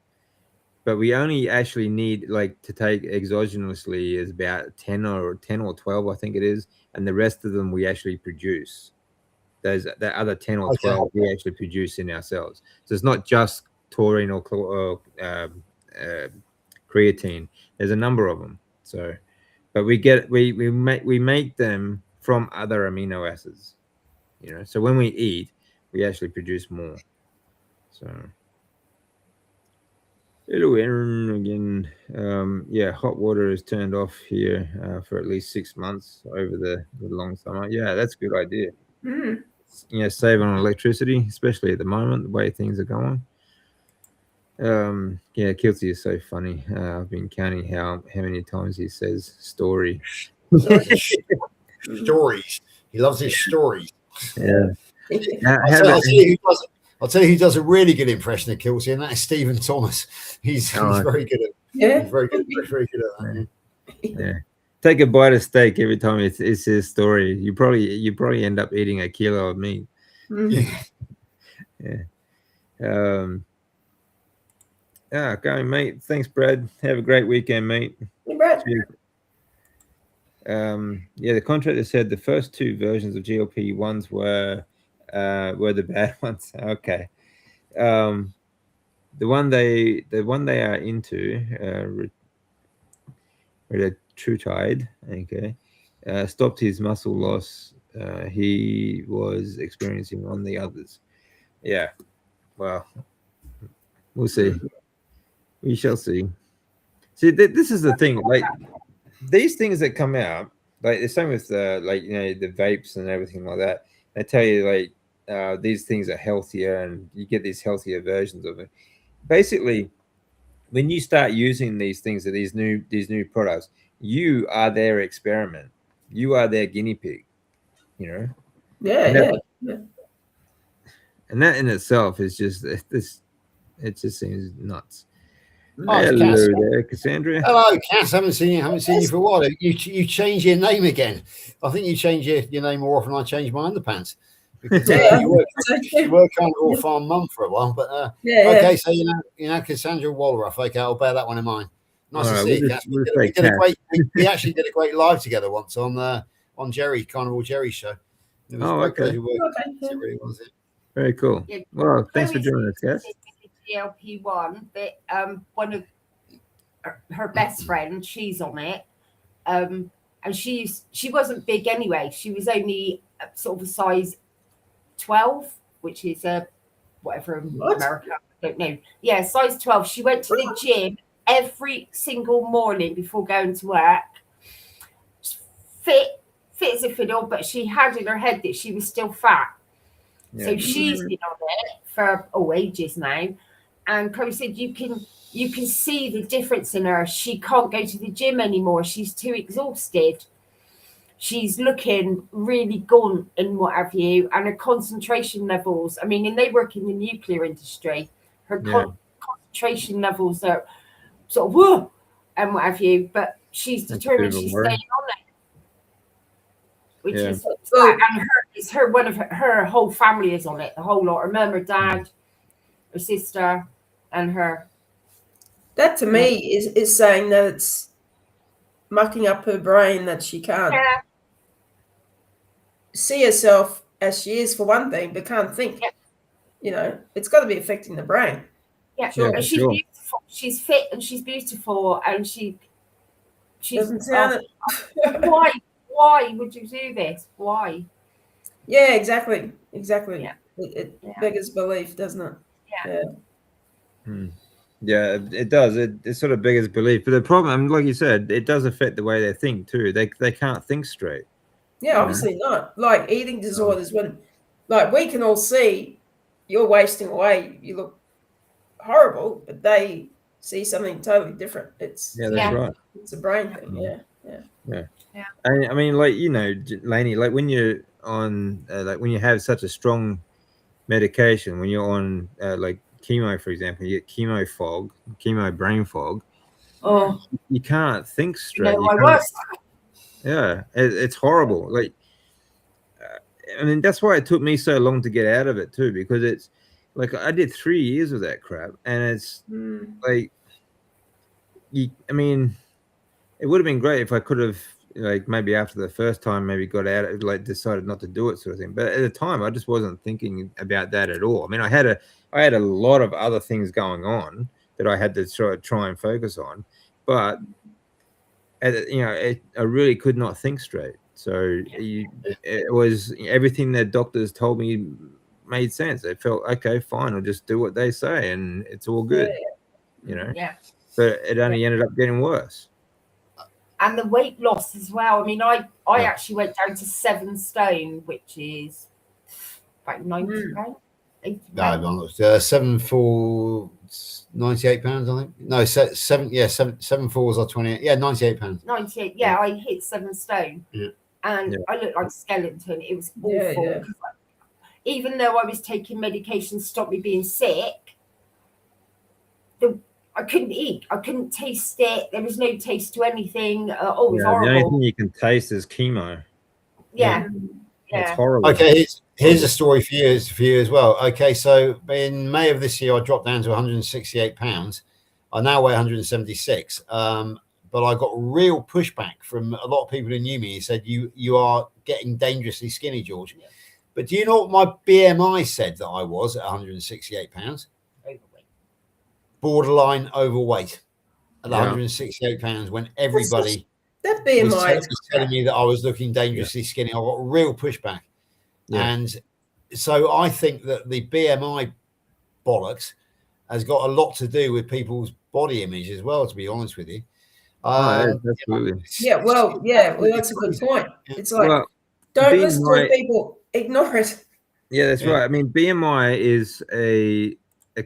But we only actually need to take exogenously is about 10 or 12, I think it is, and the rest of them we actually produce. The other 10 or 12 we actually produce in ourselves. So it's not just taurine or creatine. There's a number of them. So, but we make them from other amino acids. You know, so when we eat, we actually produce more. So, Hello, Aaron again. Yeah, hot water is turned off here for at least 6 months over the long summer. Yeah, that's a good idea. Mm. Save on electricity, especially at the moment, the way things are going. Yeah, Kilsey is so funny. I've been counting how many times he says story. Stories. He loves his stories. Yeah. I'll tell you who does a really good impression of Kilsey, and that is Stephen Thomas. He's very good at. Yeah. He's very good at that. Yeah. Take a bite of steak every time it's his story. You probably end up eating a kilo of meat. Mm. Yeah. Going, mate. Thanks, Brad. Have a great weekend, mate. Hey, Brad. Cheers. The contractor said the first two versions of GLP-1s were the bad ones. Okay. The one they are into, retatrutide, okay, stopped his muscle loss he was experiencing on the others. Yeah. Well, we'll see. We shall see. See, this is the thing. Like these things that come out, like the same with the the vapes and everything like that. They tell you like these things are healthier, and you get these healthier versions of it. Basically, when you start using these things, these new products, you are their experiment. You are their guinea pig. You know. Yeah. And that in itself is just this. It just seems nuts. Oh, hello there, Cassandra. Hello, Cass. Haven't seen you for a while. You changed your name again. I think you change your name more often than I change my underpants. Because you were kind of all farm mum for a while, but okay. So you know Cassandra Walraff. Okay, I'll bear that one in mind. Nice to see you, Cass. We actually did a great live together once on Jerry Carnival Jerry's show. It was a great pleasure working. It really was. Very cool. Yeah. Well, thanks for joining us, Cass. GLP-1 that one of her best friends, she's on it, and she wasn't big anyway. She was only sort of a size 12, which is whatever in America, I don't know. Yeah, size 12. She went to the gym every single morning before going to work. Fit as a fiddle, but she had in her head that she was still fat. Yeah. So she's been on it for ages now. And Chloe said you can see the difference in her. She can't go to the gym anymore. She's too exhausted. She's looking really gaunt and what have you. And her concentration levels, I mean, and they work in the nuclear industry. Her concentration levels are sort of whoa and what have you. But she's determined she's staying on it. Which is and one of her whole family is on it. The whole lot. Her mum, her dad, her sister. And her. That to me is saying that it's mucking up her brain, that she can't see herself as she is for one thing, but can't think. Yeah. You know, it's got to be affecting the brain. Yeah, sure. And she's beautiful. She's fit and she's beautiful, and she doesn't sound it. Why would you do this? Why? Yeah, exactly. Yeah. It beggars belief, doesn't it? Yeah. Yeah, it does. It sort of beggars belief. But the problem, like you said, it does affect the way they think too. They can't think straight. Yeah, obviously not. Like eating disorders, when like we can all see you're wasting away, you look horrible, but they see something totally different. That's right. It's a brain thing. Yeah. And I mean, like, you know, Lainey, like when you're on, like when you have such a strong medication, when you're on, like chemo, for example, you get chemo brain fog. Oh, you can't think straight. It's horrible. Like, I mean, that's why it took me so long to get out of it too, because it's like I did 3 years of that crap, and it's like, I mean, it would have been great if I could have, like, maybe after the first time, maybe got out, like decided not to do it, sort of thing. But at the time, I just wasn't thinking about that at all. I mean, I had a lot of other things going on that I had to sort of try and focus on, but you know, I really could not think straight. So it was everything that doctors told me made sense. I felt okay, fine, I'll just do what they say, and it's all good. you know. Yeah. But it only ended up getting worse. And the weight loss as well. I mean, I actually went down to 7 stone, which is about 90 pounds. 80 pounds. No, 7 for 98 pounds, I think. No, 7. Yeah, 7 fours are 28. Yeah, 98 pounds. 98. Yeah, I hit 7 stone. Yeah. And I looked like a skeleton. It was awful. Yeah. Even though I was taking medication to stop me being sick, I couldn't eat. I couldn't taste it. There was no taste to anything. It was horrible. The only thing you can taste is chemo. Yeah. It's horrible. Okay, here's a story for you as well. Okay, so in May of this year, I dropped down to 168 pounds. I now weigh 176. But I got real pushback from a lot of people who knew me. He said, you are getting dangerously skinny, George. Yeah. But do you know what my BMI said that I was at 168 pounds? Overweight. Borderline overweight at 168 pounds when everybody that BMI was telling me that I was looking dangerously skinny. I got real pushback. Yeah. And so I think that the BMI bollocks has got a lot to do with people's body image as well, to be honest with you. Absolutely. Well, that's a good point. It's like, don't listen to people, ignore it. Yeah, that's right. I mean, BMI is a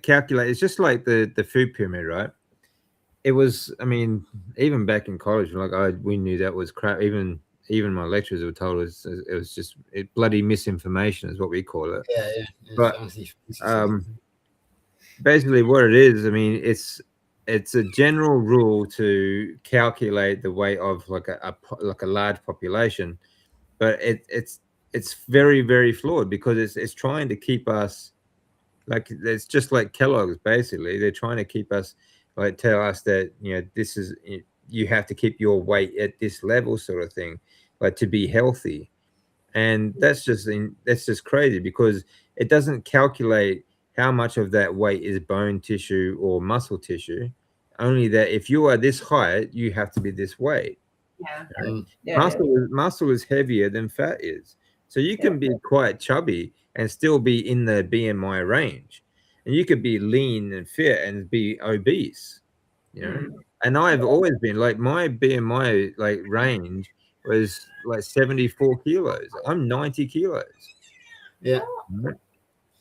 calculator. It's just like the food pyramid, right? It was, I mean, even back in college, like we knew that was crap. Even my lecturers were told it was just bloody misinformation is what we call it. Yeah. But basically what it is, I mean, it's a general rule to calculate the weight of like a large population, but it's very, very flawed because it's trying to keep us like, it's just like Kellogg's. Basically, they're trying to keep us, like, tell us that, you know, this is, you have to keep your weight at this level, sort of thing, like to be healthy. And that's just crazy because it doesn't calculate how much of that weight is bone tissue or muscle tissue. Only that if you are this height, you have to be this weight. Muscle is heavier than fat is. So you can be quite chubby and still be in the BMI range. And you could be lean and fit and be obese, you know. And I've always been, like, my BMI like range was like 74 kilos. I'm 90 kilos. Yeah.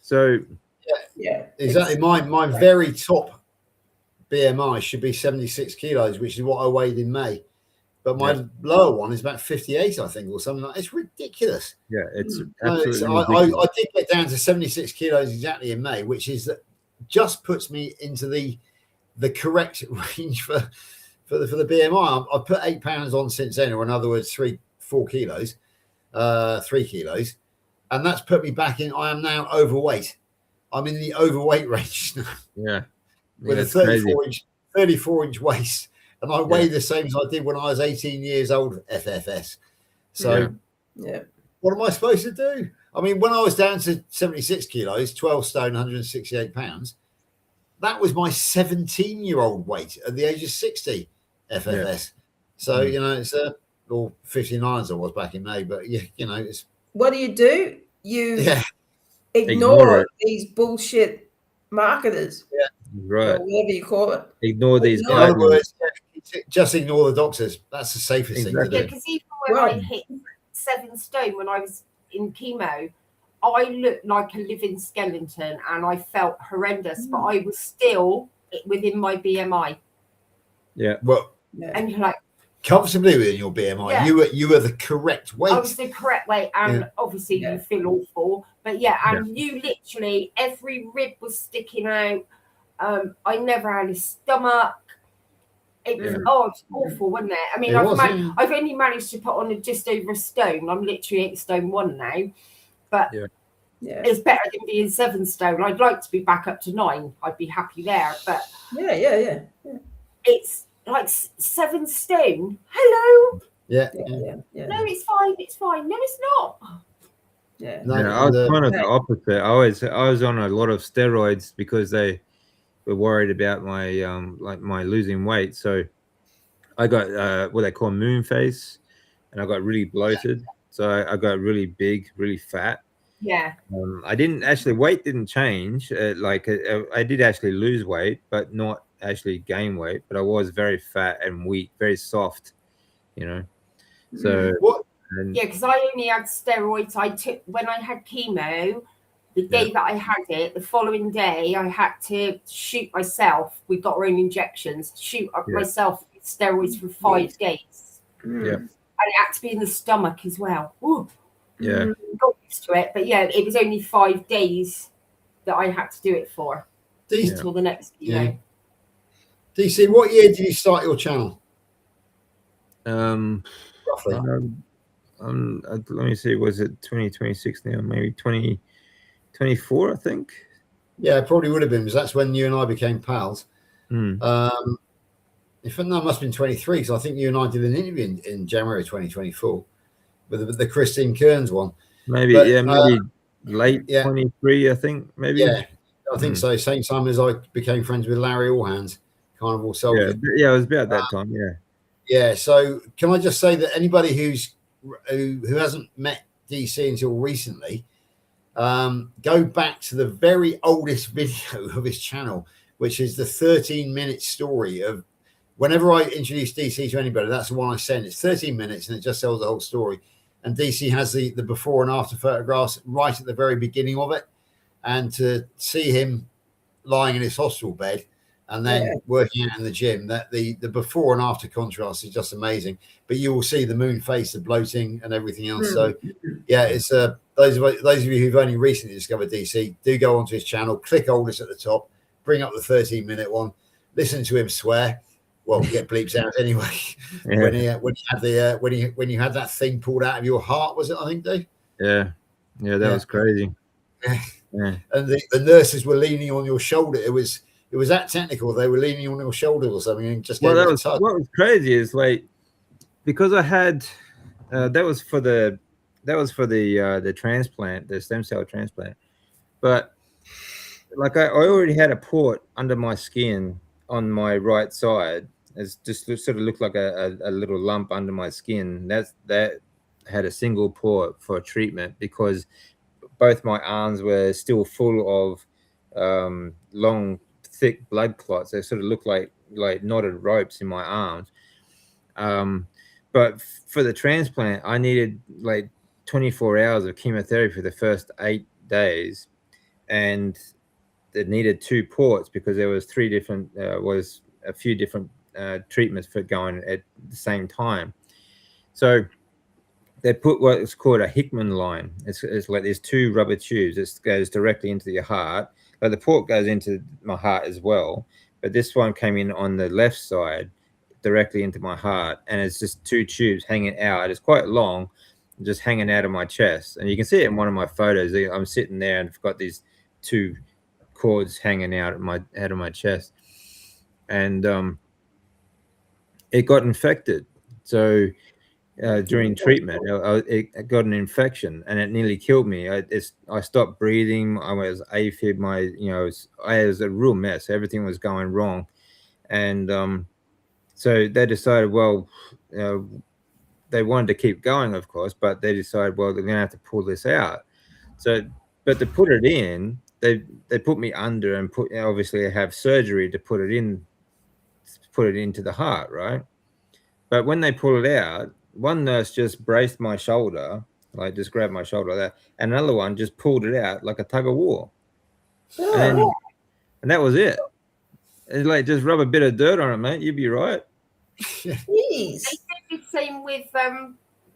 So exactly. My very top BMI should be 76 kilos, which is what I weighed in May. But my lower one is about 58, I think, or something like that. It's ridiculous. Yeah, it's absolutely I did get down to 76 kilos exactly in May, which is just puts me into the correct range for the BMI. I put 8 pounds on since then, or in other words, 3 kilos, and that's put me back in. I am now overweight. I'm in the overweight range now. Yeah, with a 34-inch waist, and I weigh the same as I did when I was 18 years old. FFS. So, what am I supposed to do? I mean, when I was down to 76 kilos, 12 stone, 168 pounds, that was my 17-year-old weight at the age of 60. FFS. So you know, it's or 59 as I was back in May. But you know, it's what do? You ignore these bullshit marketers. Yeah. Right. Or whatever you call it. Ignore these guys. In other words, just ignore the doctors. That's the safest thing to do. Yeah, because even when I hit 7 stone when I was in chemo, I looked like a living skeleton and I felt horrendous, but I was still within my BMI. Yeah. Well, and you're like comfortably within your BMI. Yeah. You were the correct weight. I was the correct weight, and obviously you feel awful. But you literally every rib was sticking out. I never had a stomach. It was it was awful, wasn't it? I mean, I've only managed to put on just over a stone. I'm literally 8 stone 1 now, but it's better than being 7 stone. I'd like to be back up to 9. I'd be happy there, but it's like 7 stone. Hello. Yeah. No, it's fine. It's fine. No, it's not. Yeah. I was kind of the opposite. I was on a lot of steroids because they were worried about my my losing weight. So I got what they call moon face, and I got really bloated. So I got really big, really fat. Yeah. I didn't actually, weight didn't change. I did actually lose weight, but not actually gain weight, but I was very fat and weak, very soft, you know. So what? Yeah, because I only had steroids. I took when I had chemo. The day that I had it, the following day, I had to shoot myself. We got our own injections. Shoot up myself with steroids for 5 days. Yeah, and it had to be in the stomach as well. Ooh. yeah. Got used to it, but yeah, it was only 5 days that I had to do it for until the next chemo. DC, what year did you start your channel? Roughly. Let me see. Was it 2026 now? Maybe 2024, I think. Yeah, it probably would have been, because that's when you and I became pals. In fact, no, it must have been 23, because I think you and I did an interview in January 2024 with the Christine Kearns one. Maybe, maybe late 23, I think. Maybe. Yeah, I think so. Same time as I became friends with Larry Allhands, Carnival Soldier. Yeah, it was about that time. Yeah. So can I just say that anybody who hasn't met DC until recently, go back to the very oldest video of his channel, which is the 13-minute story of whenever I introduce DC to anybody, that's the one I send. It's 13 minutes and it just tells the whole story. And DC has the before and after photographs right at the very beginning of it. And to see him lying in his hospital bed and then working out in the gym, that the before and after contrast is just amazing. But you will see the moon face, the bloating and everything else. So yeah, it's those of you who've only recently discovered DC, do go onto his channel, click oldest at the top, bring up the 13-minute one, listen to him swear. Well, get bleeps out anyway. When you had that thing pulled out of your heart, was it? I think, Dave. Yeah, that was crazy. Yeah. And the nurses were leaning on your shoulder. It was that technical. They were leaning on your shoulder or something and just gave a tug. What was crazy is like, because I had that was for the transplant, the stem cell transplant, but like I already had a port under my skin on my right side. It's just sort of looked like a little lump under my skin. That had a single port for treatment because both my arms were still full of long, thick blood clots. They sort of looked like knotted ropes in my arms. But for the transplant, I needed like 24 hours of chemotherapy for the first 8 days, and it needed 2 ports because there was a few different treatments for going at the same time. So they put what's called a Hickman line. It's like there's 2 rubber tubes. It goes directly into your heart. But the port goes into my heart as well. But this one came in on the left side, directly into my heart, and it's just 2 tubes hanging out. It's quite long, just hanging out of my chest. And you can see it in one of my photos. I'm sitting there and I've got these 2 cords hanging out of my chest, and it got infected. So during treatment, it got an infection and it nearly killed me. I stopped breathing. I was AFib. I was a real mess. Everything was going wrong, and so they decided, well, they wanted to keep going, of course, but they decided, well, they're going to have to pull this out. So, but to put it in, they put me under and obviously have surgery to put it into the heart, right? But when they pull it out, one nurse just braced my shoulder, like just grabbed my shoulder like that, and another one just pulled it out like a tug of war. And that was it. It's like, just rub a bit of dirt on it, mate. You'll be right. Jeez. They did the same with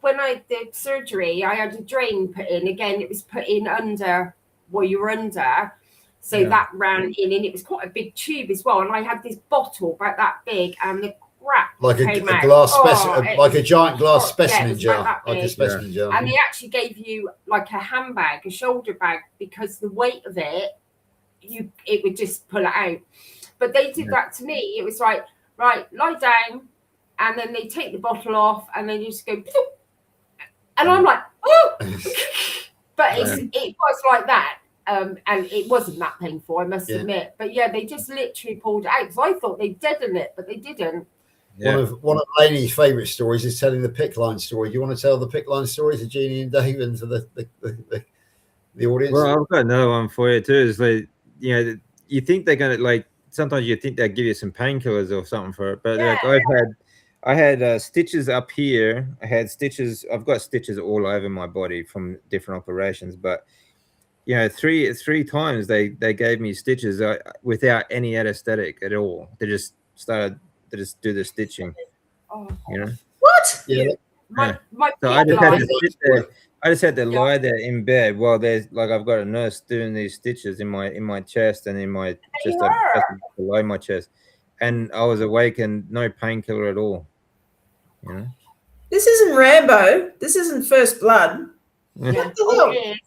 when I did surgery. I had a drain put in. Again, it was put in under what you were under, so that ran in, and it was quite a big tube as well. And I had this bottle about that big, and the crap like came a out. glass specimen, like a giant glass specimen jar, like a specimen jar. And they actually gave you like a handbag, a shoulder bag, because the weight of it, it would just pull it out. But they did that to me. It was like, right, lie down, and then they take the bottle off, and then you just go, and I'm like, oh, but it was like that. And it wasn't that painful, I must admit. But yeah, they just literally pulled it out, because I thought they'd deadened it, but they didn't. Yeah. One of Lainey's favourite stories is telling the pick line story. Do you want to tell the pick line story to Jeannie and Dave and to the audience? Well, I've got another one for you too. It's like, you think they're going to, like, sometimes you think they'll give you some painkillers or something for it, but Yeah. like I had stitches up here. I had stitches. I've got stitches all over my body from different operations, but you know, three times they gave me stitches without any anesthetic at all. They just do the stitching. Oh, You know. What? Yeah. my So I just had line, to sit there. I just had to Yeah. lie there in bed while there's like I've got a nurse doing these stitches in my chest and in my just below my chest, and I was awake and no painkiller at all. You know. This isn't Rambo. This isn't First Blood. yeah. What the Oh, hell? it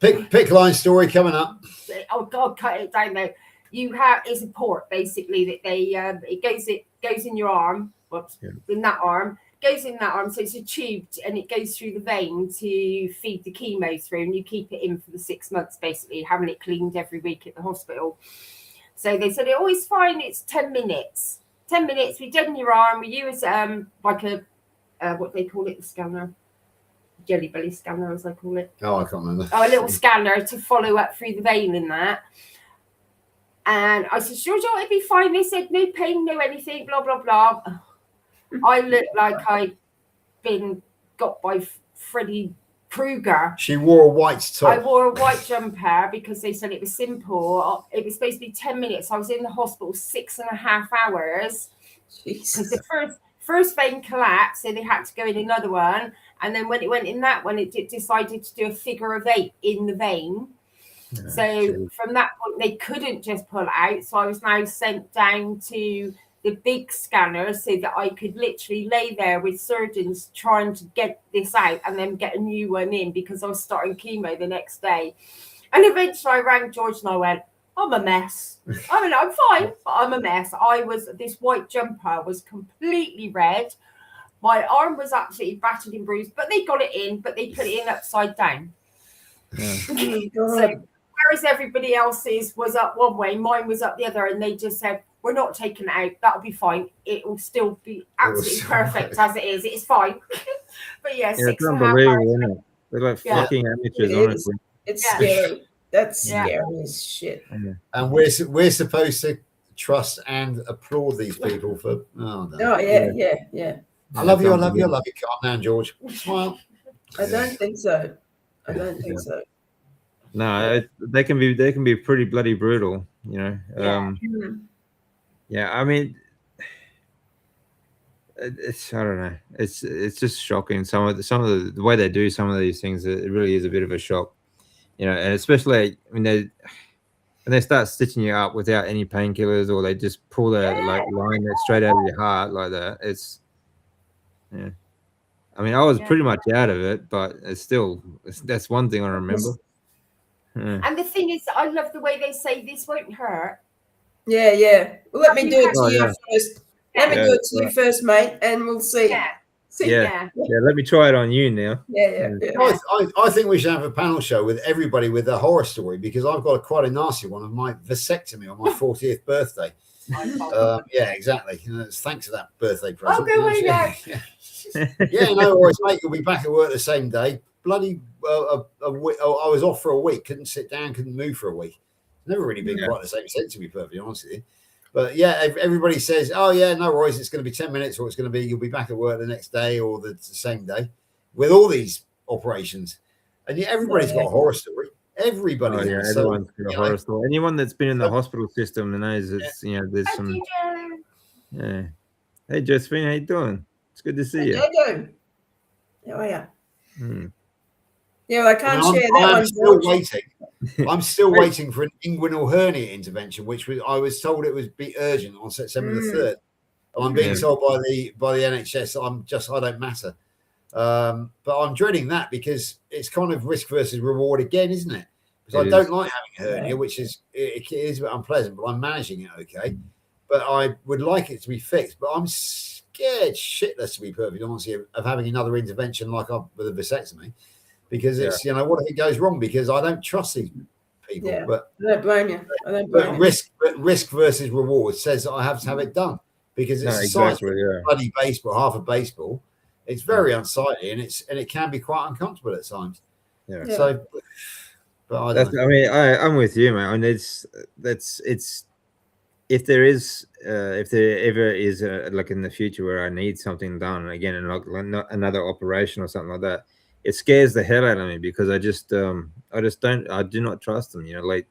is. Pick line story coming up. Oh God, cut it down though. You have it's a port basically that they it goes in your arm. Whoops, in that arm. Goes in that arm, so it's a tube and it goes through the vein to feed the chemo through, and you keep it in for the 6 months, basically having it cleaned every week at the hospital. So they said it always fine. It's 10 minutes. 10 minutes. We done your arm. We use like a what they call it, the scanner, jelly belly scanner, as I call it. Oh, I can't remember. Oh, a little scanner to follow up through the vein in that. And I said, sure, Joe, it'd be fine. They said no pain, no anything, blah blah blah. I looked like I'd been got by Freddy Krueger. She wore a white top. I wore a white jumper because they said it was simple. It was supposed to be 10 minutes. I was in the hospital 6.5 hours because the first vein collapsed, so they had to go in another one. And then when it went in that one, it decided to do a figure of 8 in the vein. Yeah, so from that point, they couldn't just pull it out. So I was now sent down to the big scanner so that I could literally lay there with surgeons trying to get this out and then get a new one in because I was starting chemo the next day. And eventually I rang George and I went, I'm a mess. I mean, I'm fine, but I'm a mess. This white jumper was completely red. My arm was absolutely battered and bruised, but they got it in, but they put it in upside down. Yeah. So whereas everybody else's was up one way, mine was up the other, and they just said, we're not taking it out. That'll be fine. It will still be absolutely perfect as it is. It's fine. But yeah, it's unbelievable, isn't it? They're like fucking amateurs, It honestly. It's scary. That's scary as shit. And we're supposed to trust and applaud these people for. Oh no! Oh yeah. I love you. I love you. I love you. Calm down, George. Smile. I don't think so. I don't think so. No, they can be pretty bloody brutal, you know. Yeah, I mean, it's I don't know. It's just shocking. Some of the way they do some of these things, it really is a bit of a shock, you know. And especially when they start stitching you up without any painkillers, or they just pull that like line that straight out of your heart like that. It's I mean, I was pretty much out of it, but it's still that's one thing I remember. And the thing is, I love the way they say this won't hurt. Yeah. Well, let me do it to you first. Let me do it to you first, mate, and we'll see. Yeah. Let me try it on you now. Yeah. I think we should have a panel show with everybody with a horror story, because I've got quite a nasty one of my vasectomy on my 40th birthday. Yeah, exactly. Thanks for that birthday present. I'll go away now. Yeah, no worries, mate. You'll be back at work the same day. Bloody, I was off for a week. Couldn't sit down. Couldn't move for a week. Never really been quite the same sense, to be perfectly honest with you. But yeah, everybody says, "Oh yeah, no worries. It's going to be 10 minutes, or it's going to be you'll be back at work the next day or the same day." With all these operations, and yet everybody's got a horror story. Everybody, everyone's got a horror story. Anyone that's been in the hospital system knows it's there's some. Yeah. Hey Josephine, how you doing? It's good to see you. How are you? Yeah, well, I can't share that I'm one. Still waiting. I'm still waiting for an inguinal hernia intervention, which I was told it would be urgent on September the 3rd. And I'm being told by the NHS that I don't matter. But I'm dreading that because it's kind of risk versus reward again, isn't it? Because I don't like having a hernia, which is it is a bit unpleasant, but I'm managing it okay. But I would like it to be fixed. But I'm scared shitless, to be perfectly honest, of having another intervention like with a vasectomy. Because it's what if it goes wrong? Because I don't trust these people. Yeah. But I don't blame you. But risk versus reward says that I have to have it done because it's bloody baseball, half of baseball. It's very unsightly and it can be quite uncomfortable at times. Yeah. So, but I don't know. I'm with you, man. I mean, if there ever is like in the future where I need something done again, and like another operation or something like that, it scares the hell out of me because I do not trust them. Like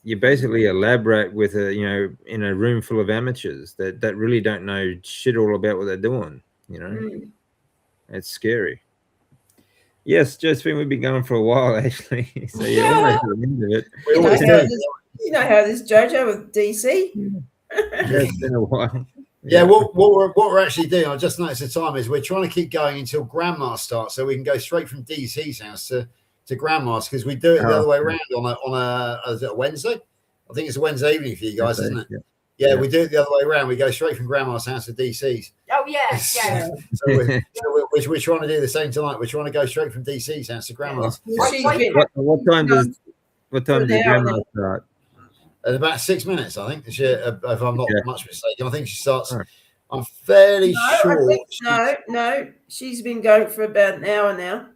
you basically elaborate with in a room full of amateurs that really don't know shit all about what they're doing. It's scary. Yes, Josephine, we've been going for a while actually. So almost at the end of it. You know how this JoJo with DC? It's been a while. Yeah, what we're actually doing, I just noticed the time is we're trying to keep going until Grandma starts, so we can go straight from DC's house to Grandma's, because we do it the other way around on a Wednesday. I think it's a Wednesday evening for you guys, isn't it? Yeah, we do it the other way around. We go straight from Grandma's house to DC's. Oh yeah. So we're trying to do the same tonight. We're trying to go straight from DC's house to Grandma's. What time does Grandma start? At about 6 minutes, I think. If I'm not much mistaken, I think she starts. I'm fairly sure. No, she's been going for about an hour now.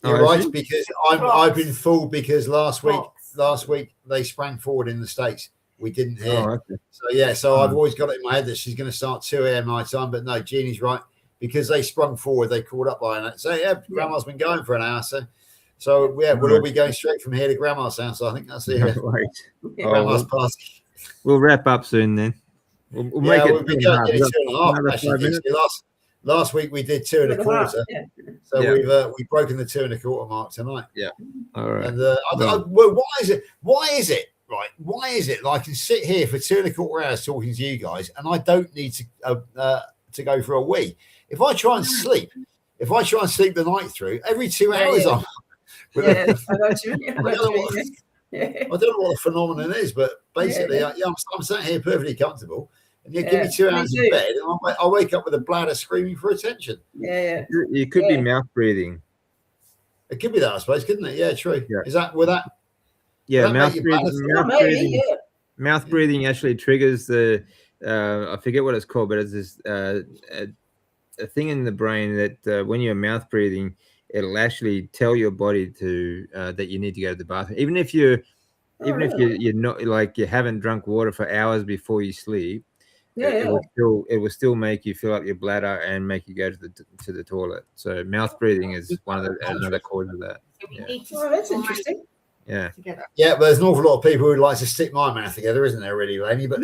You're right, because I've been fooled because last week they sprang forward in the States. We didn't hear. So I've always got it in my head that she's going to start 2 a.m. my time, but no, Jeannie's right, because they sprung forward. They called up by it. So Grandma's been going for an hour. So we'll all be going straight from here to Grandma's house. So I think that's it. Grandma's party. We'll wrap up soon then. We'll make it. We've been going 2.5. Actually, last week we did 2.25. So we've broken the 2.25 mark tonight. Yeah. All right. And why is it? Right? Why is it that I can sit here for 2.25 hours talking to you guys, and I don't need to go for a wee? If I try and sleep the night through, every 2 hours I'm. I don't know what the phenomenon is, but basically, I'm sat here perfectly comfortable, and you give me 2 hours in bed, and I wake up with a bladder screaming for attention. You could be mouth breathing. It could be that, I suppose, couldn't it? Yeah, true. Yeah. Is that with that? Yeah, mouth breathing. Mouth breathing actually triggers the. I forget what it's called, but it's this a thing in the brain that when you're mouth breathing, it'll actually tell your body to that you need to go to the bathroom, even if you're not, like, you haven't drunk water for hours before you sleep. It will still make you fill up your bladder and make you go to the toilet. So mouth breathing is another cause of that. That's interesting. Yeah. Together. Yeah, but there's an awful lot of people who like to stick my mouth together, isn't there, really, Laney? But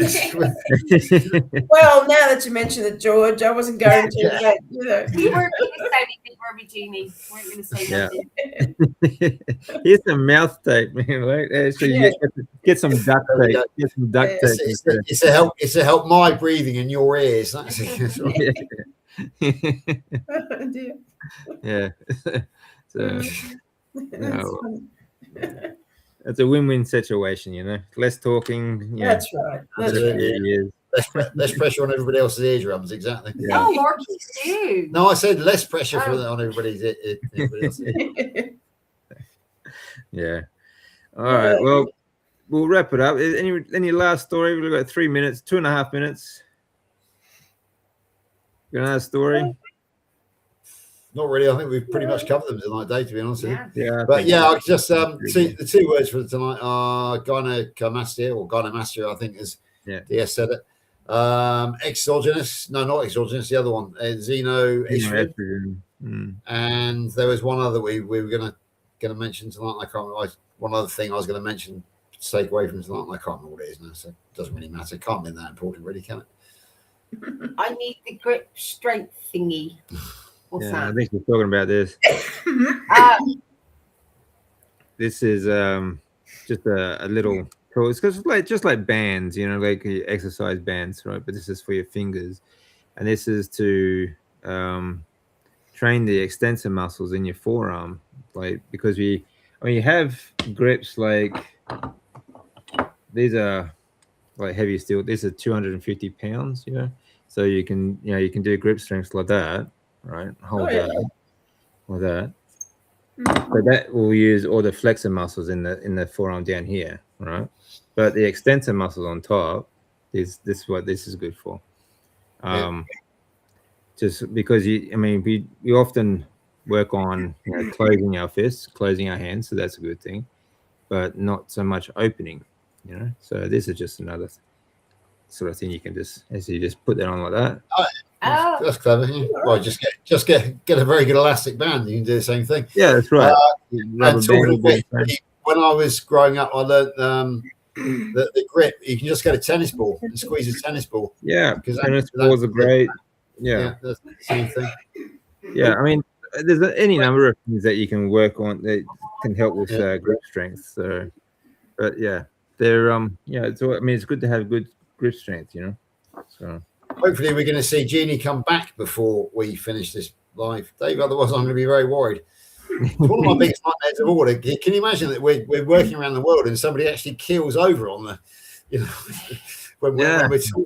well, now that you mention it, George, I wasn't going to. But, you weren't going to say anything, were we, Jeannie? We weren't going to say nothing. Here's some mouth tape, man. Right? So you get some duct tape. Get some duct tape. It's to help my breathing in your ears. That's right. Oh, dear. Yeah. So. No. It's a win-win situation, less talking. That's right. Less pressure on everybody else's eardrums, exactly. Yeah. No, Marky, too. No, I said less pressure on everybody else's eardrums. Yeah. All right. Well, we'll wrap it up. Any last story? We've got 3 minutes, 2.5 minutes. Got another story? Not really. I think we've pretty much covered them tonight, Dave, to be honest with you. Yeah. But I just the 2 words for tonight are gynecomastia, or gynecomastia, I think, as DS said it. Exogenous, no, not exogenous, the other one, xenoestrogen. And there was one other we were gonna mention tonight. I can't remember. One other thing I was going to mention, take away from tonight. I can't remember what it is now, so it doesn't really matter. It can't be that important, really, can it? I need the grip strength thingy. What's that? I think we're talking about this. This is just a little tool. It's just like bands, like exercise bands, right? But this is for your fingers, and this is to train the extensor muscles in your forearm, like, because you have grips like these are like heavy steel. These are 250 pounds, so you can do grip strengths like that. Right, hold that, or that. So that will use all the flexor muscles in the forearm down here, right? But the extensor muscles on top is what this is good for. Just because we often work on closing our fists, closing our hands, so that's a good thing, but not so much opening. you know. So this is just another sort of thing you can just put that on like that. That's clever. Yeah. Well, just get a very good elastic band. You can do the same thing. Yeah, that's right. And talking of which, when I was growing up, I learned the grip. You can just get a tennis ball and squeeze a tennis ball. Yeah, because tennis balls are great. Yeah, that's the same thing. Yeah, I mean, there's any number of things that you can work on that can help with grip strength. So, but yeah, they're So I mean, it's good to have good grip strength, you know. So hopefully, we're going to see Jeannie come back before we finish this live, Dave. Otherwise, I'm going to be very worried. It's one of my biggest nightmares of all. Can you imagine that we're working around the world and somebody actually keels over on the, you know, when we're talking?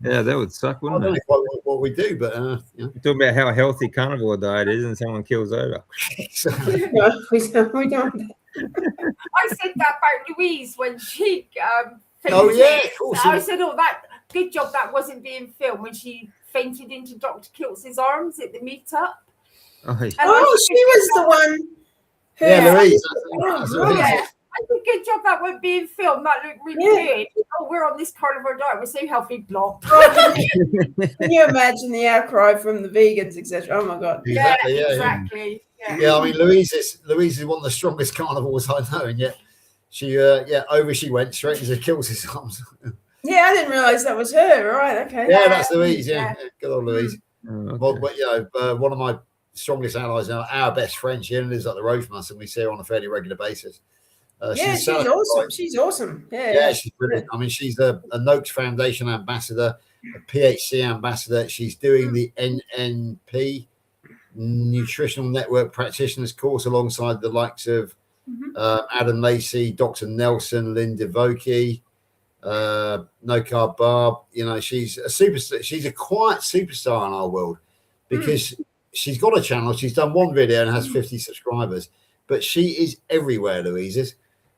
Yeah, that would suck, wouldn't it? I don't know quite what we do, but you know. You're talking about how healthy carnivore diet is, and someone kills over. we don't. I said that about Louise when she oh yeah, of course. I said, "Oh, that good job that wasn't being filmed when she fainted into Dr. Kiltz's arms at the meetup." Oh, yeah. She was the one. Yeah, Louise. Yeah. I think good job that wasn't being filmed. That looked really good. Oh, we're on this carnivore diet. We're so healthy, block. Can you imagine the outcry from the vegans, etc.? Oh my god. Exactly, exactly. Yeah, I mean, Louise is one of the strongest carnivores I know, and yet she over she went straight into Kiltz's arms. Yeah, I didn't realise that was her. Right, okay. Yeah, that's Louise. Yeah. Good old Louise. Okay. But you know, one of my strongest allies now, our best friend, she lives up the road from us, and we see her on a fairly regular basis. She's awesome. She's awesome. Yeah, she's brilliant. I mean, she's a Noakes Foundation ambassador, a PHC ambassador. She's doing the NNP, Nutritional Network Practitioners course, alongside the likes of Adam Lacey, Dr. Nelson, Linda Vokey, No Carb Barb. You know, she's a superstar. She's a quiet superstar in our world because she's got a channel. She's done one video and has 50 subscribers, but she is everywhere, Louise is.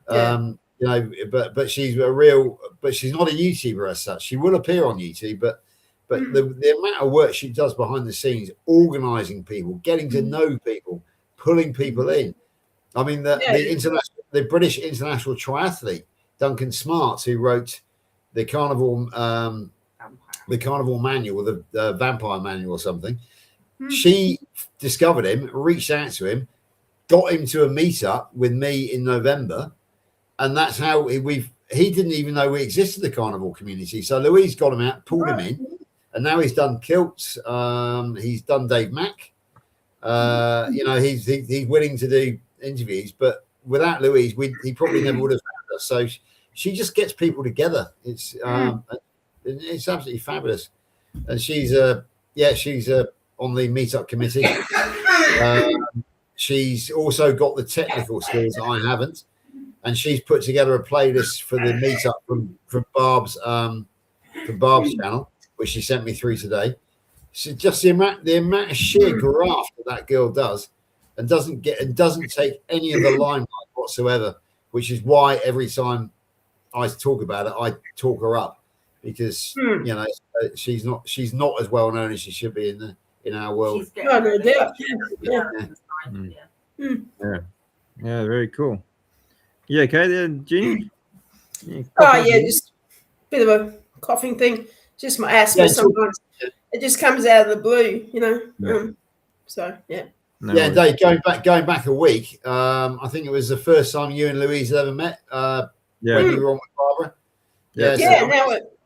You know, but she's she's not a YouTuber as such. She will appear on YouTube, but the amount of work she does behind the scenes, organizing people, getting to know people, pulling people in. I mean, the British international triathlete Duncan Smarts, who wrote the carnivore manual, the vampire manual or something. She discovered him, reached out to him, got him to a meetup with me in November. And that's how he didn't even know we existed, the carnivore community. So Louise got him out, pulled him in, and now he's done Kiltz. He's done Dave Mack. You know, he's willing to do interviews, but without Louise, he probably never would have found us. So she just gets people together. It's absolutely fabulous. And she's on the meetup committee. She's also got the technical skills that I haven't. And she's put together a playlist for the meetup from Barb's channel, which she sent me through today. So just the amount of sheer graft that girl does, and doesn't take any of the limelight whatsoever. Which is why every time I talk about it, I talk her up, because you know she's not as well known as she should be in our world. Yeah, very cool. Yeah, okay there, Jeannie? Just a bit of a coughing thing. Just my asthma sometimes. It just comes out of the blue, you know. So Dave, going back a week, I think it was the first time you and Louise had ever met when you were on with Barbara.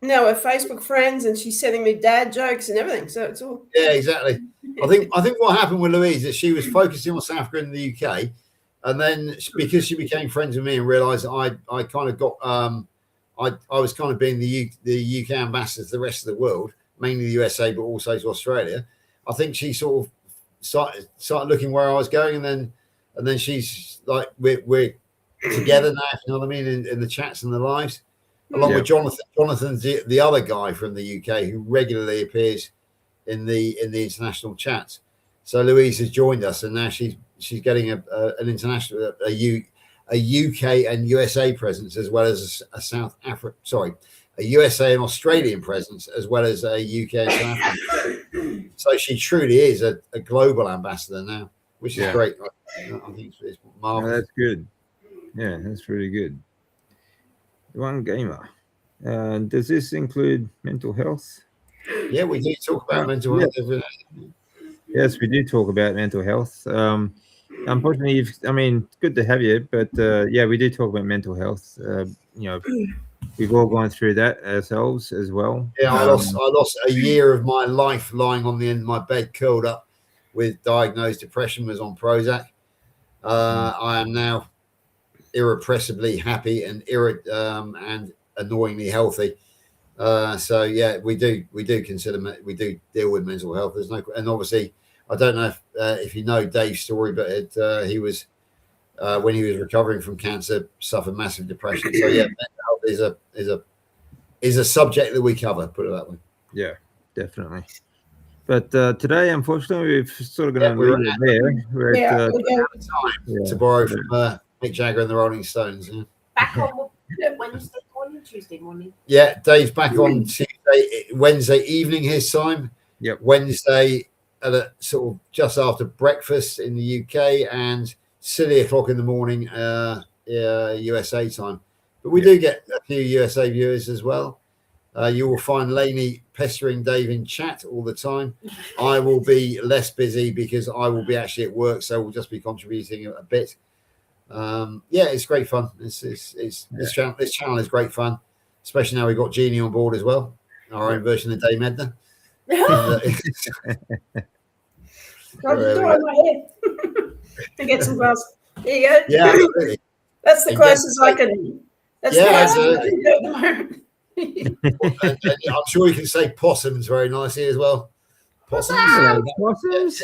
Now we're Facebook friends, and she's sending me dad jokes and everything. So it's all exactly. I think what happened with Louise is she was focusing on South Africa and the UK. And then because she became friends with me and realised that I kind of got I was kind of being the UK ambassador to the rest of the world, mainly the USA, but also to Australia. I think she sort of started looking where I was going, and then she's like, we're together now. You know what I mean? In the chats and the lives, along with Jonathan. Jonathan's the other guy from the UK who regularly appears in the international chats. So Louise has joined us, and now she's getting an international, a UK and USA presence, as well as a USA and Australian presence, as well as a UK and South African. So she truly is a global ambassador now, which is great. I think it's marvelous. That's good. Yeah, that's really good. One gamer. Does this include mental health? Yeah, we do talk about mental health every day. Yes, we do talk about mental health. Unfortunately, it's good to have you, but yeah, we do talk about mental health. We've all gone through that ourselves as well. Yeah, I lost a year of my life lying on the end of my bed, curled up with diagnosed depression, was on Prozac. I am now irrepressibly happy and annoyingly healthy. So yeah, we do consider, we do deal with mental health. There's no, and obviously, I don't know if you know Dave's story, but he was when he was recovering from cancer, suffered massive depression. So yeah, mental health is a subject that we cover. Put it that way. Yeah, definitely. But today, unfortunately, we've sort of going to we're leave it there. We're at time to borrow from Mick Jagger and the Rolling Stones. Yeah. Back on Wednesday morning, Tuesday morning. Yeah, Dave's back on Tuesday, Wednesday evening his time. Yep. Wednesday at sort of just after breakfast in the UK and silly o'clock in the morning USA time. But we do get a few USA viewers as well. You will find Lainey pestering Dave in chat all the time. I will be less busy because I will be actually at work, so we'll just be contributing a bit. Yeah, it's great fun. This channel is great fun, especially now we've got Jeannie on board as well, our own version of Dame Edna. To get some glass. There you go. Yeah, absolutely. That's the closest I can. That's the closest I can do at the moment. And I'm sure you can say possums very nicely as well. Possums.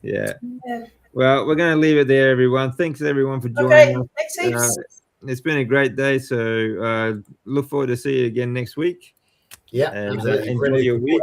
Yeah. Well, we're going to leave it there, everyone. Thanks, everyone, for joining us. Thanks, heaps. It's been a great day, so look forward to see you again next week. Yeah, and absolutely. enjoy your week.